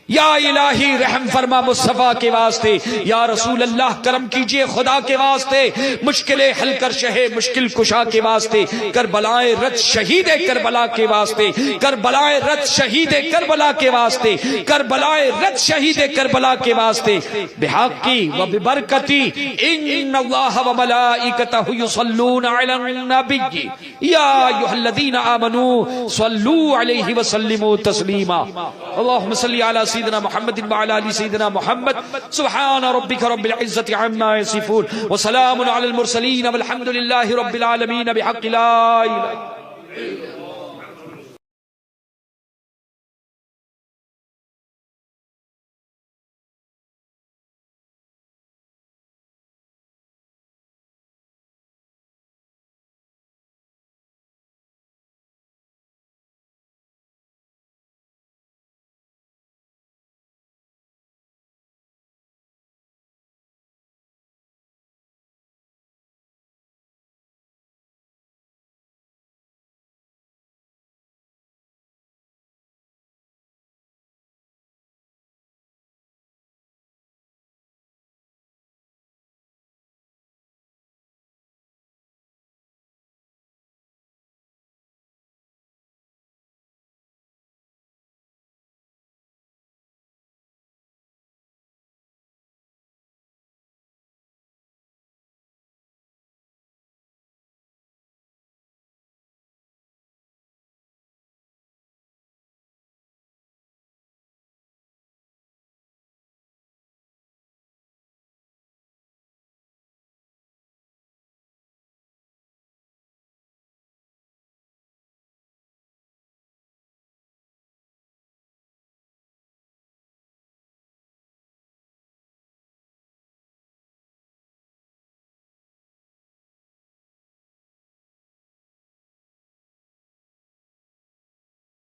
یا الہی رحم فرما مصطفیٰ کے واسطے، یا رسول اللہ کرم کیجئے خدا کے واسطے، مشکلیں حل کر شہ مشکل کشا کے واسطے، کربلائے رت شہید کربلا کے واسطے، کربلائے رت شہید کربلا کے واسطے، کربلائے رت شہید کربلا کے واسطے، بحقی و ببرکتی ان اللہ و ملائکتہ یصلون علی النبی یا ایھا الذین آمنوا صلوا علیہ وسلموا تسلیما، اللہم صلی علی سیدنا محمد وعلى آل سيدنا محمد، سبحان ربك رب العزة عما يصفون وسلام على المرسلين والحمد لله رب العالمين بحق لا إله